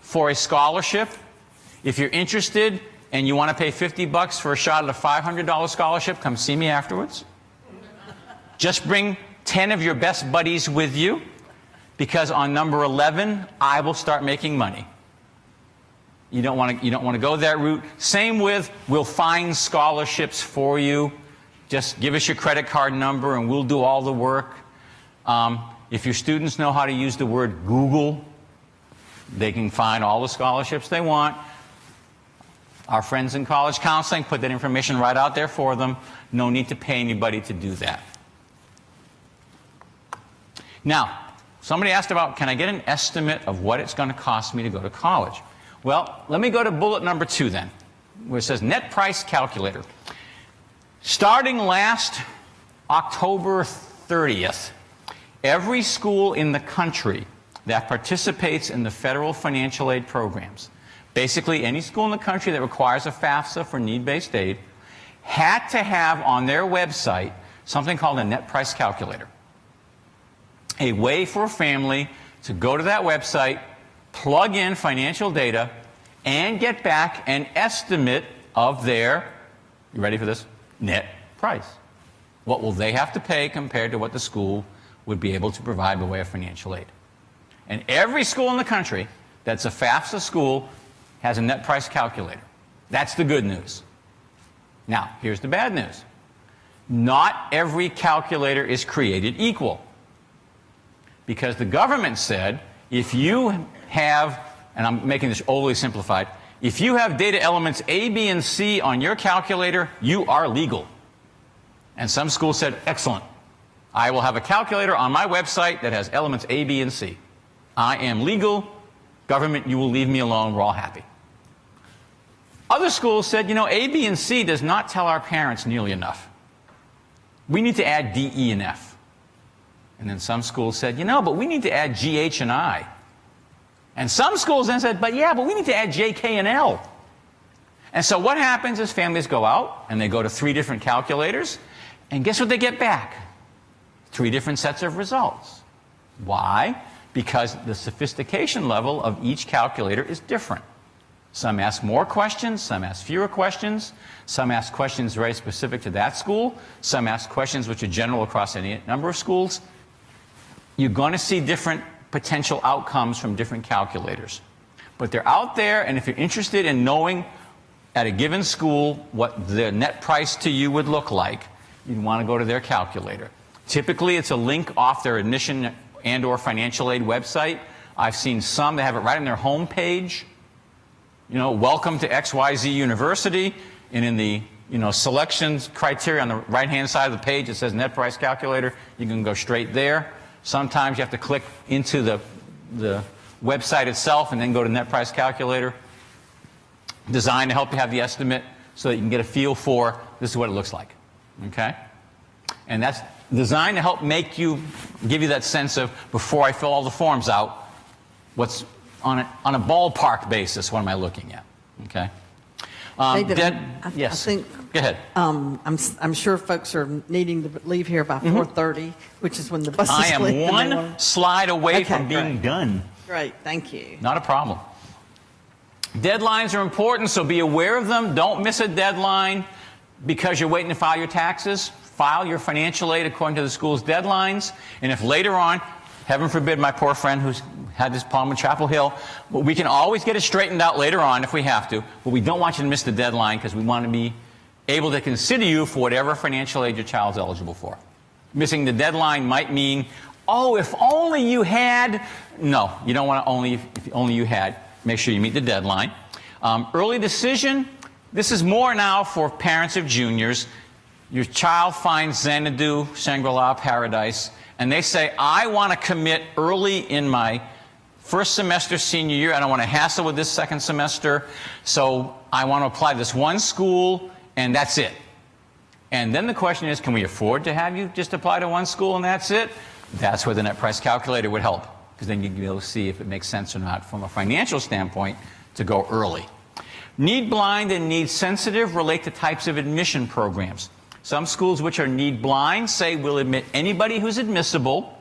for a scholarship. If you're interested and you want to pay $50 for a shot at a $500 scholarship, come see me afterwards. Just bring 10 of your best buddies with you, because on number 11, I will start making money. You don't want to go that route. Same with, we'll find scholarships for you. Just give us your credit card number and we'll do all the work. If your students know how to use the word Google, they can find all the scholarships they want. Our friends in college counseling put that information right out there for them. No need to pay anybody to do that. Now, somebody asked about, can I get an estimate of what it's going to cost me to go to college? Well, let me go to bullet number 2 then, where it says net price calculator. Starting last October 30th, every school in the country that participates in the federal financial aid programs, basically any school in the country that requires a FAFSA for need-based aid, had to have on their website something called a net price calculator. A way for a family to go to that website, plug in financial data, and get back an estimate of their, you ready for this, net price. What will they have to pay compared to what the school would be able to provide by way of financial aid? And every school in the country that's a FAFSA school has a net price calculator. That's the good news. Now, here's the bad news. Not every calculator is created equal. Because the government said, if you have, and I'm making this overly simplified, if you have data elements A, B, and C on your calculator, you are legal. And some schools said, excellent. I will have a calculator on my website that has elements A, B, and C. I am legal. Government, you will leave me alone. We're all happy. Other schools said, you know, A, B, and C does not tell our parents nearly enough. We need to add D, E, and F. And then some schools said, you know, but we need to add G, H, and I. And some schools then said, but we need to add J, K, and L. And so what happens is families go out and they go to 3 different calculators, and guess what they get back? 3 different sets of results. Why? Because the sophistication level of each calculator is different. Some ask more questions, some ask fewer questions, some ask questions very specific to that school, some ask questions which are general across any number of schools. You're going to see different potential outcomes from different calculators. But they're out there, and if you're interested in knowing at a given school what the net price to you would look like, you'd want to go to their calculator. Typically, it's a link off their admission and or financial aid website. I've seen some that have it right on their home page. You know, welcome to XYZ University, and in the selections criteria on the right-hand side of the page, it says net price calculator. You can go straight there. Sometimes you have to click into the website itself and then go to net price calculator. Designed to help you have the estimate so that you can get a feel for this is what it looks like. Okay? And that's designed to help give you that sense of, before I fill all the forms out, what's on a ballpark basis, what am I looking at? Okay? David, yes. I think, go ahead. I'm sure folks are needing to leave here by 4:30, which is when the buses leave. I am one slide away from being done. Great, thank you. Not a problem. Deadlines are important, so be aware of them. Don't miss a deadline because you're waiting to file your taxes. File your financial aid according to the school's deadlines. And if later on, heaven forbid, my poor friend who's had this problem with Chapel Hill, but we can always get it straightened out later on if we have to, but we don't want you to miss the deadline because we want to be able to consider you for whatever financial aid your child's eligible for. Missing the deadline might mean, oh, if only you had. No, you don't want to if only you had. Make sure you meet the deadline. Early decision, this is more now for parents of juniors. Your child finds Xanadu, Shangri-La, Paradise, and they say, I want to commit early in my first semester senior year. I don't want to hassle with this second semester, so I want to apply to this one school, and that's it. And then the question is, can we afford to have you just apply to one school and that's it? That's where the net price calculator would help, because then you'd be able to see if it makes sense or not from a financial standpoint to go early. Need blind and need sensitive relate to types of admission programs. Some schools which are need blind say we'll admit anybody who's admissible,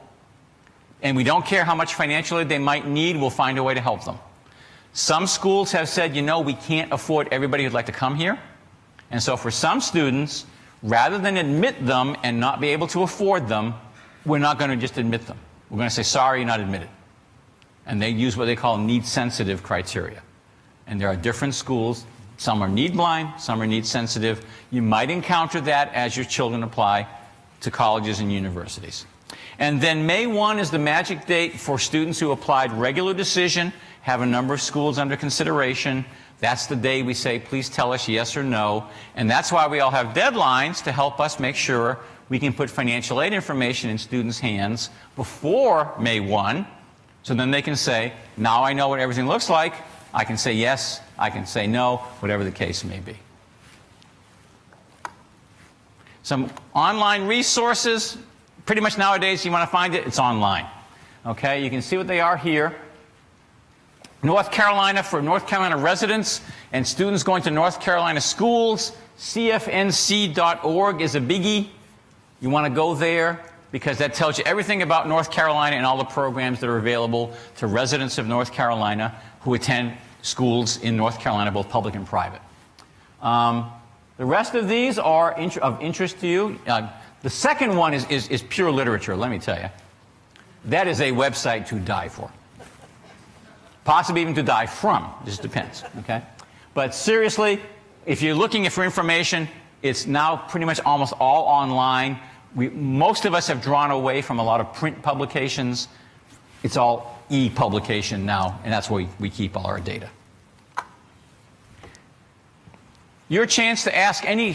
and we don't care how much financial aid they might need, we'll find a way to help them. Some schools have said, we can't afford everybody who'd like to come here. And so for some students, rather than admit them and not be able to afford them, we're not going to just admit them. We're going to say, sorry, you're not admitted. And they use what they call need-sensitive criteria. And there are different schools. Some are need blind, some are need sensitive. You might encounter that as your children apply to colleges and universities. And then May 1 is the magic date for students who applied regular decision, have a number of schools under consideration. That's the day we say, please tell us yes or no. And that's why we all have deadlines to help us make sure we can put financial aid information in students' hands before May 1, so then they can say, now I know what everything looks like. I can say yes, I can say no, whatever the case may be. Some online resources. Pretty much nowadays, you want to find it, it's online. Okay, you can see what they are here. North Carolina, for North Carolina residents and students going to North Carolina schools, cfnc.org is a biggie. You want to go there because that tells you everything about North Carolina and all the programs that are available to residents of North Carolina who attend schools in North Carolina, both public and private. The rest of these are of interest to you. The second one is pure literature, let me tell you. That is a website to die for. Possibly even to die from, just depends, okay? But seriously, if you're looking for information, it's now pretty much almost all online. Most of us have drawn away from a lot of print publications. It's all e-publication now, and that's where we keep all our data. Your chance to ask any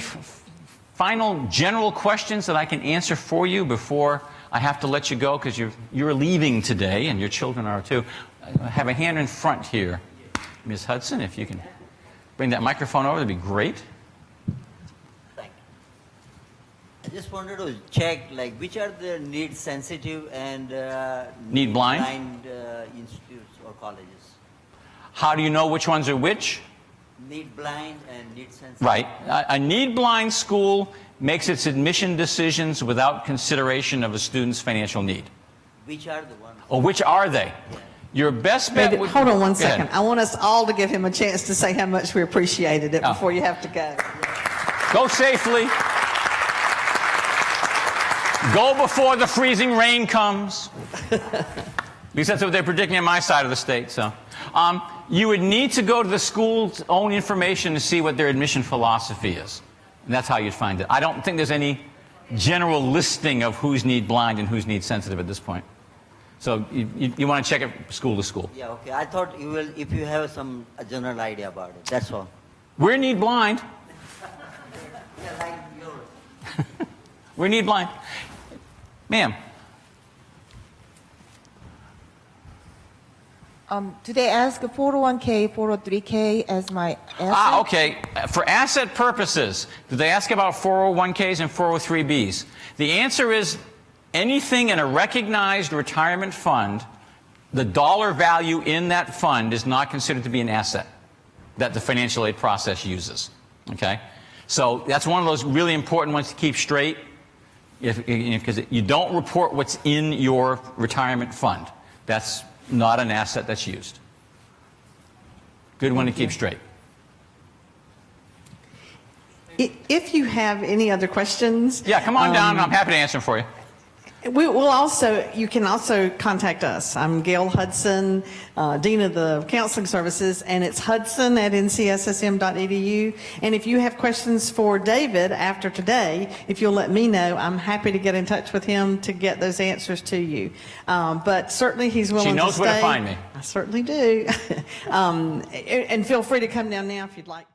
final general questions that I can answer for you before I have to let you go, because you're leaving today, and your children are too. I have a hand in front here. Ms. Hudson, if you can bring that microphone over, that'd be great. Thank you. I just wanted to check, which are the need sensitive and need blind institutes or colleges? How do you know which ones are which? Need blind and need sensitive. Right. A need blind school makes its admission decisions without consideration of a student's financial need. Which are the ones? Oh, which are they? Your best bet David, would... hold on one Go ahead. second. I want us all to give him a chance to say how much we appreciated it before you have to go. Go safely. Go before the freezing rain comes. At least that's what they're predicting on my side of the state. So, you would need to go to the school's own information to see what their admission philosophy is. And that's how you'd find it. I don't think there's any general listing of who's need blind and who's need sensitive at this point. So you want to check it school to school. Yeah, okay. I thought you will, if you have a general idea about it. That's all. We're need blind. Yeah, like yours. We're need blind. Ma'am. Do they ask a 401k, 403k as my asset? Okay. For asset purposes, do they ask about 401ks and 403bs? The answer is anything in a recognized retirement fund, the dollar value in that fund is not considered to be an asset that the financial aid process uses. Okay? So that's one of those really important ones to keep straight, because you don't report what's in your retirement fund. That's not an asset that's used. Good one to keep straight. If you have any other questions... Yeah, come on down. I'm happy to answer them for you. You can also contact us. I'm Gail Hudson, Dean of the Counseling Services, and it's hudson@ncssm.edu. And if you have questions for David after today, if you'll let me know, I'm happy to get in touch with him to get those answers to you. But certainly he's willing to stay. She knows where to find me. I certainly do. And feel free to come down now if you'd like to.